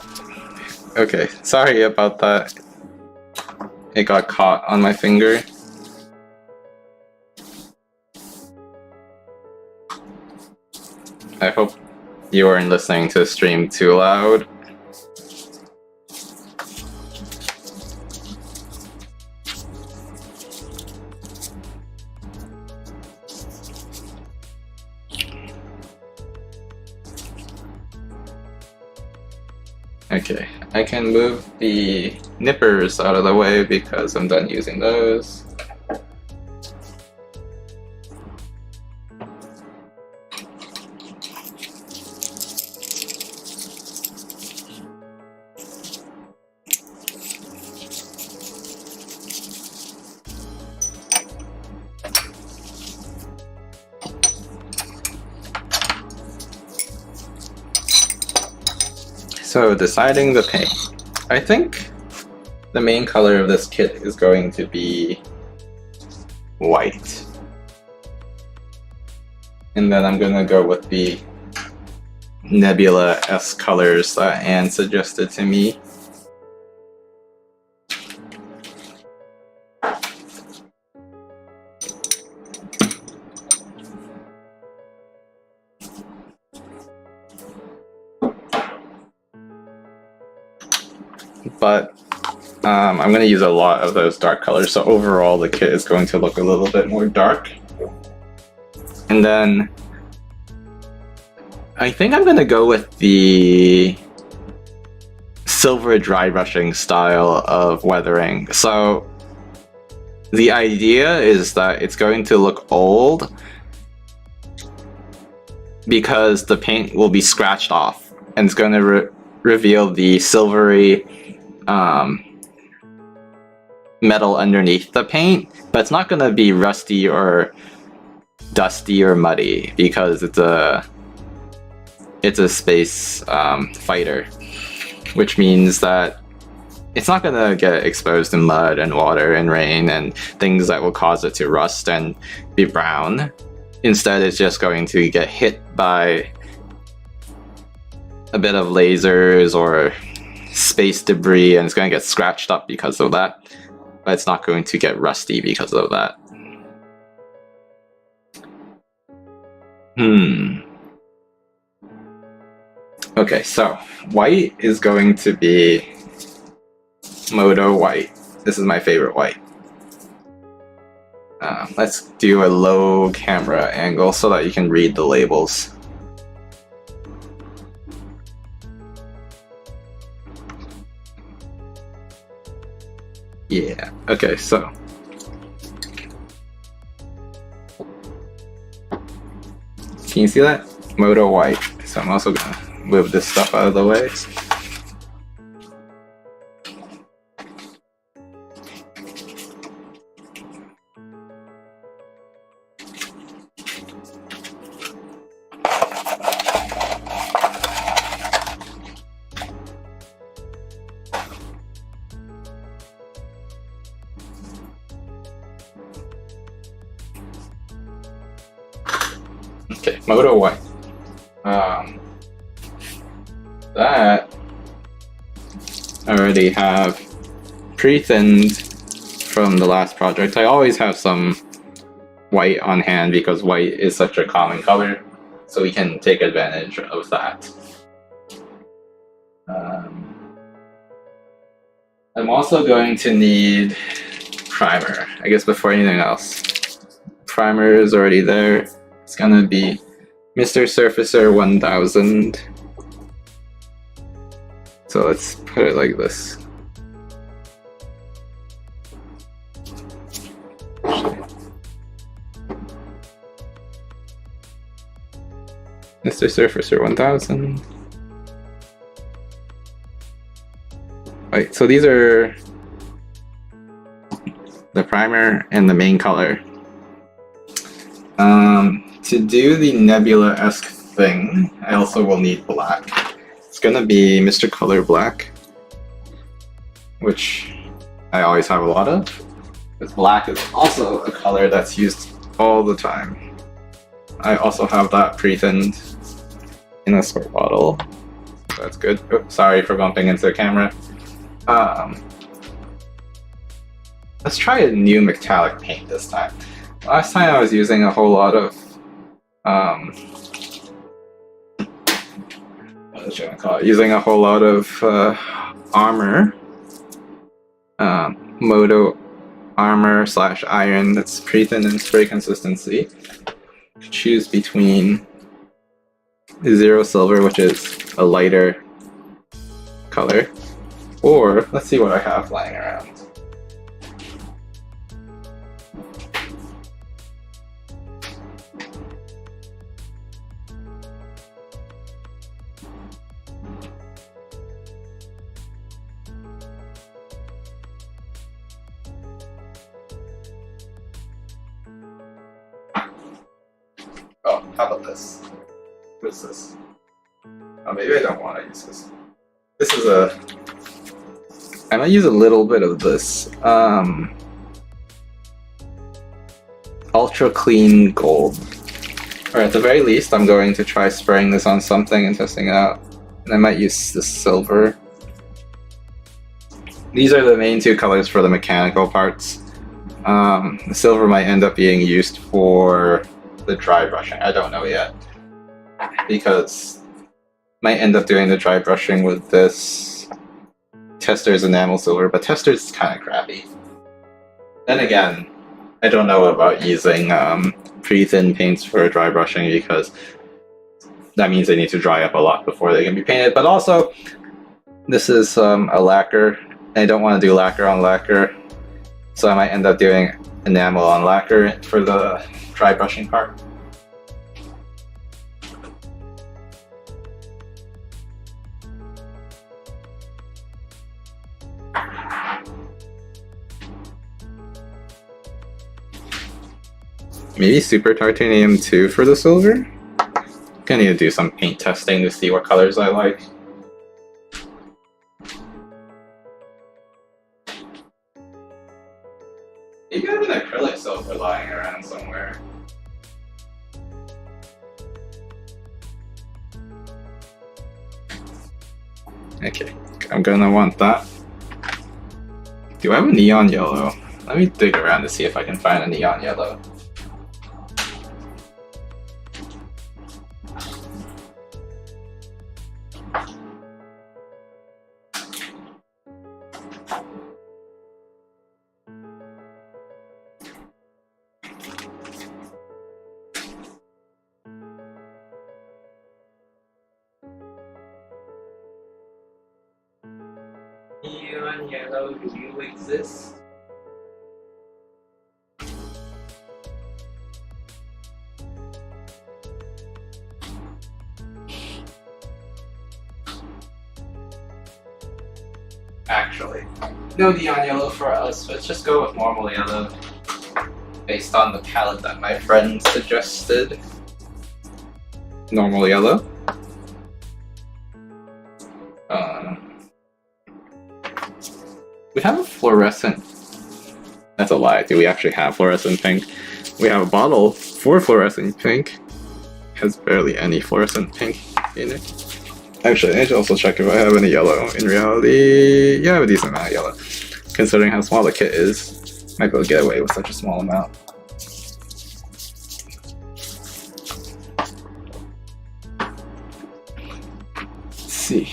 Okay, sorry about that. It got caught on my finger. I hope you weren't listening to the stream too loud. Okay, I can move the nippers out of the way because I'm done using those. So deciding the paint. I think the main color of this kit is going to be white. And then I'm gonna go with the Nebula-esque colors that Anne suggested to me. But I'm going to use a lot of those dark colors, so overall the kit is going to look a little bit more dark. And then I think I'm going to go with the silver dry brushing style of weathering. So the idea is that it's going to look old, because the paint will be scratched off and it's going to reveal the silvery metal underneath the paint, but it's not going to be rusty or dusty or muddy because it's a space fighter, which means that it's not going to get exposed in mud and water and rain and things that will cause it to rust and be brown. Instead, it's just going to get hit by a bit of lasers or space debris, and it's going to get scratched up because of that, but it's not going to get rusty because of that. Okay, so white is going to be Moto white. This is my favorite white. Let's do a low camera angle so that you can read the labels. Yeah, okay, so can you see that? Moto white. So I'm also gonna move this stuff out of the way. Okay, Moto white. That I already have pre-thinned from the last project. I always have some white on hand because white is such a common color, so we can take advantage of that. I'm also going to need primer, I guess, before anything else. Primer is already there. It's gonna be Mr. Surfacer 1000. So let's put it like this. Mr. Surfacer 1000. Right, so these are the primer and the main color. To do the nebula-esque thing, I also will need black. It's gonna be Mr. Color Black, which I always have a lot of. Because black is also a color that's used all the time. I also have that pre-thinned in a spray bottle. So that's good. Oops, sorry for bumping into the camera. Let's try a new metallic paint this time. Last time I was using a whole lot of what was I gonna call it? Using a whole lot of armor, Moto armor / iron that's pre-thin in spray consistency. Choose between Zero Silver, which is a lighter color, or let's see what I have lying around. Oh, how about this? What's this? Oh, maybe I don't want to use this. This is I might use a little bit of this. Ultra Clean Gold. Or at the very least, I'm going to try spraying this on something and testing it out. And I might use this silver. These are the main two colors for the mechanical parts. The silver might end up being used for the dry brushing. I don't know yet. Because might end up doing the dry brushing with this Tester's enamel silver, but Tester's kind of crappy. Then again, I don't know about using pre-thin paints for dry brushing because that means they need to dry up a lot before they can be painted. But also, this is a lacquer. I don't want to do lacquer on lacquer, so I might end up doing enamel on lacquer for the dry brushing part. Maybe Super Titanium 2 for the silver? Gonna need to do some paint testing to see what colors I like. Maybe I have an acrylic silver lying around somewhere. Okay, I'm gonna want that. Do I have a neon yellow? Let me dig around to see if I can find a neon yellow. Neon yellow, do you exist? Actually, no neon yellow for us. Let's just go with normal yellow based on the palette that my friend suggested. Normal yellow. We have a fluorescent. That's a lie. Do we actually have fluorescent pink? We have a bottle for fluorescent pink. It has barely any fluorescent pink in it. Actually, I should also check if I have any yellow. In reality, yeah, I have a decent amount of yellow. Considering how small the kit is, I might be able to get away with such a small amount. Let's see.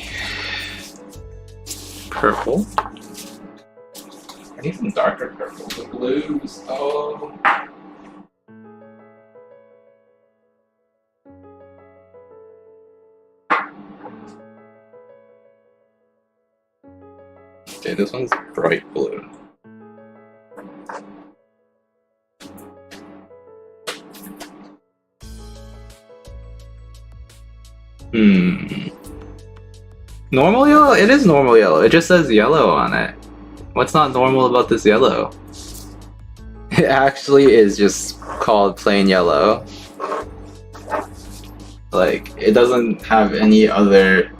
Purple. I need some darker purple. The blues. Oh. Okay, this one's bright blue. Normal yellow? It is normal yellow. It just says yellow on it. What's not normal about this yellow? It actually is just called plain yellow. Like, it doesn't have any other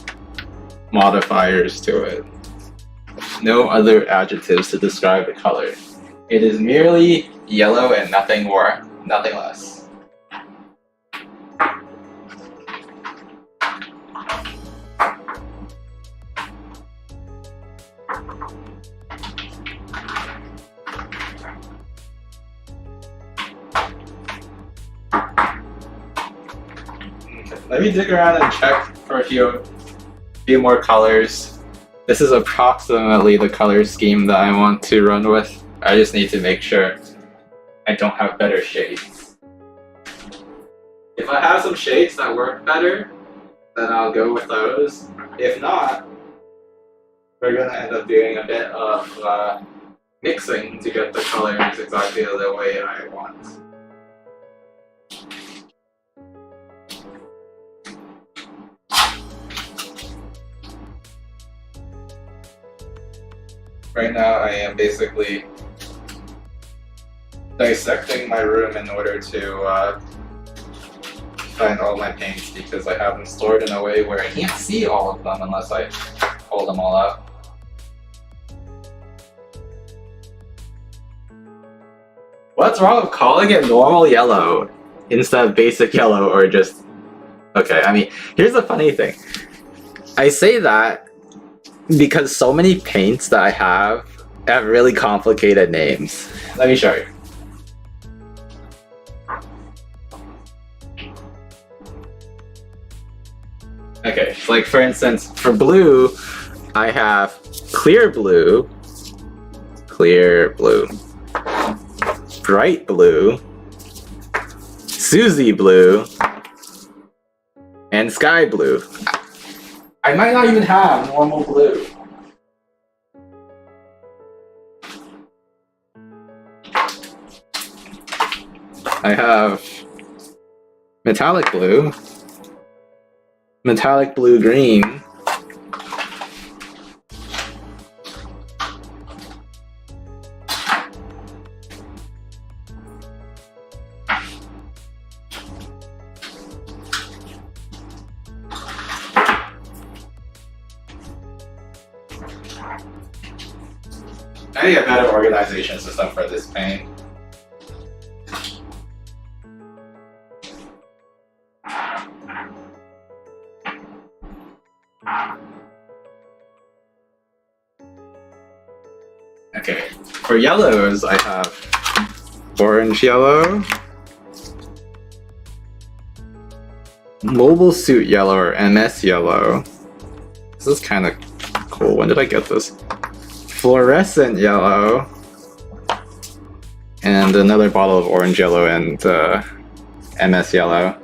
modifiers to it. No other adjectives to describe the color. It is merely yellow and nothing more, nothing less. Let me dig around and check for a few more colors. This is approximately the color scheme that I want to run with. I just need to make sure I don't have better shades. If I have some shades that work better, then I'll go with those. If not, we're gonna end up doing a bit of mixing to get the colors exactly the way I want. Right now I am basically dissecting my room in order to find all my paints because I have them stored in a way where I can't see all of them unless I hold them all up. What's wrong with calling it normal yellow instead of basic yellow or just... Okay, I mean, here's the funny thing. I say that because so many paints that I have really complicated names. Let me show you. Okay, like for instance, for blue, I have clear blue, bright blue, Susie blue, and sky blue. I might not even have normal blue. I have metallic blue green, I need a better organization system for this paint. Okay, for yellows, I have orange yellow, mobile suit yellow or MS yellow. This is kind of cool. When did I get this? Fluorescent yellow, and another bottle of orange yellow and MS yellow.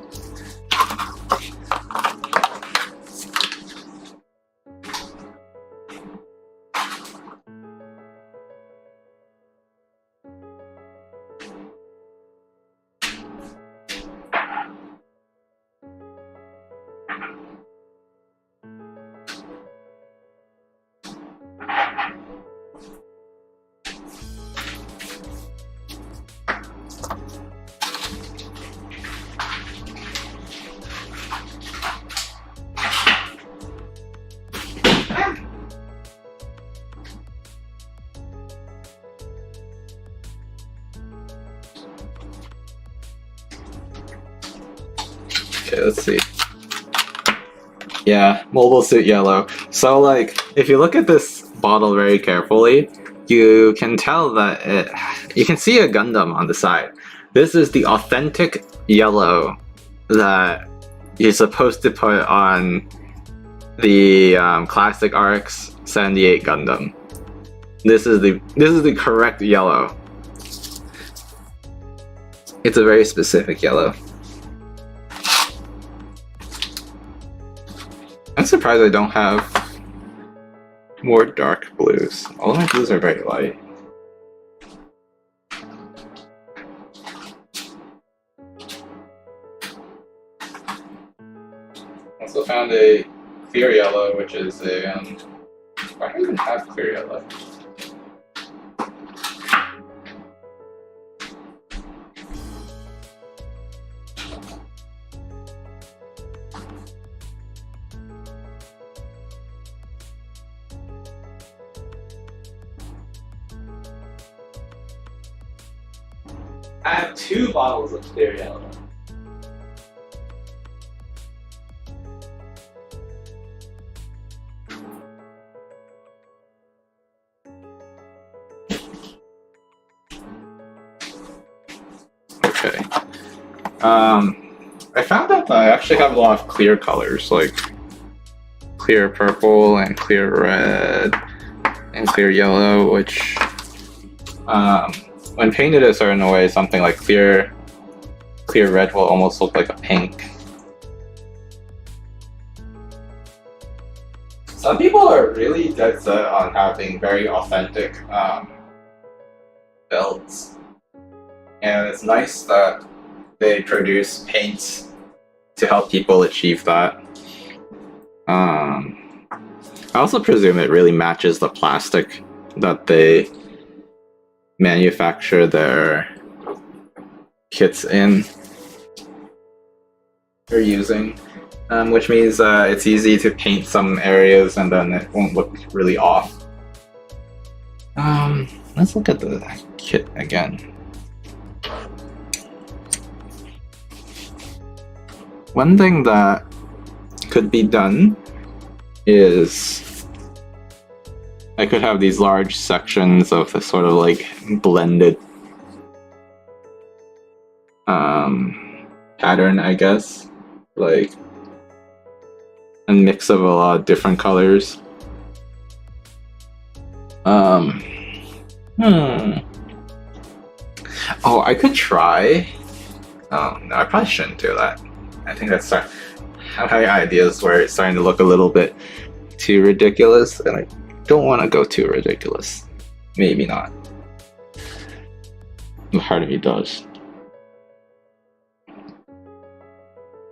Okay, let's see. Yeah, mobile suit yellow. So like, if you look at this bottle very carefully, you can tell that you can see a Gundam on the side. This is the authentic yellow that you're supposed to put on the classic RX 78 Gundam. This is the correct yellow. It's a very specific yellow. I'm surprised I don't have more dark blues. All my blues are very light. Also found a clear yellow, which is a why do I even have clear yellow? I have 2 bottles of clear yellow. Okay. I found out that I actually have a lot of clear colors, like clear purple and clear red and clear yellow, which when painted a certain way, something like clear red will almost look like a pink. Some people are really dead set on having very authentic builds, and it's nice that they produce paints to help people achieve that. I also presume it really matches the plastic that they manufacture their kits in or using, which means it's easy to paint some areas and then it won't look really off. Let's look at the kit again. One thing that could be done is I could have these large sections of the sort of like blended pattern, I guess, like a mix of a lot of different colors. Oh, I could try. Oh no, I probably shouldn't do that. I think that's my ideas where it's starting to look a little bit too ridiculous, and I don't want to go too ridiculous. Maybe not. Part of me does.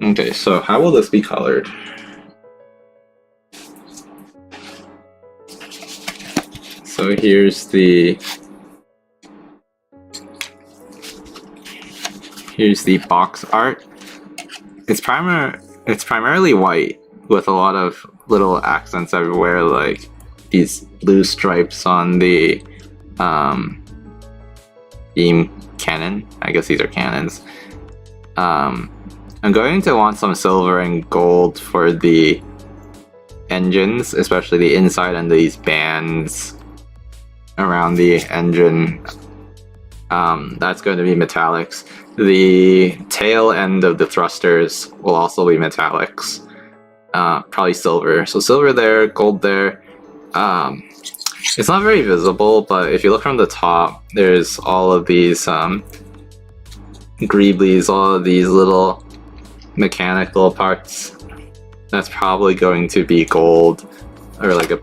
Okay, so how will this be colored? So here's the box art. It's primarily white with a lot of little accents everywhere, like these blue stripes on the beam cannon. I guess these are cannons. I'm going to want some silver and gold for the engines, especially the inside and these bands around the engine. That's going to be metallics. The tail end of the thrusters will also be metallics. Probably silver. So silver there, gold there. It's not very visible, but if you look from the top, there's all of these greeblies, all of these little mechanical parts. That's probably going to be gold, or like a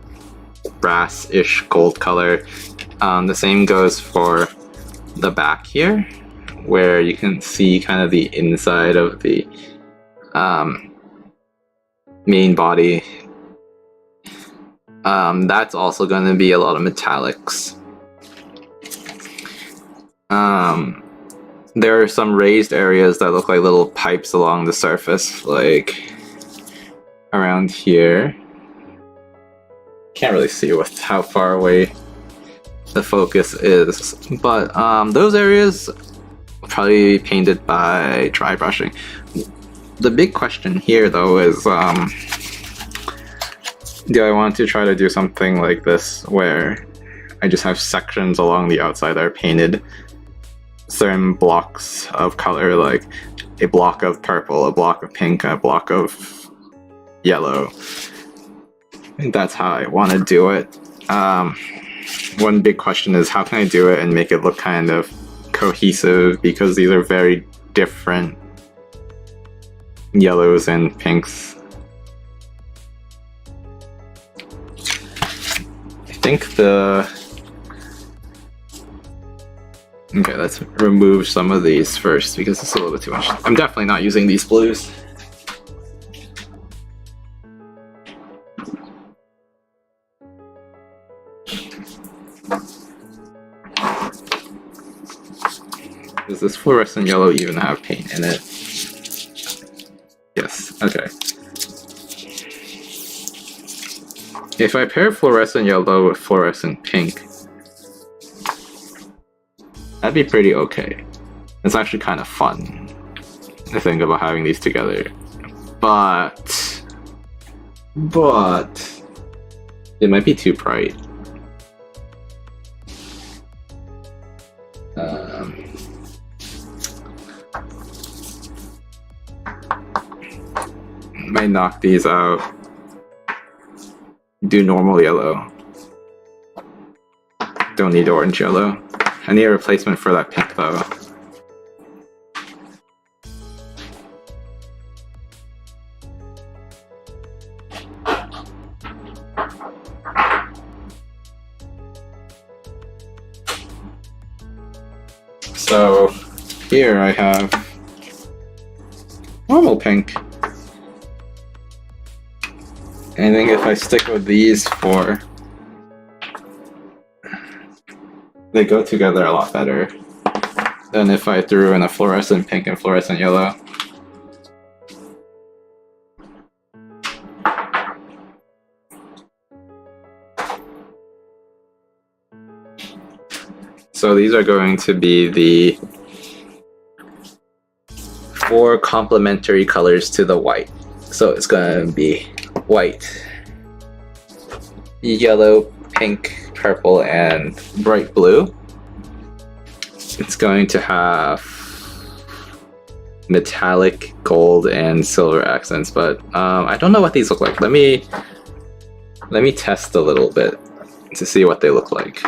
brass-ish gold color. The same goes for the back here, where you can see kind of the inside of the main body. That's also going to be a lot of metallics. There are some raised areas that look like little pipes along the surface, like around here. Can't really see with how far away the focus is, but those areas will probably be painted by dry brushing. The big question here though is, do I want to try to do something like this where I just have sections along the outside that are painted certain blocks of color, like a block of purple, a block of pink, a block of yellow? I think that's how I want to do it. One big question is, how can I do it and make it look kind of cohesive, because these are very different yellows and pinks. I think okay, let's remove some of these first because it's a little bit too much. I'm definitely not using these blues. Does this fluorescent yellow even have paint in it? Yes, okay. If I pair fluorescent yellow with fluorescent pink, that'd be pretty okay. It's actually kind of fun to think about having these together. But it might be too bright. Might knock these out. Do normal yellow. Don't need orange yellow. I need a replacement for that pink though. So here I have normal pink. I think if I stick with these four, they go together a lot better than if I threw in a fluorescent pink and fluorescent yellow. So these are going to be the four complementary colors to the white. So it's going to be white, yellow, pink, purple, and bright blue. It's going to have metallic, gold, and silver accents, but I don't know what these look like. Let me test a little bit to see what they look like.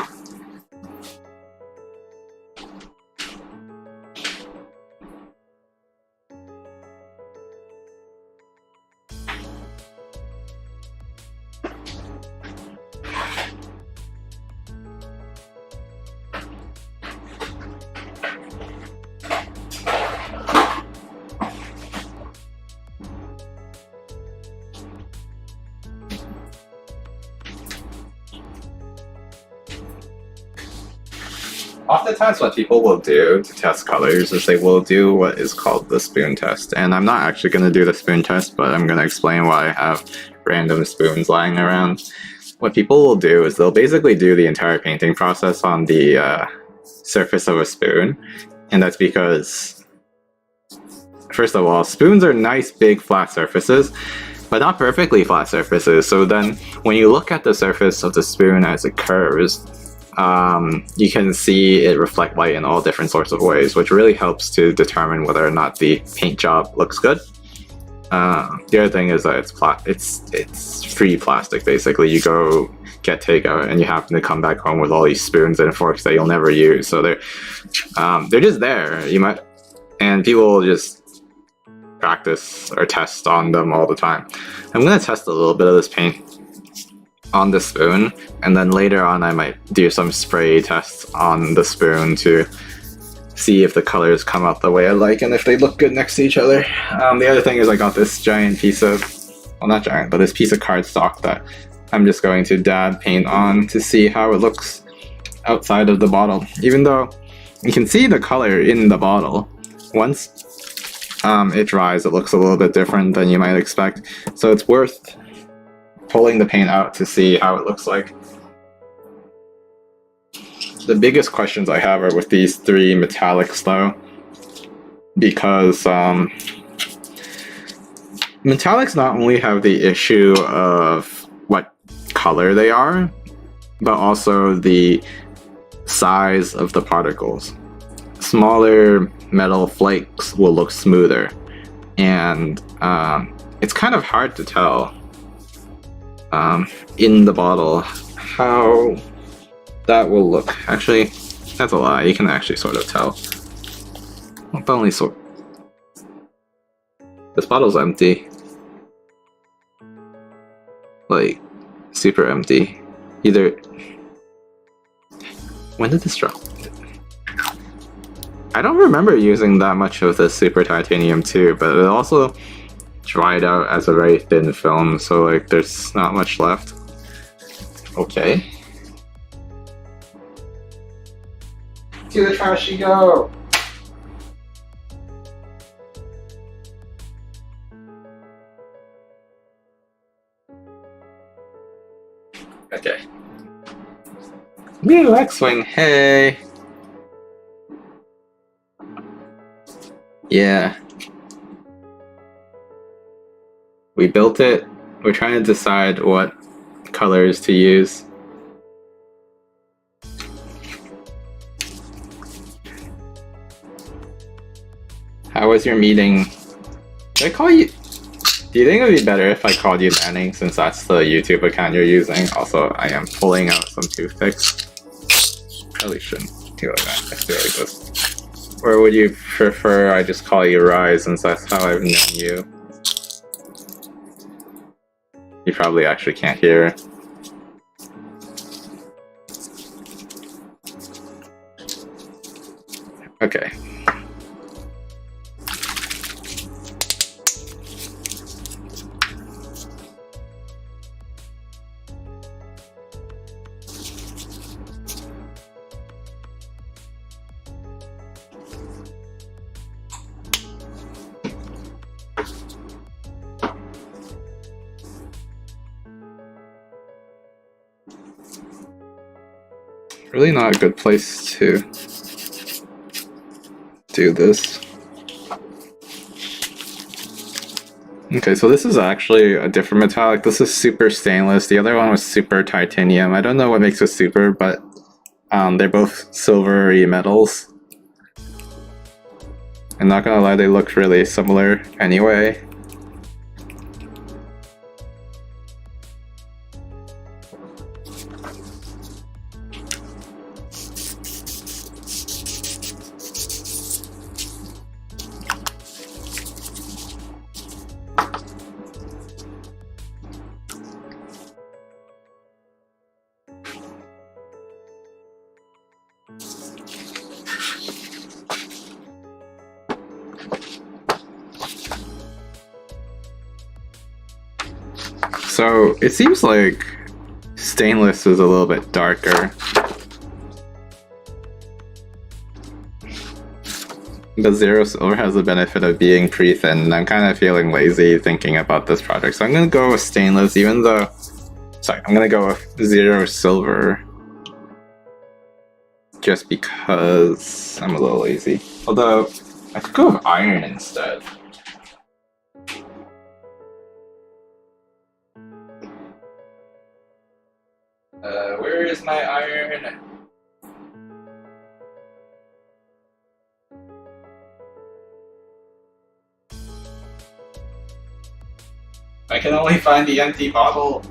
Oftentimes what people will do to test colors is they will do what is called the spoon test. And I'm not actually going to do the spoon test, but I'm going to explain why I have random spoons lying around. what people will do is they'll basically do the entire painting process on the surface of a spoon, and that's because, first of all, spoons are nice big flat surfaces, but not perfectly flat surfaces. So then when you look at the surface of the spoon as it curves, you can see it reflect light in all different sorts of ways, which really helps to determine whether or not the paint job looks good. The other thing is that it's free plastic. Basically, you go get takeout and you happen to come back home with all these spoons and forks that you'll never use. So they're just there. And people will just practice or test on them all the time. I'm gonna test a little bit of this paint on the spoon, and then later on I might do some spray tests on the spoon to see if the colors come out the way I like and if they look good next to each other. The other thing is I got this giant piece of, well, not giant, but this piece of cardstock that I'm just going to dab paint on to see how it looks outside of the bottle. Even though you can see the color in the bottle, once it dries it looks a little bit different than you might expect. So it's worth pulling the paint out to see how it looks like. The biggest questions I have are with these three metallics though, because metallics not only have the issue of what color they are, but also the size of the particles. Smaller metal flakes will look smoother, and it's kind of hard to tell in the bottle how that will look. Actually, that's a lie. You can actually sort of tell. But only sort. This bottle's empty. Like, super empty. Either. When did this drop? I don't remember using that much of the Super Titanium 2, but it also dried out as a very thin film, so like there's not much left. Okay. To the trash you go! Okay. Woo, X-Wing, hey! Yeah. We built it. We're trying to decide what colors to use. How was your meeting? Did I call you? Do you think it would be better if I called you Manning, since that's the YouTube account you're using? Also, I am pulling out some toothpicks. Probably shouldn't do like that. I feel like this. Or would you prefer I just call you Rise, since that's how I've known you? You probably actually can't hear. Okay. Really not a good place to do this. Okay, so this is actually a different metallic. This is super stainless. The other one was super titanium. I don't know what makes it super, but they're both silvery metals. I'm not gonna lie, they look really similar anyway. So it seems like stainless is a little bit darker. But Zero Silver has the benefit of being pretty thin, and I'm kind of feeling lazy thinking about this project. So I'm going to go with stainless, even though sorry, I'm gonna go with 0 silver. Just because I'm a little lazy. Although, I could go with iron instead. Where is my iron? I can only find the empty bottle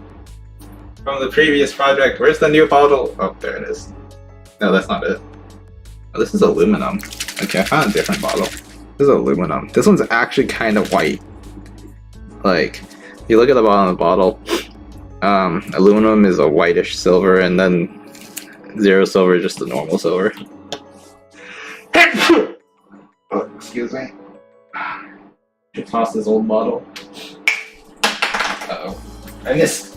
from the previous project. Where's the new bottle? Oh, there it is. No, that's not it. Oh, this is aluminum. Okay, I found a different bottle. This is aluminum. This one's actually kind of white. Like, you look at the bottom of the bottle, aluminum is a whitish silver, and then 0 silver is just the normal silver. Oh, excuse me. Should toss this old bottle. Uh-oh. I missed.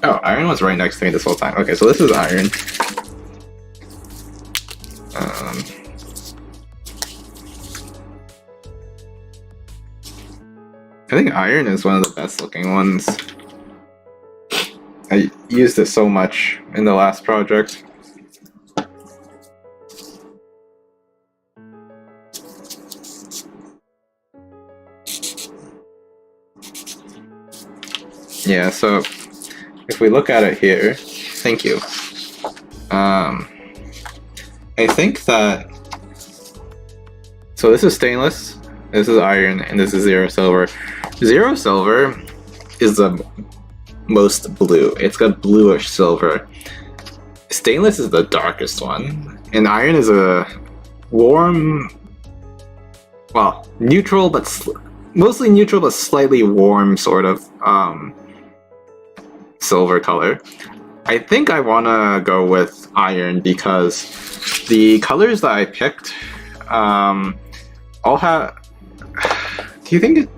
Oh, iron was right next to me this whole time. Okay, so this is iron. I think iron is one of the best looking ones. I used it so much in the last project. Yeah, so if we look at it here, thank you. I think that, so this is stainless, this is iron, and this is 0 silver. 0 silver is the most blue. It's got bluish silver. Stainless is the darkest one, and iron is a warm, well, neutral, but mostly neutral, but slightly warm sort of silver color. I think I want to go with iron because the colors that I picked all have... Do you think it...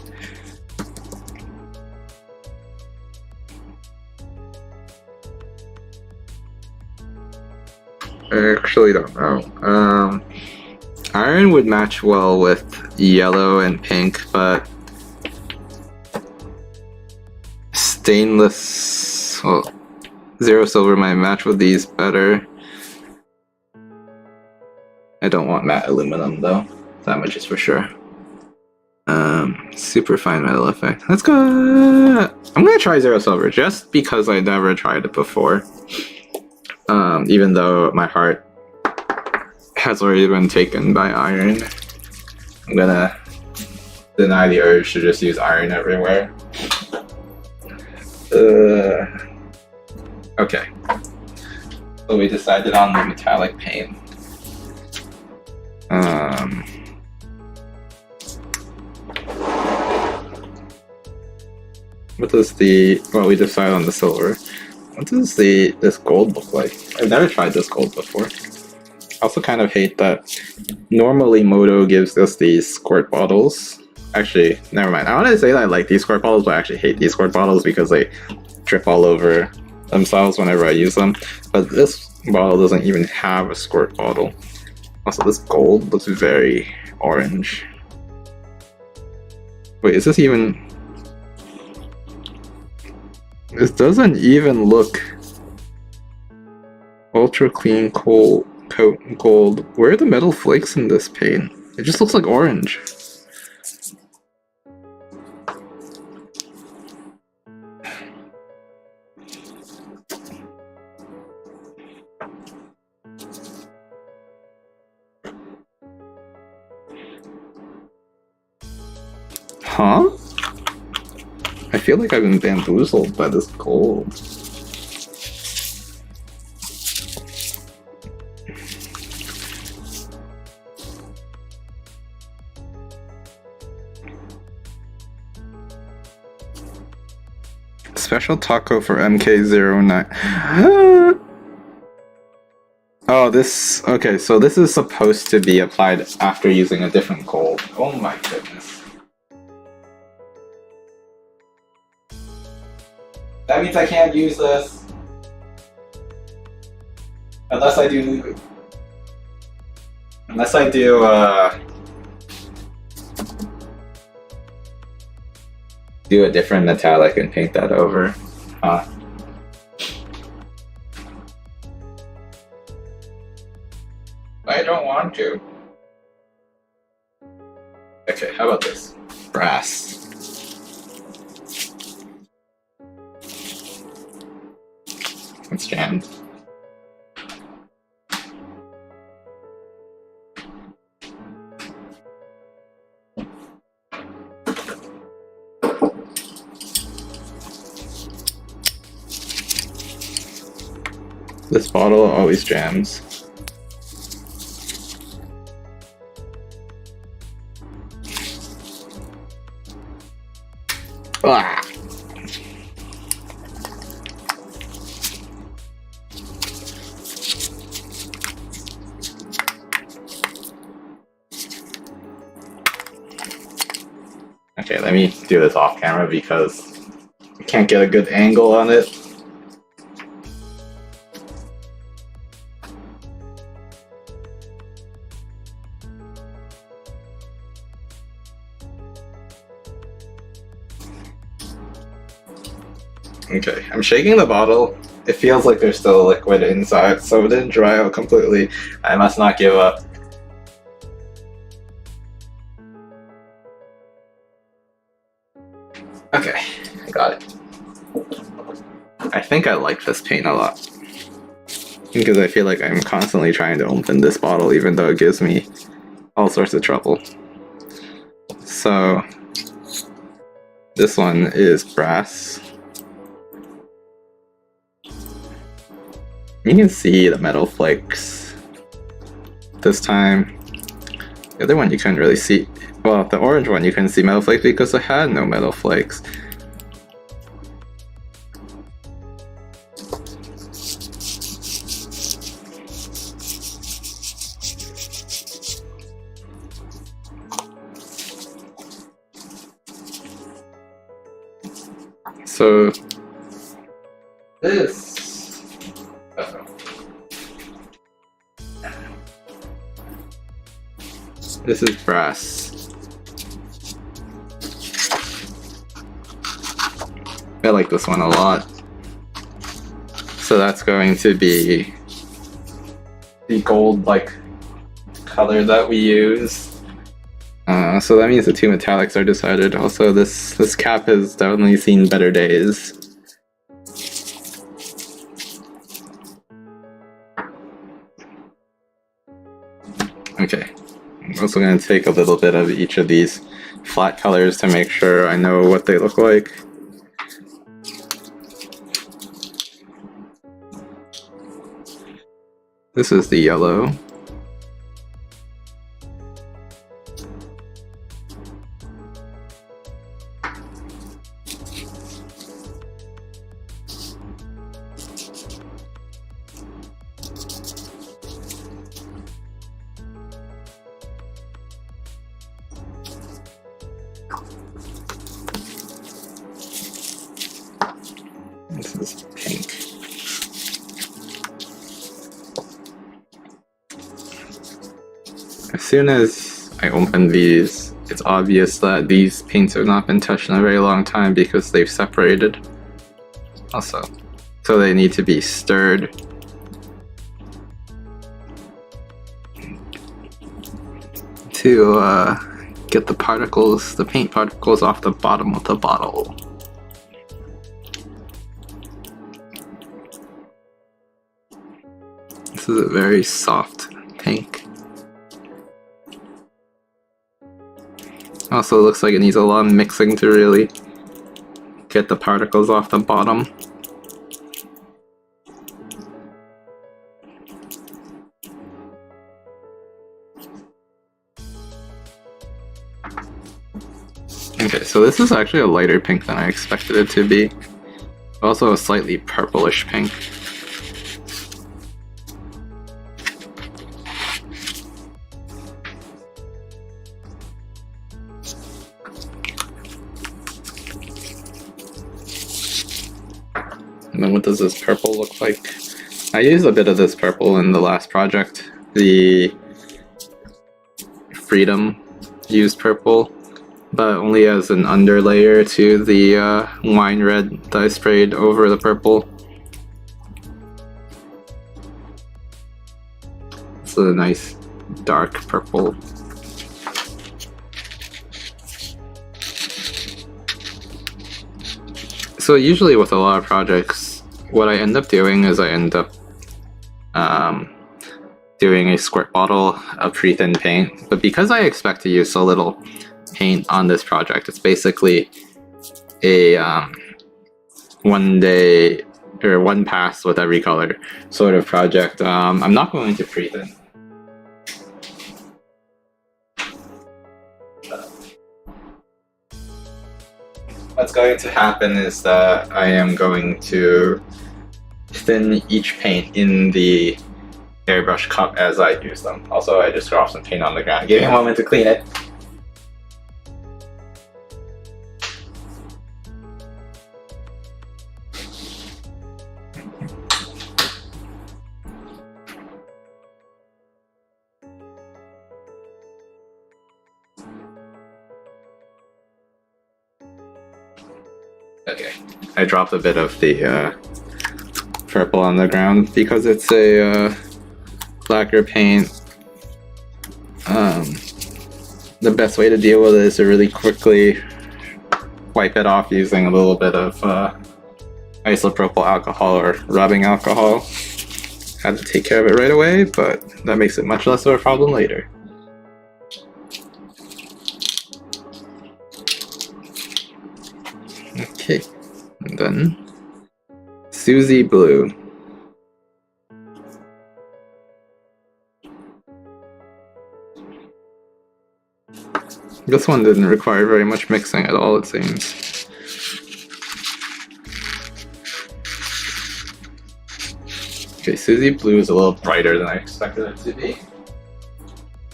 I actually don't know. Iron would match well with yellow and pink, but stainless, well, 0 silver might match with these better. I don't want matte aluminum though, that much is for sure. Super fine metal effect. Let's go. I'm gonna try 0 silver just because I never tried it before. Even though my heart has already been taken by iron, I'm gonna deny the urge to just use iron everywhere. Okay. So we decided on the metallic paint. What does the... well, we decided on the silver. What does this gold look like? I've never tried this gold before. I also kind of hate that normally Moto gives us these squirt bottles. Actually, never mind. I want to say that I like these squirt bottles, but I actually hate these squirt bottles because they drip all over themselves whenever I use them. But this bottle doesn't even have a squirt bottle. Also, this gold looks very orange. Wait, is this even... This doesn't even look ultra clean coat gold. Where are the metal flakes in this paint? It just looks like orange. Huh? I feel like I've been bamboozled by this gold. Special taco for MK09. Oh, this... okay, so this is supposed to be applied after using a different gold. Oh my goodness. That means I can't use this. Unless I do... Unless I do a different metallic and paint that over. I don't want to. Okay, how about this? Brass. It's jammed. This bottle always jams. Ah. Okay, let me do this off camera because I can't get a good angle on it. Okay, I'm shaking the bottle. It feels like there's still liquid inside, so it didn't dry out completely. I must not give up. Okay, I got it. I think I like this paint a lot. Because I feel like I'm constantly trying to open this bottle even though it gives me all sorts of trouble. So, this one is brass. You can see the metal flakes. This time, the other one you couldn't really see. Well, the orange one you couldn't see metal flakes because it had no metal flakes. So, this. This is brass. I like this one a lot. So that's going to be the gold like color that we use. So that means the two metallics are decided. Also, this cap has definitely seen better days. Okay. I'm also going to take a little bit of each of these flat colors to make sure I know what they look like. This is the yellow. This is pink. As soon as I open these, it's obvious that these paints have not been touched in a very long time because they've separated. Also, so they need to be stirred. To get the particles, the paint particles off the bottom of the bottle. This is a very soft pink. Also, it looks like it needs a lot of mixing to really get the particles off the bottom. Okay, so this is actually a lighter pink than I expected it to be. Also a slightly purplish pink. And then what does this purple look like? I used a bit of this purple in the last project. The Freedom used purple, but only as an underlayer to the wine red that I sprayed over the purple. It's a nice dark purple. So usually with a lot of projects, what I end up doing is I end up doing a squirt bottle of pre-thin paint. But because I expect to use so little paint on this project, it's basically a one day or one pass with every color sort of project. I'm not going to pre-thin. What's going to happen is that I am going to thin each paint in the airbrush cup as I use them. Also, I just dropped some paint on the ground. Give me a moment to clean it. Okay, I dropped a bit of the purple on the ground because it's a lacquer paint. The best way to deal with it is to really quickly wipe it off using a little bit of isopropyl alcohol or rubbing alcohol. Had to take care of it right away, but that makes it much less of a problem later. Okay, and then Susie Blue. This one didn't require very much mixing at all, it seems. Okay, Susie Blue is a little brighter than I expected it to be.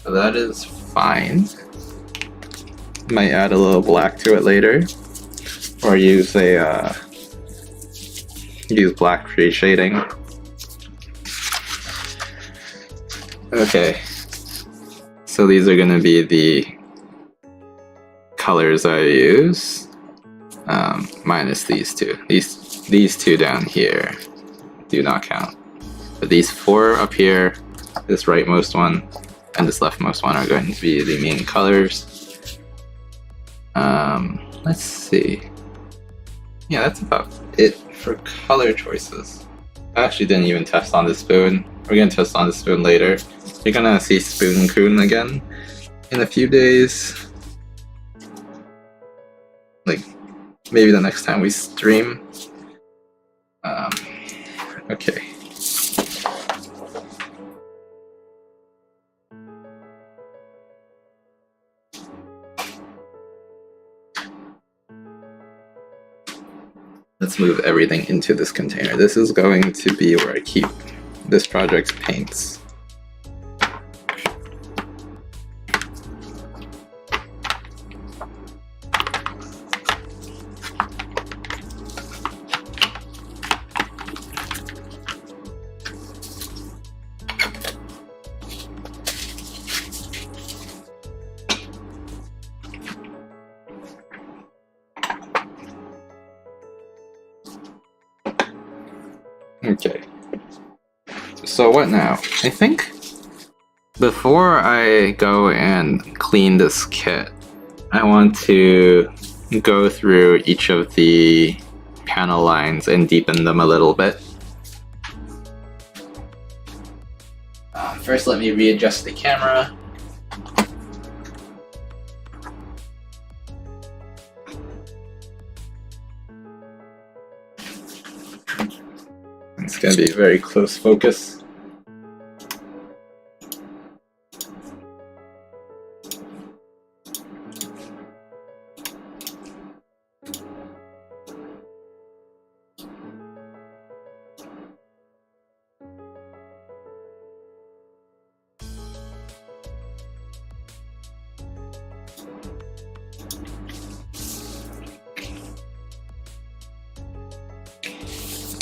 So that is fine. Might add a little black to it later. Or use a use black pre-shading. Okay, so these are gonna be the colors I use, minus these two. These two down here do not count. But these four up here, this rightmost one, and this leftmost one are going to be the main colors. Let's see. Yeah, that's about it for color choices. I actually didn't even test on the spoon. We're gonna test on the spoon later. You're gonna see Spoon Coon again in a few days. Like, maybe the next time we stream. Okay. Let's move everything into this container. This is going to be where I keep this project's paints. Okay, so what now? I think before I go and clean this kit, I want to go through each of the panel lines and deepen them a little bit. First, let me readjust the camera. It's gonna be a very close focus.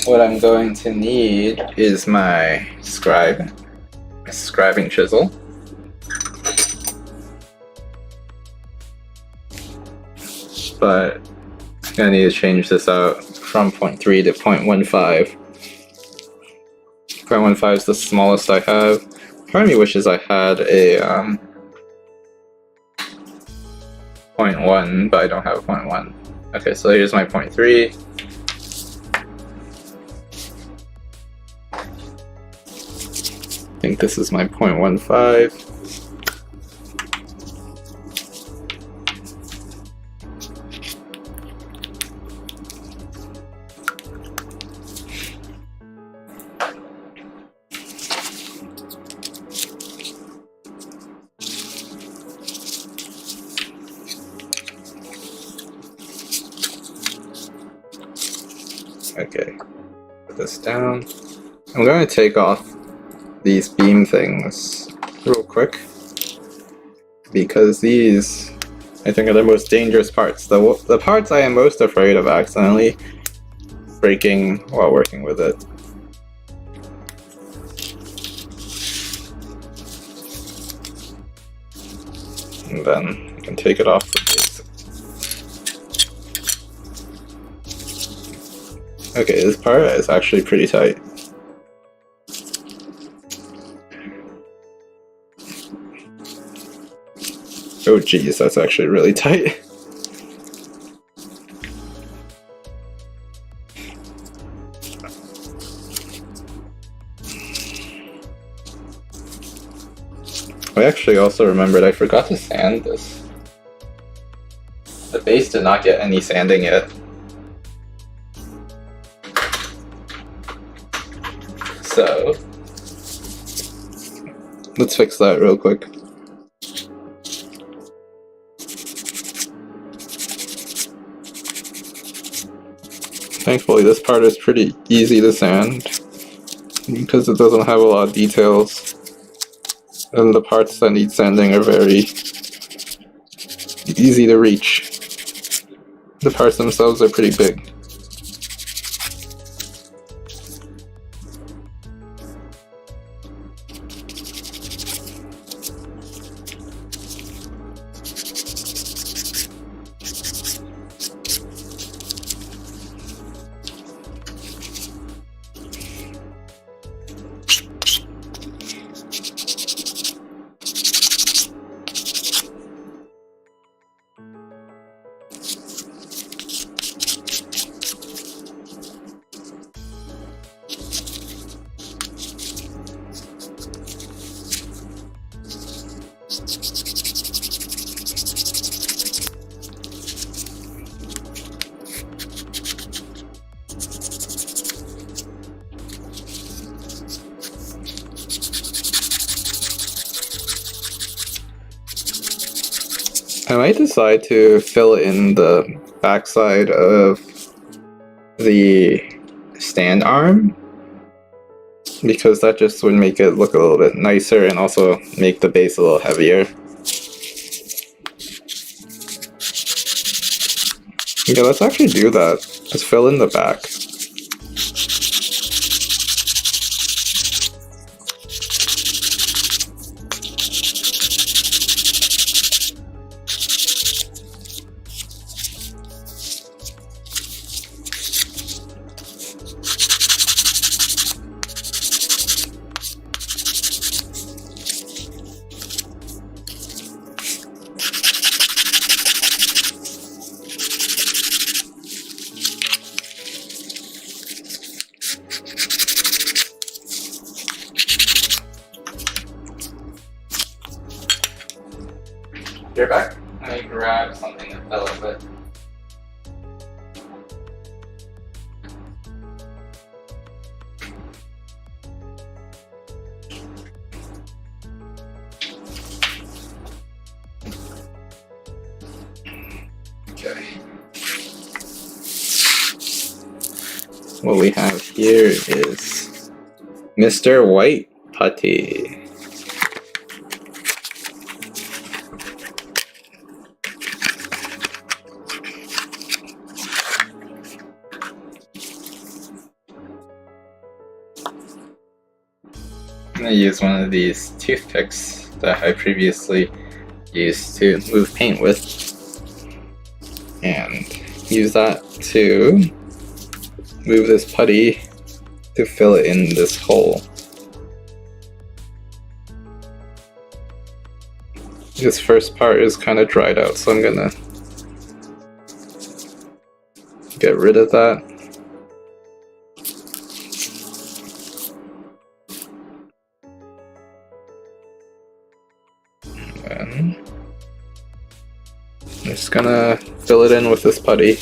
What I'm going to need is my scribing chisel. but I'm gonna need to change this out from 0.3 to 0.15. 0.15 is the smallest I have. Part of me wishes I had a 0.1, but I don't have a 0.1. Okay, so here's my 0.3. I think this is my 0.15. Okay, put this down. I'm going to take off these beam things real quick because these, I think, are the most dangerous parts. The parts I am most afraid of accidentally breaking while working with it. And then you can take it off the base. Okay, this part is actually pretty tight. Oh geez, that's actually really tight. I actually also remembered I forgot to sand this. The base did not get any sanding yet. So, let's fix that real quick. Thankfully, this part is pretty easy to sand because it doesn't have a lot of details, and the parts that need sanding are very easy to reach. The parts themselves are pretty big. I might decide to fill in the backside of the stand arm because that just would make it look a little bit nicer and also make the base a little heavier. Yeah, let's actually do that. Let's fill in the back. You're back? Let me grab something that fell a bit. Okay. What we have here is Mr. White Putty. I'm going to use one of these toothpicks that I previously used to move paint with. and use that to move this putty to fill in this hole. This first part is kind of dried out, so I'm gonna get rid of that. And I'm just gonna fill it in with this putty.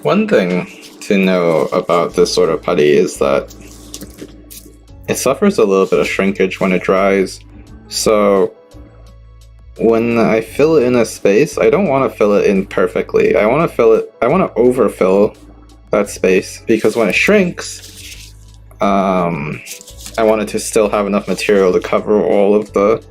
One thing to know about this sort of putty is that it suffers a little bit of shrinkage when it dries. So when I fill it in a space, I don't want to fill it in perfectly. I want to overfill that space, because when it shrinks, I want it to still have enough material to cover all of the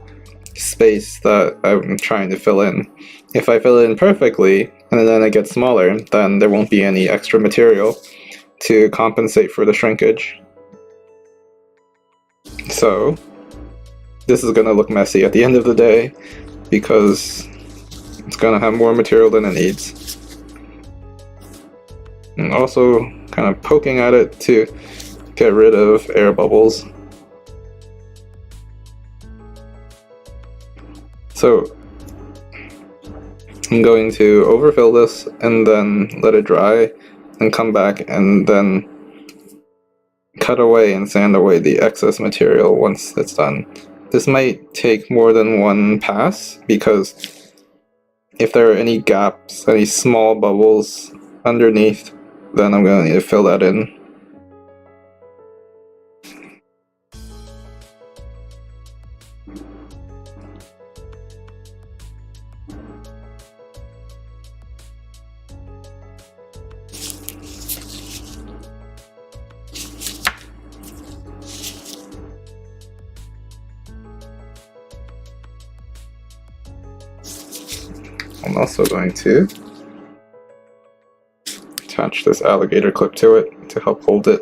space that I'm trying to fill in. If I fill it in perfectly and then it gets smaller, then there won't be any extra material to compensate for the shrinkage. So this is going to look messy at the end of the day, because it's going to have more material than it needs. And also kind of poking at it to get rid of air bubbles. So I'm going to overfill this and then let it dry and come back and then cut away and sand away the excess material once it's done. This might take more than one pass, because if there are any gaps, any small bubbles underneath, then I'm going to need to fill that in. I'm also going to attach this alligator clip to it to help hold it.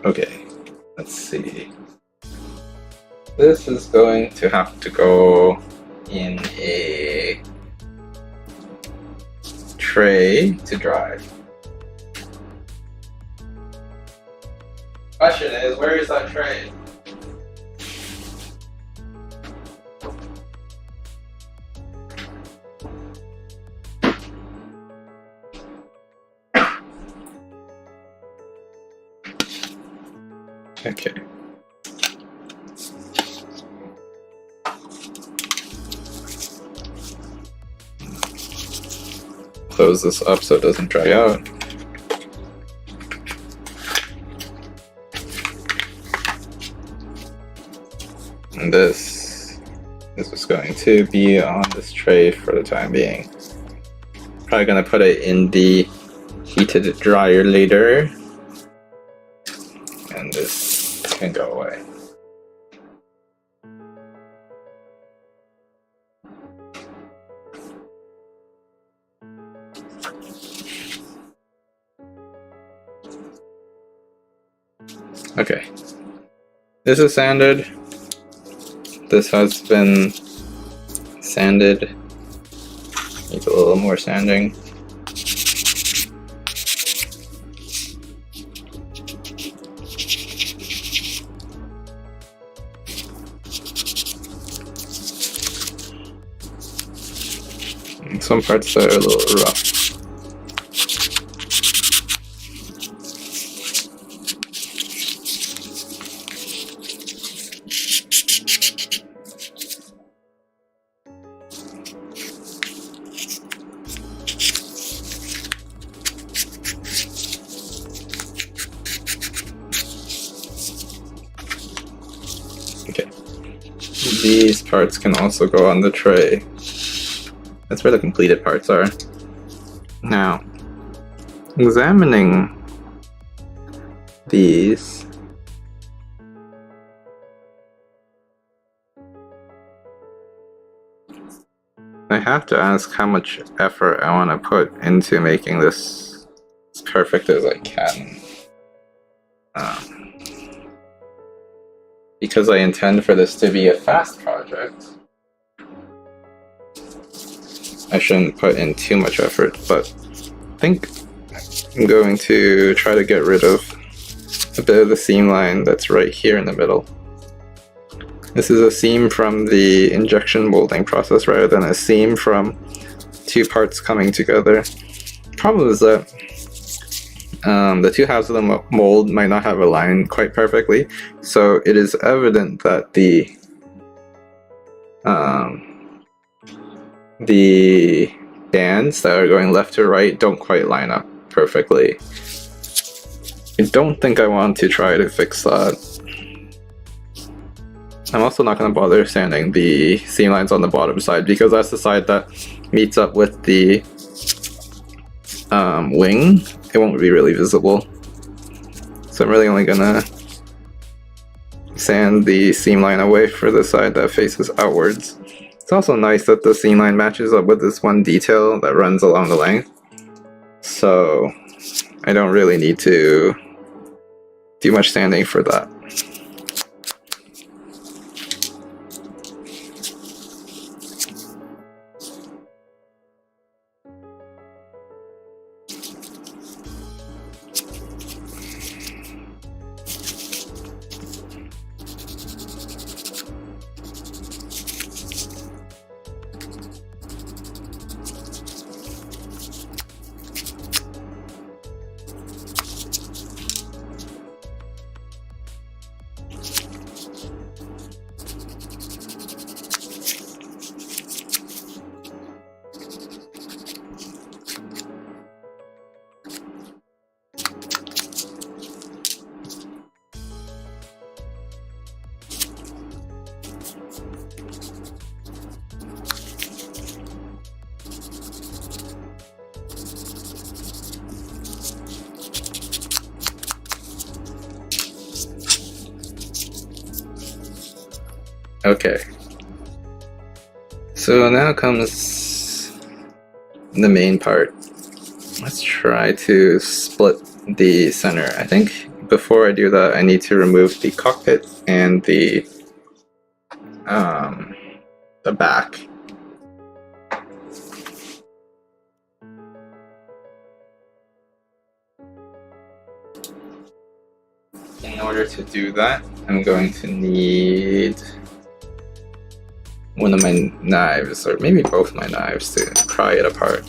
Okay, let's see. This is going to have to go in a tray to dry. Question is, where is that tray? Okay. Close this up so it doesn't dry out. And this is going to be on this tray for the time being. Probably gonna put it in the heated dryer later. And this can go away. Okay, this is sanded. This has been sanded. Needs a little more sanding. And some parts are a little rough. Okay, these parts can also go on the tray. That's where the completed parts are. Now, examining these, I have to ask how much effort I want to put into making this as perfect as I can. Because I intend for this to be a fast project, I shouldn't put in too much effort, but I think I'm going to try to get rid of a bit of the seam line that's right here in the middle. This is a seam from the injection molding process rather than a seam from two parts coming together. Problem is that the two halves of the mold might not have aligned quite perfectly, so it is evident that the bands that are going left to right don't quite line up perfectly. I don't think I want to try to fix that. I'm also not going to bother sanding the seam lines on the bottom side because that's the side that meets up with the wing. It won't be really visible. So I'm really only gonna sand the seam line away for the side that faces outwards. It's also nice that the seam line matches up with this one detail that runs along the length. So I don't really need to do much sanding for that. Okay. So now comes the main part. Let's try to split the center. I think before I do that, I need to remove the cockpit and the back. In order to do that, I'm going to need one of my knives, or maybe both my knives, to pry it apart.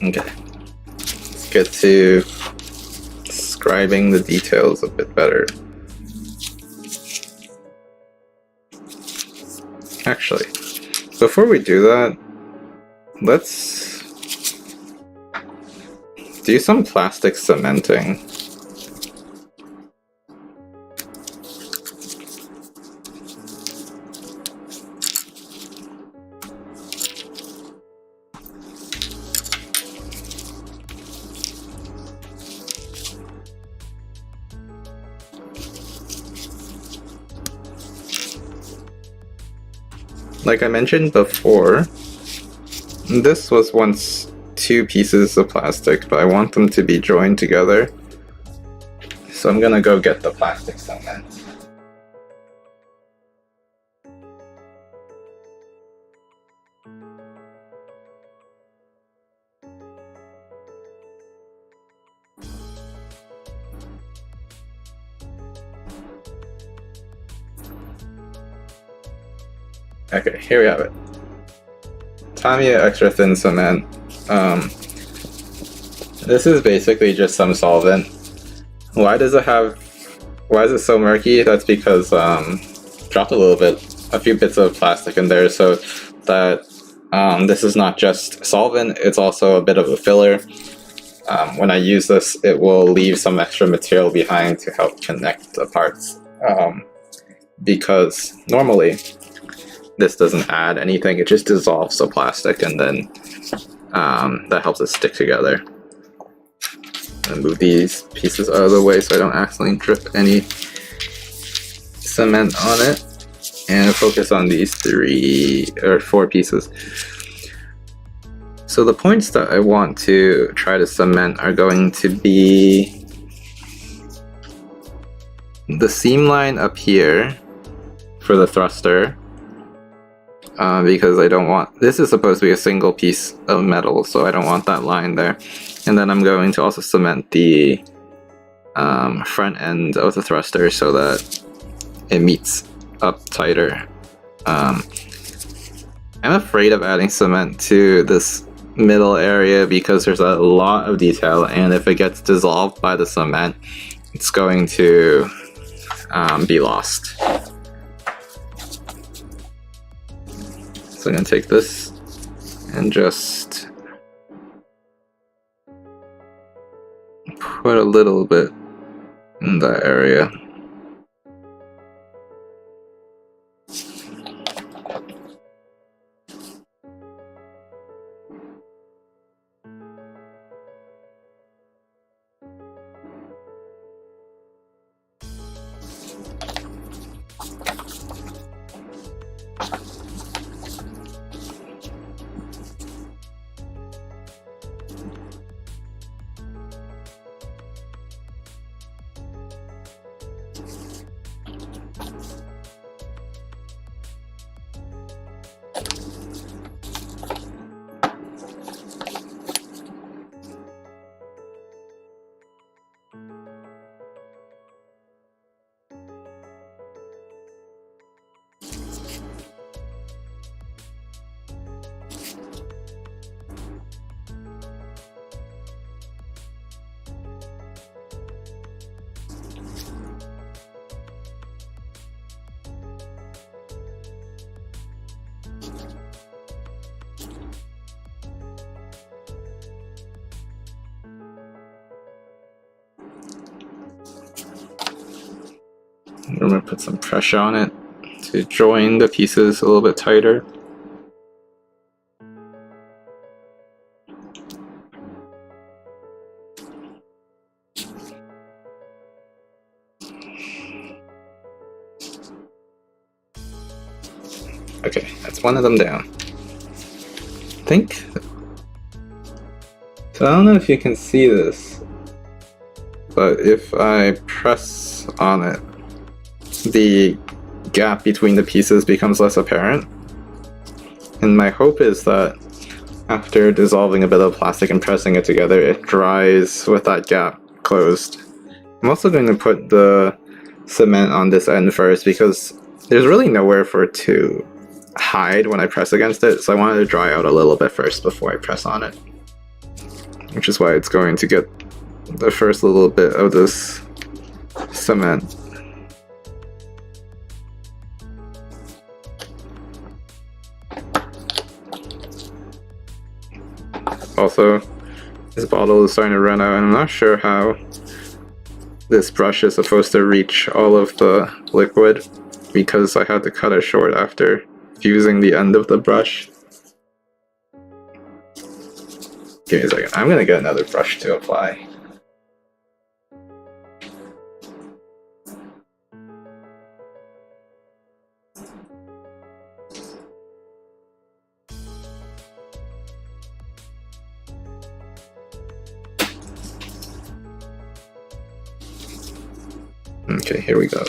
Okay, let's get to describing the details a bit better. Actually, before we do that, let's do some plastic cementing. Like I mentioned before, this was once two pieces of plastic, but I want them to be joined together. So I'm gonna go get the plastic cement. Okay, here we have it. Tamiya extra thin cement. This is basically just some solvent. Why is it so murky? That's because dropped a few bits of plastic in there, so that this is not just solvent, it's also a bit of a filler. When I use this, it will leave some extra material behind to help connect the parts. Because normally, this doesn't add anything, it just dissolves the plastic, and then that helps it stick together. And move these pieces out of the way so I don't accidentally drip any cement on it. And focus on these 4 pieces. So the points that I want to try to cement are going to be the seam line up here for the thruster. Because I don't want, this is supposed to be a single piece of metal, so I don't want that line there. And then I'm going to also cement the front end of the thruster so that it meets up tighter. I'm afraid of adding cement to this middle area because there's a lot of detail, and if it gets dissolved by the cement, it's going to be lost. So I'm gonna take this and just put a little bit in that area. I'm gonna put some pressure on it to join the pieces a little bit tighter. Okay, that's one of them down. I think. So I don't know if you can see this, but if I press on it, the gap between the pieces becomes less apparent. And my hope is that after dissolving a bit of plastic and pressing it together, it dries with that gap closed. I'm also going to put the cement on this end first because there's really nowhere for it to hide when I press against it, so I wanted to dry out a little bit first before I press on it. Which is why it's going to get the first little bit of this cement. Also, this bottle is starting to run out, and I'm not sure how this brush is supposed to reach all of the liquid because I had to cut it short after fusing the end of the brush. Give me a second. I'm gonna get another brush to apply. Okay, here we go.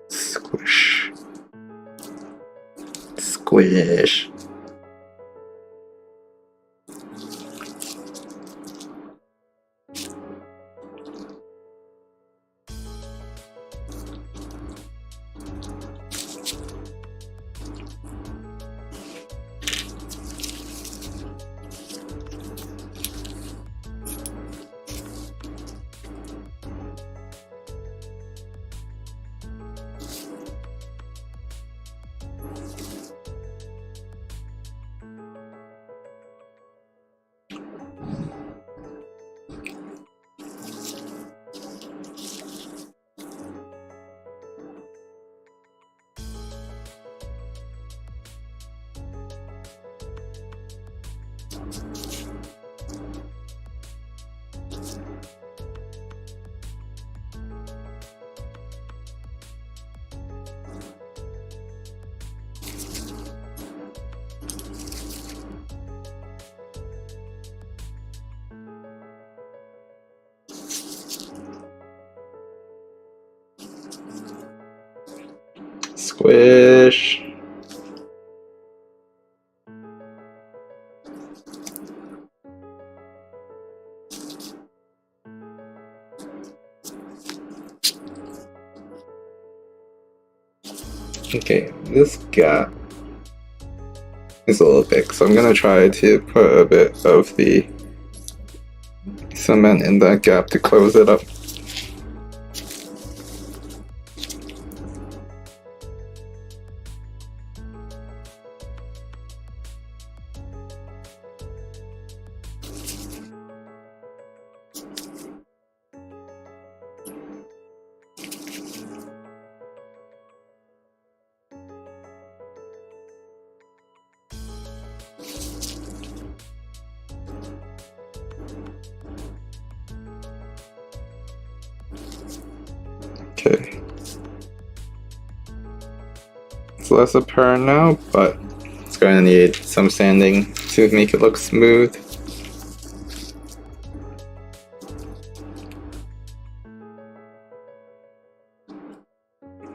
Squish. Squish. Squish. Okay, this gap is a little big, so I'm gonna try to put a bit of the cement in that gap to close it up. Okay. It's less apparent now, but it's going to need some sanding to make it look smooth.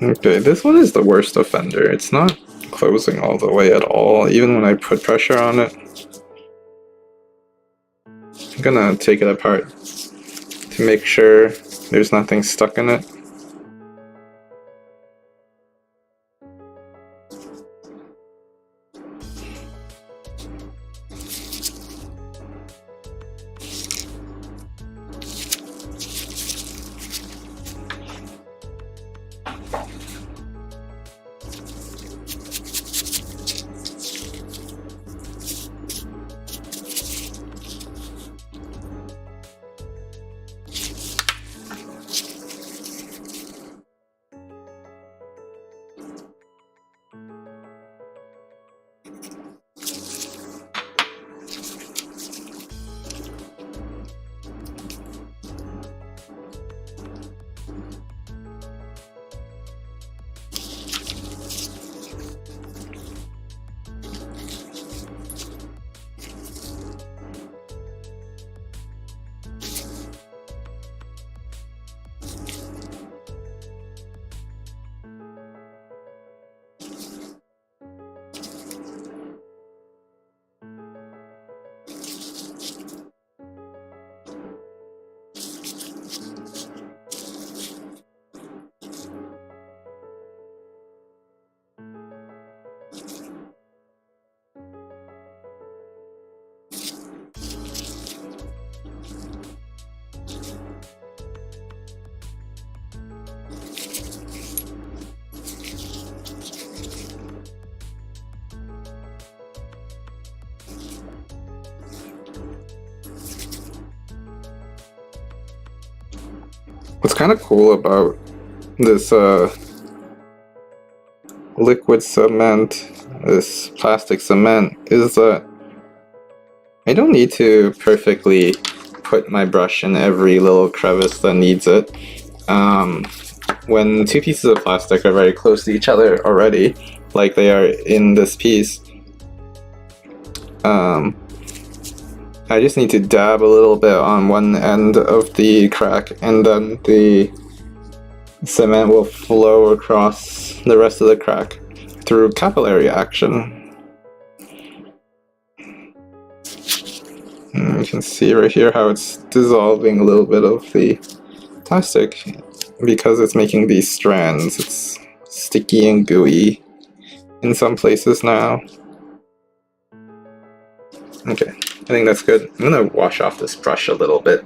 Okay, this one is the worst offender. It's not closing all the way at all, even when I put pressure on it. I'm gonna take it apart to make sure there's nothing stuck in it. What's kind of cool about this liquid cement, this plastic cement, is that I don't need to perfectly put my brush in every little crevice that needs it. When two pieces of plastic are very close to each other already, like they are in this piece, I just need to dab a little bit on one end of the crack, and then the cement will flow across the rest of the crack through capillary action. And you can see right here how it's dissolving a little bit of the plastic because it's making these strands. It's sticky and gooey in some places now. Okay, I think that's good. I'm gonna wash off this brush a little bit.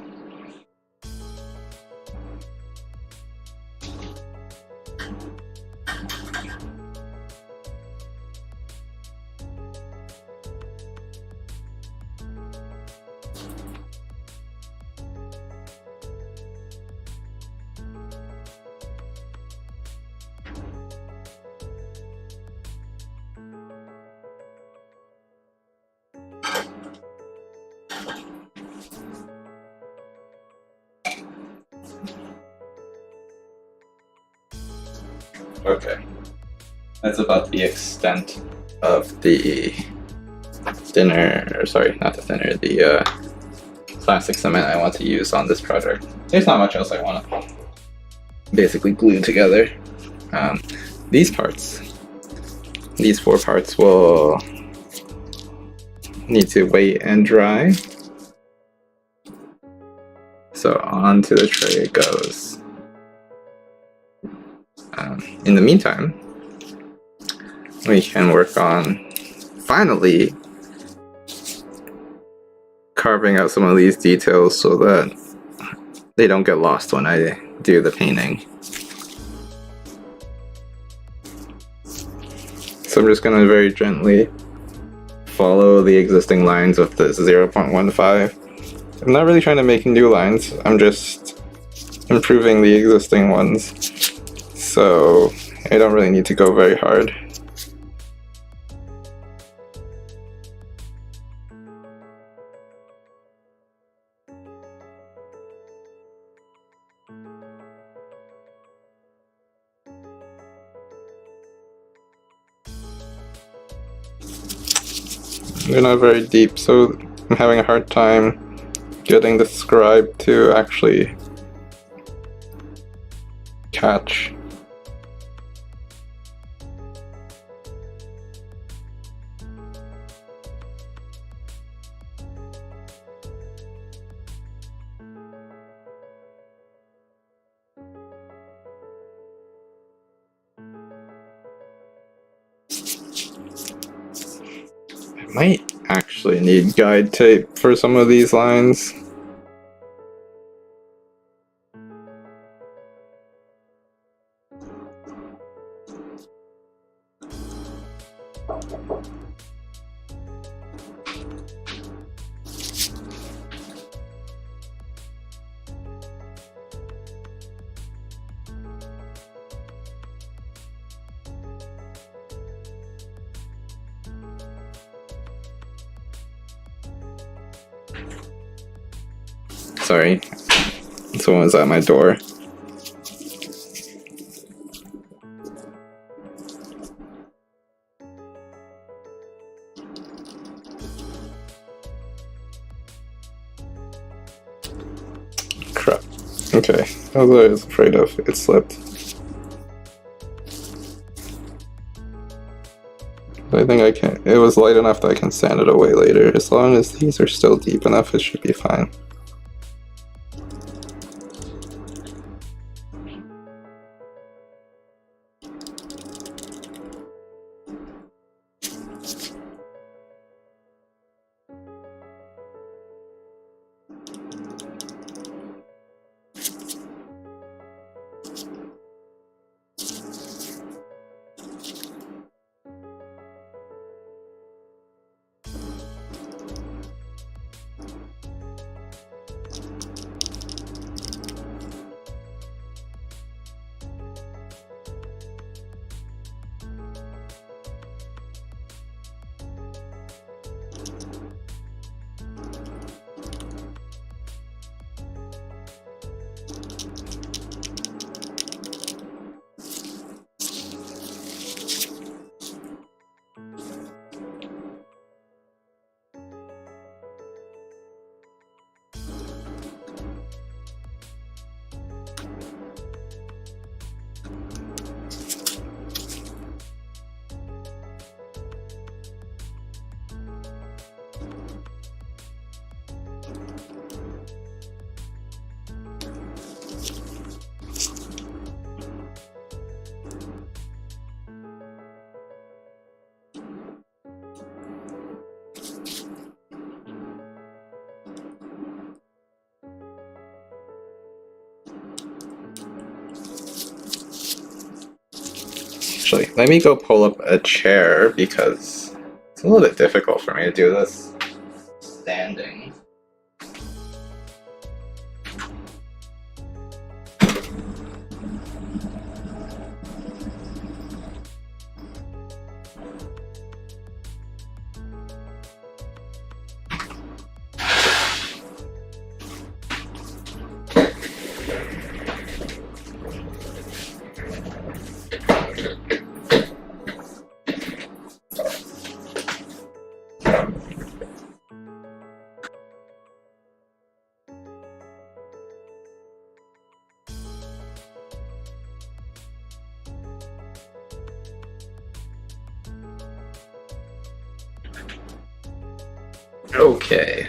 Okay. That's about the extent of the thinner, sorry, not the thinner, the plastic cement I want to use on this project. There's not much else I want to basically glue together. These parts, these 4 parts will need to wait and dry. So onto the tray it goes. In the meantime, we can work on finally carving out some of these details so that they don't get lost when I do the painting. So I'm just going to very gently follow the existing lines with the 0.15. I'm not really trying to make new lines, I'm just improving the existing ones. So I don't really need to go very hard. They're not very deep, so I'm having a hard time getting the scribe to actually catch. I might actually need guide tape for some of these lines. Sorry, someone's at my door. Crap. Okay, that's what I was afraid of. It slipped. I think I can. It was light enough that I can sand it away later. As long as these are still deep enough, it should be fine. Actually, let me go pull up a chair because it's a little bit difficult for me to do this standing. Okay.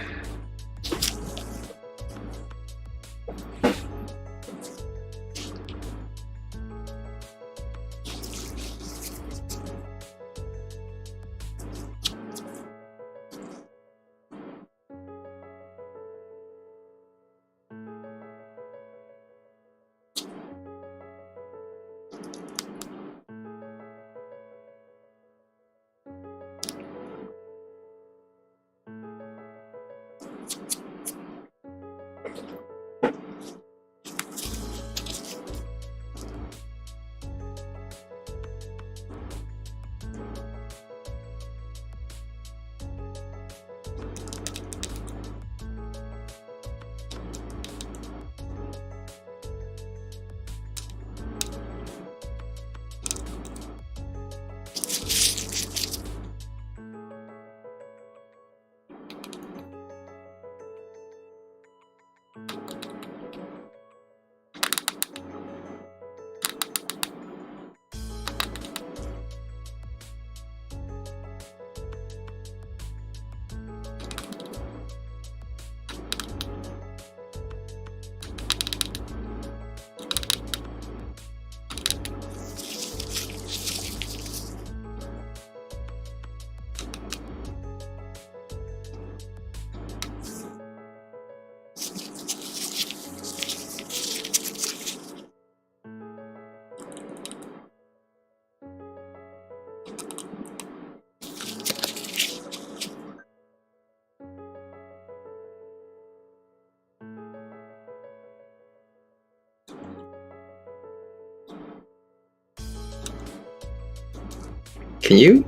Can you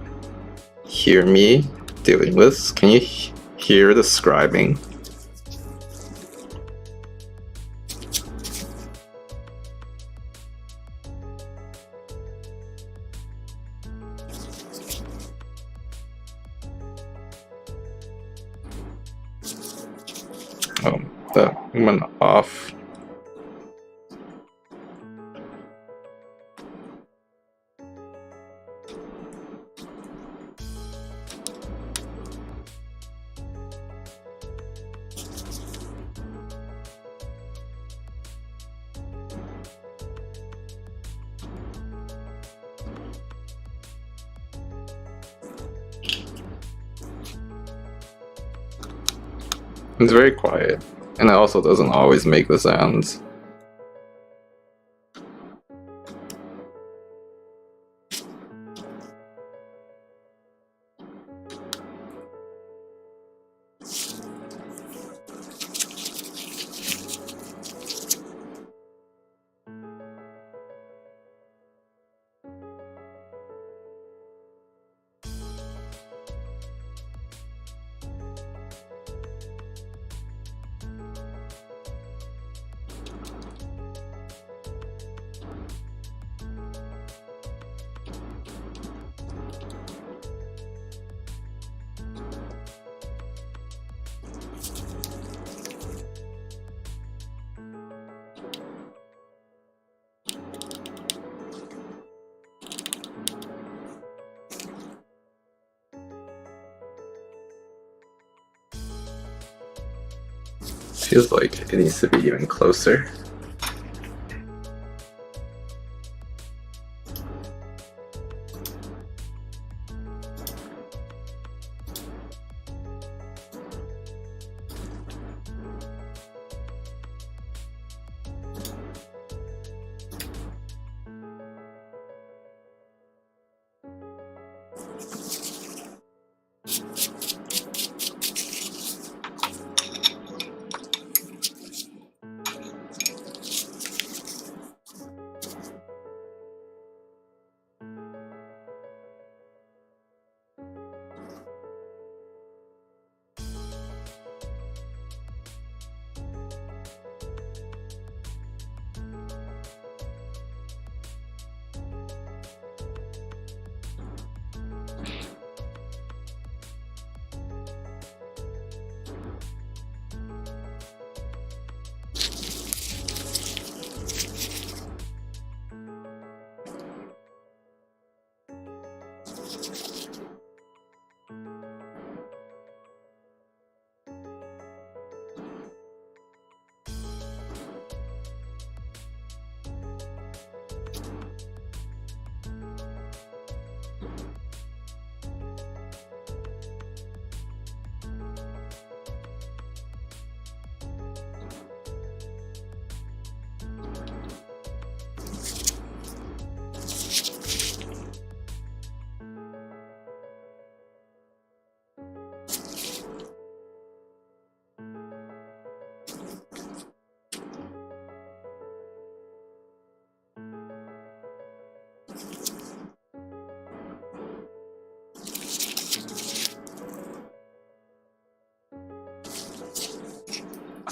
hear me doing this? Can you hear the scribing? Oh, that went off. It's very quiet, and it also doesn't always make the sounds. Feels like it needs to be even closer.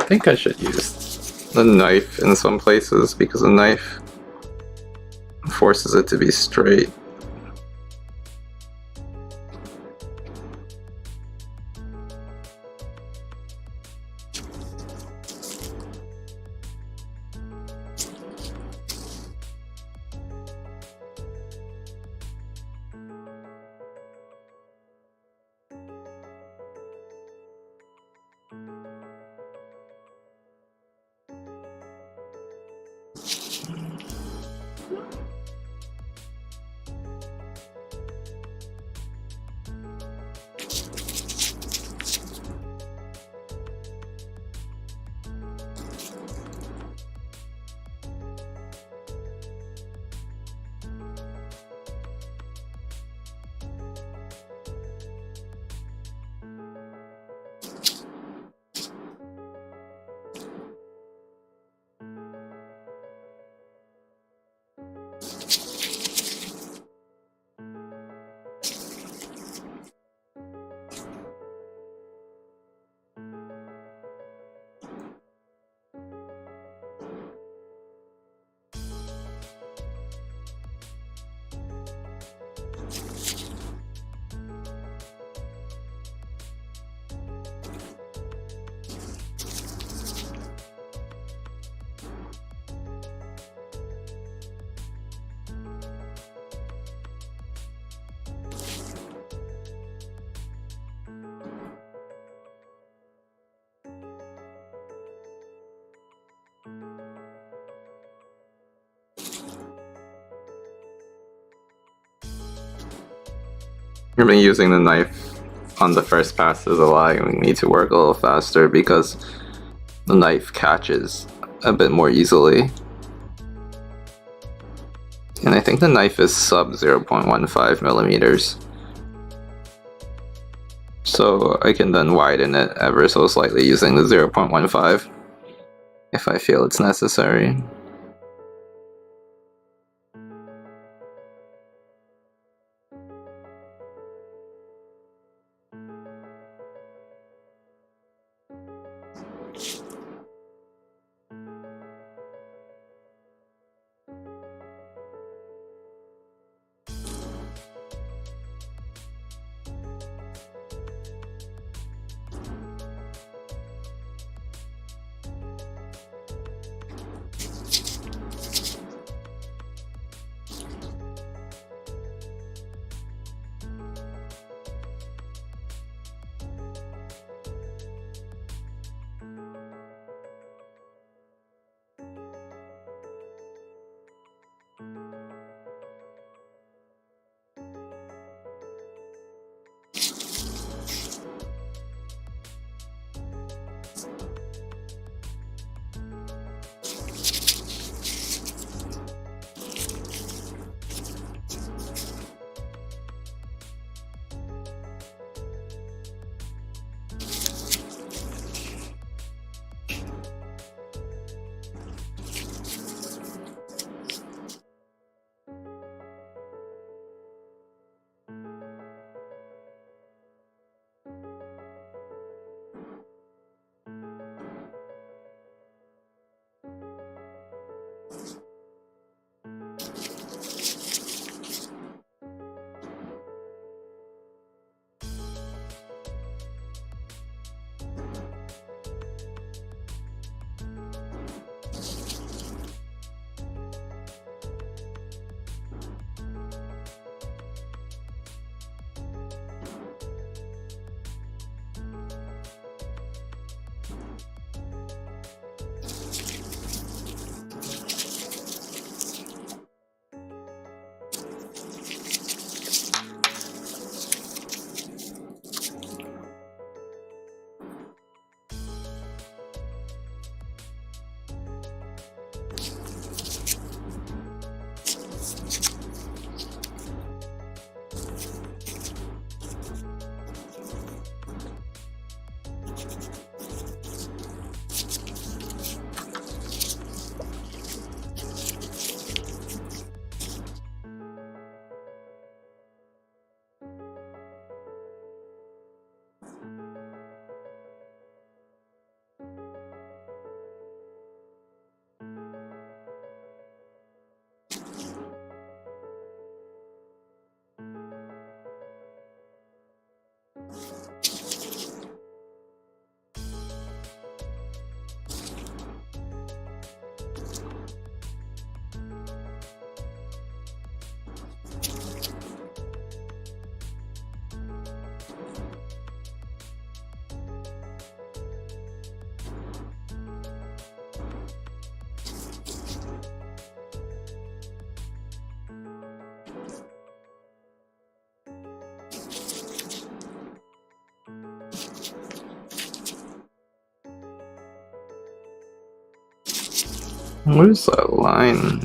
think I should use the knife in some places because the knife forces it to be straight. I've been using the knife on the first pass is allowing me to work a little faster because the knife catches a bit more easily. And I think the knife is sub 0.15 millimeters. So I can then widen it ever so slightly using the 0.15 if I feel it's necessary. Where's that line?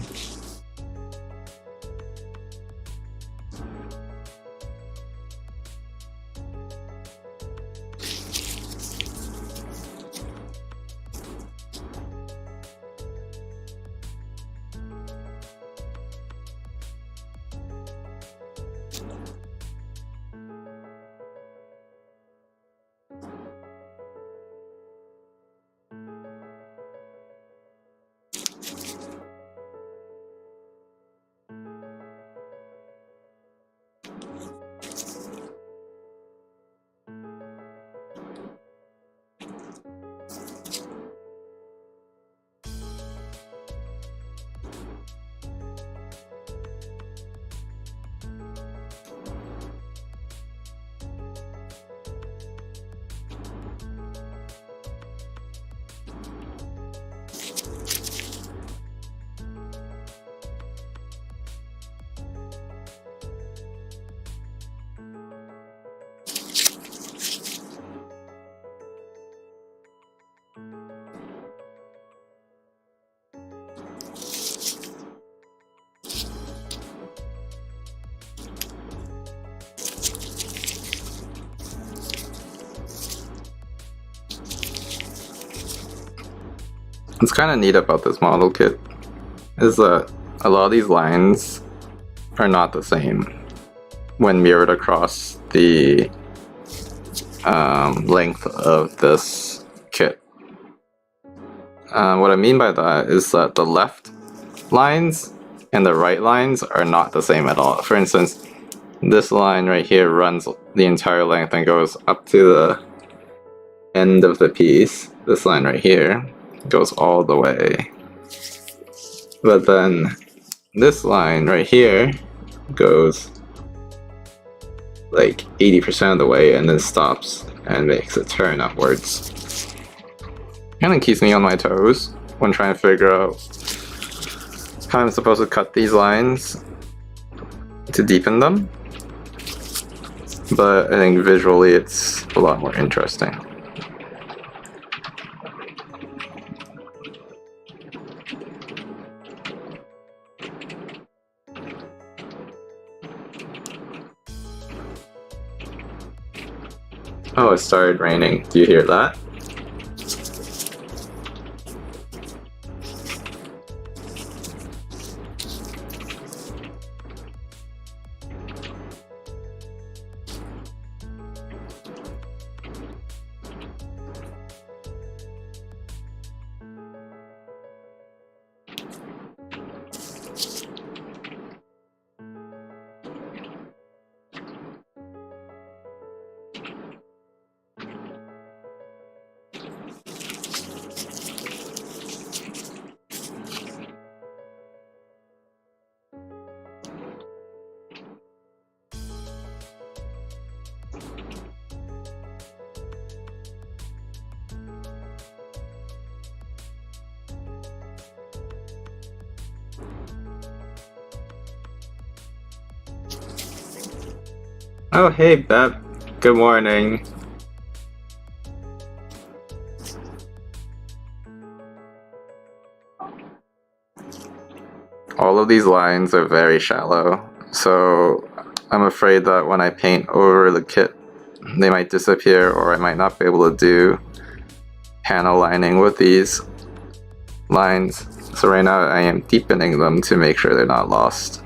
What's kind of neat about this model kit is that a lot of these lines are not the same when mirrored across the length of this kit. What I mean by that is that the left lines and the right lines are not the same at all. For instance, this line right here runs the entire length and goes up to the end of the piece. This line right here goes all the way. But then this line right here goes like 80% of the way and then stops and makes a turn upwards. Kind of keeps me on my toes when trying to figure out how I'm supposed to cut these lines to deepen them. But I think visually it's a lot more interesting. Oh, it started raining. Do you hear that? Oh, hey, Beb. Good morning. All of these lines are very shallow, so I'm afraid that when I paint over the kit, they might disappear, or I might not be able to do panel lining with these lines. So right now I am deepening them to make sure they're not lost.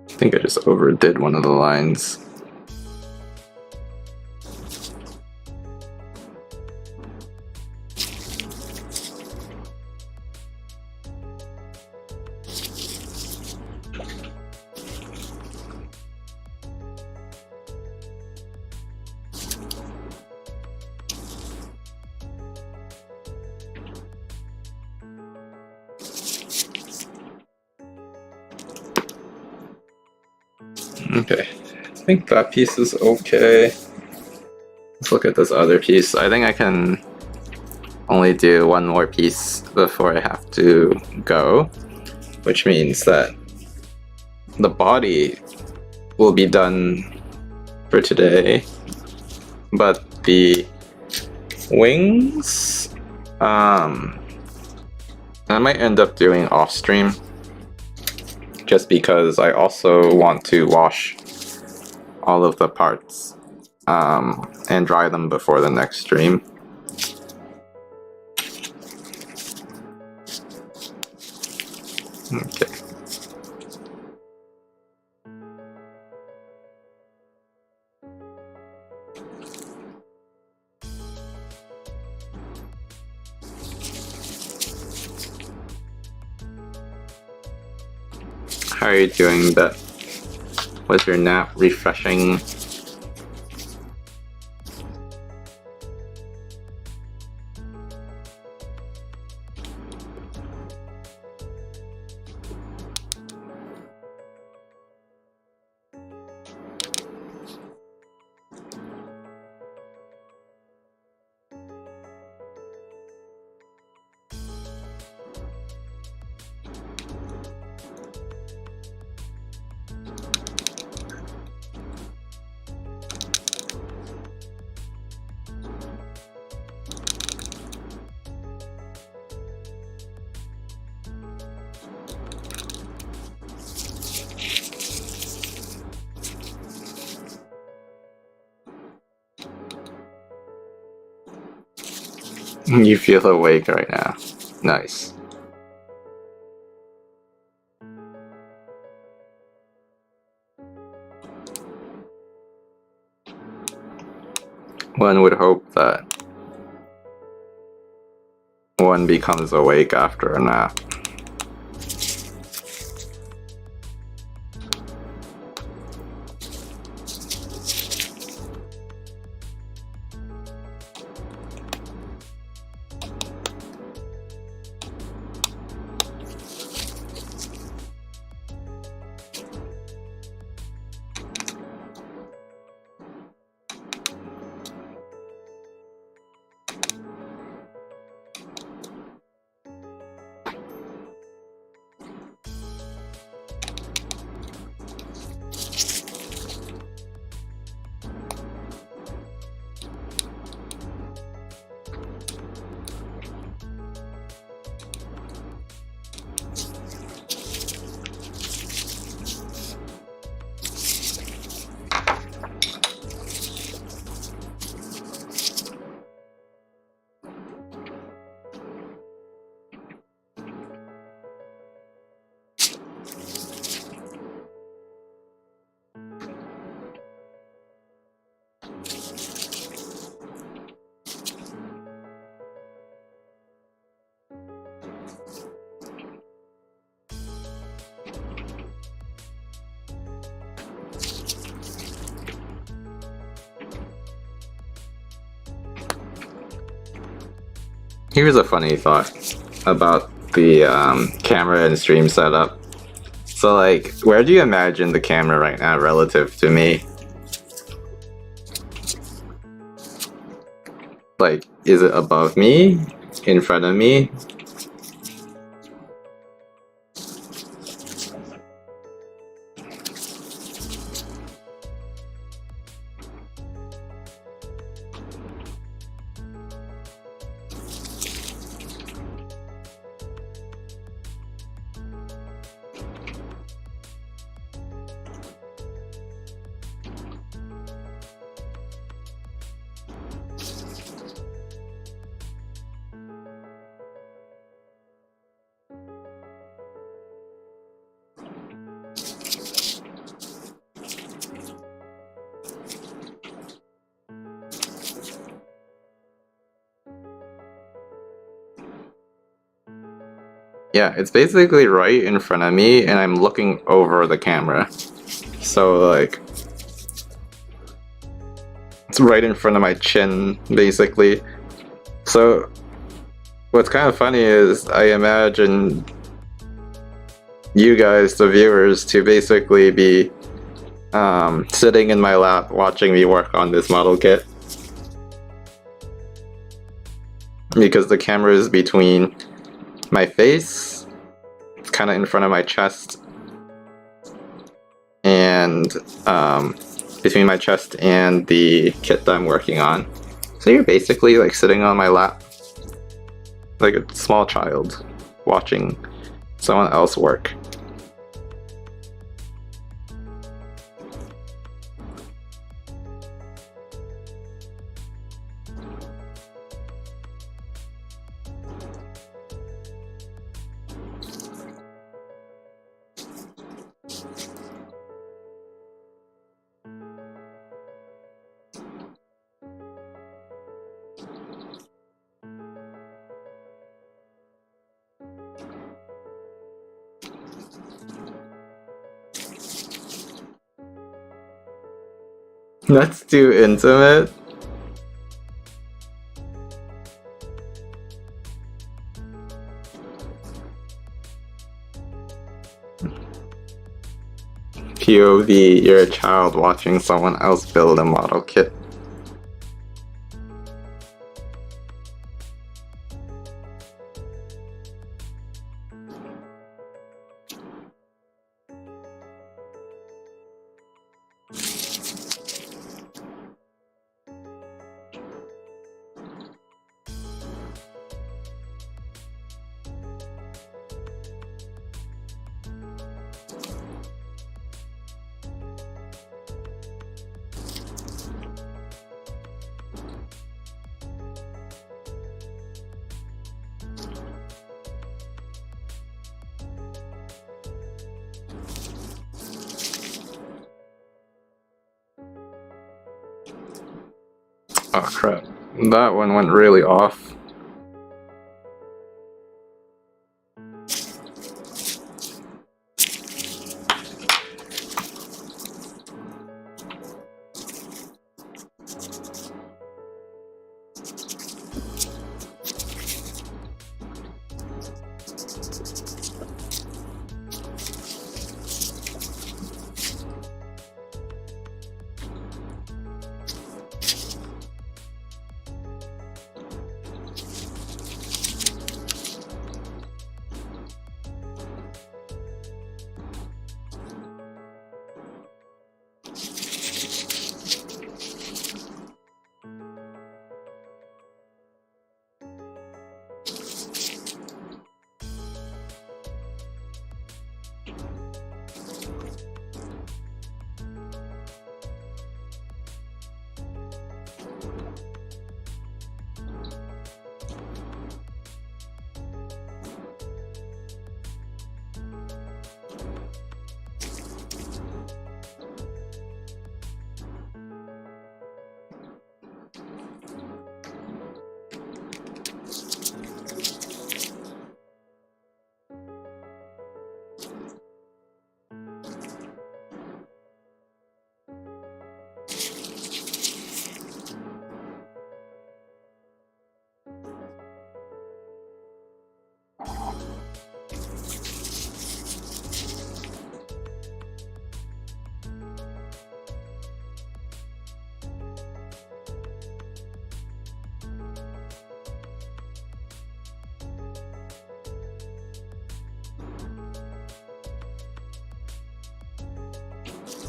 I think I just overdid one of the lines. Okay, I think that piece is okay. Let's look at this other piece. I think I can only do one more piece before I have to go, which means that the body will be done for today, but the wings, I might end up doing off stream, just because I also want to wash all of the parts and dry them before the next stream. Okay. How are you doing, Beth? Was your nap refreshing? You feel awake right now. Nice. One would hope that one becomes awake after a nap. Here's a funny thought about the camera and stream setup. So like, where do you imagine the camera right now relative to me? Like, is it above me? In front of me? Yeah, it's basically right in front of me and I'm looking over the camera. So like, it's right in front of my chin, basically. So what's kind of funny is I imagine you guys, the viewers, to basically be sitting in my lap watching me work on this model kit. Because the camera is between my face, it's kind of in front of my chest, and between my chest and the kit that I'm working on. So you're basically like sitting on my lap, like a small child watching someone else work. That's too intimate. POV, you're a child watching someone else build a model kit. Oh crap, that one went really off.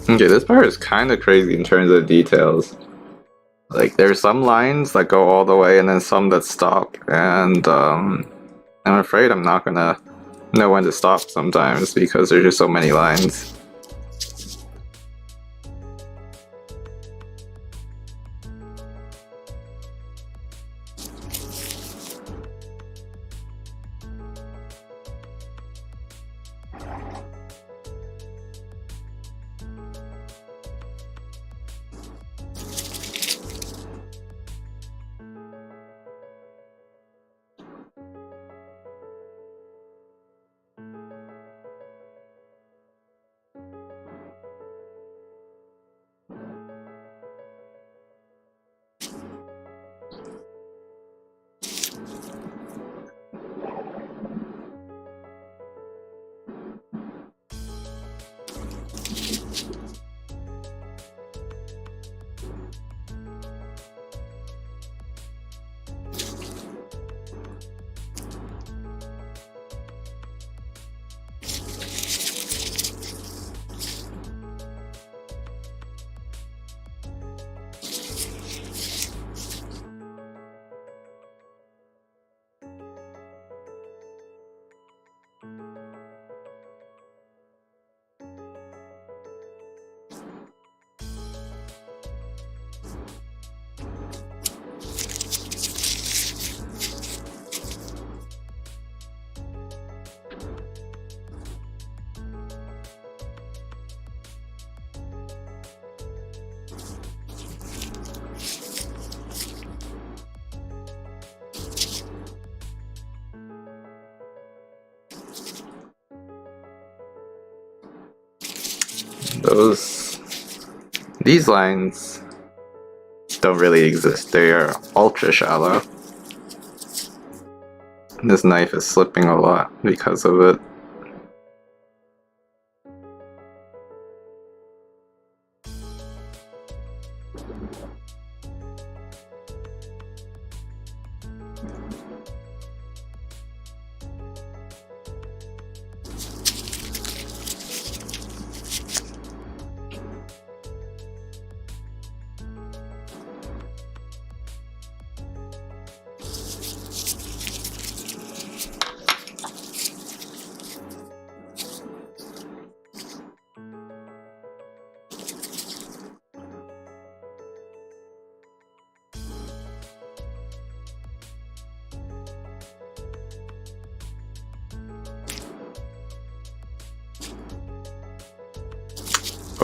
Okay, this part is kind of crazy in terms of details. Like, there's some lines that go all the way and then some that stop, and I'm afraid I'm not gonna know when to stop sometimes because there's just so many lines. These lines don't really exist. They are ultra shallow. This knife is slipping a lot because of it.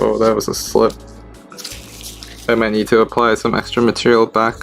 Oh, that was a slip. I might need to apply some extra material back.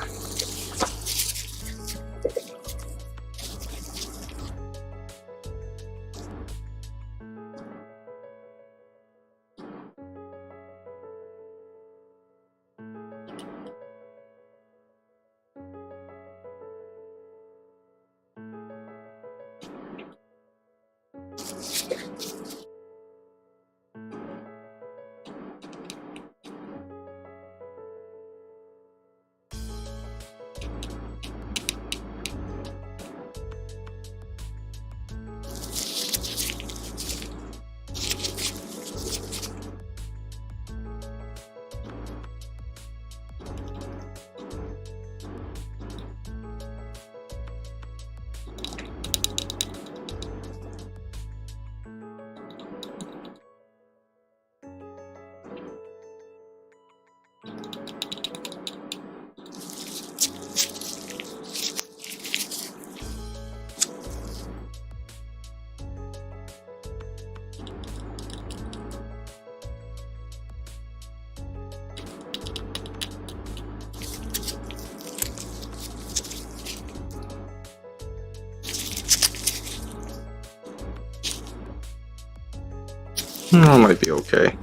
That might be okay.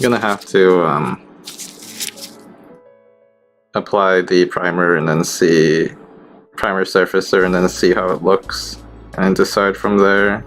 Gonna have to apply the primer and then see primer surfacer and then see how it looks and decide from there.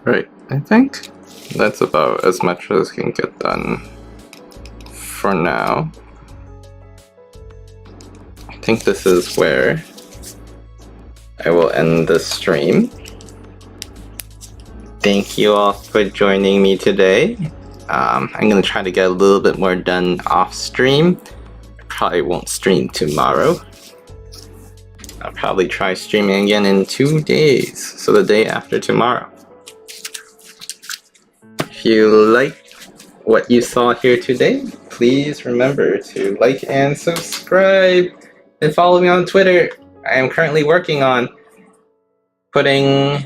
Right, I think that's about as much as can get done for now. I think this is where I will end the stream. Thank you all for joining me today. I'm gonna try to get a little bit more done off stream. I probably won't stream tomorrow. I'll probably try streaming again in 2 days, so the day after tomorrow. If you like what you saw here today, please remember to like and subscribe and follow me on Twitter. I am currently working on putting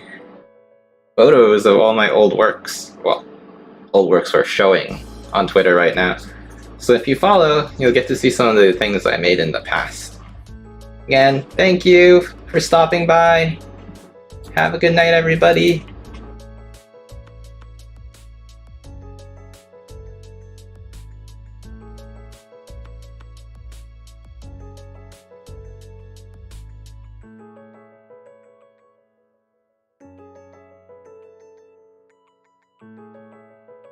photos of all my old works. Well, old works are showing on Twitter right now. So if you follow, you'll get to see some of the things I made in the past. Again, thank you for stopping by. Have a good night, everybody.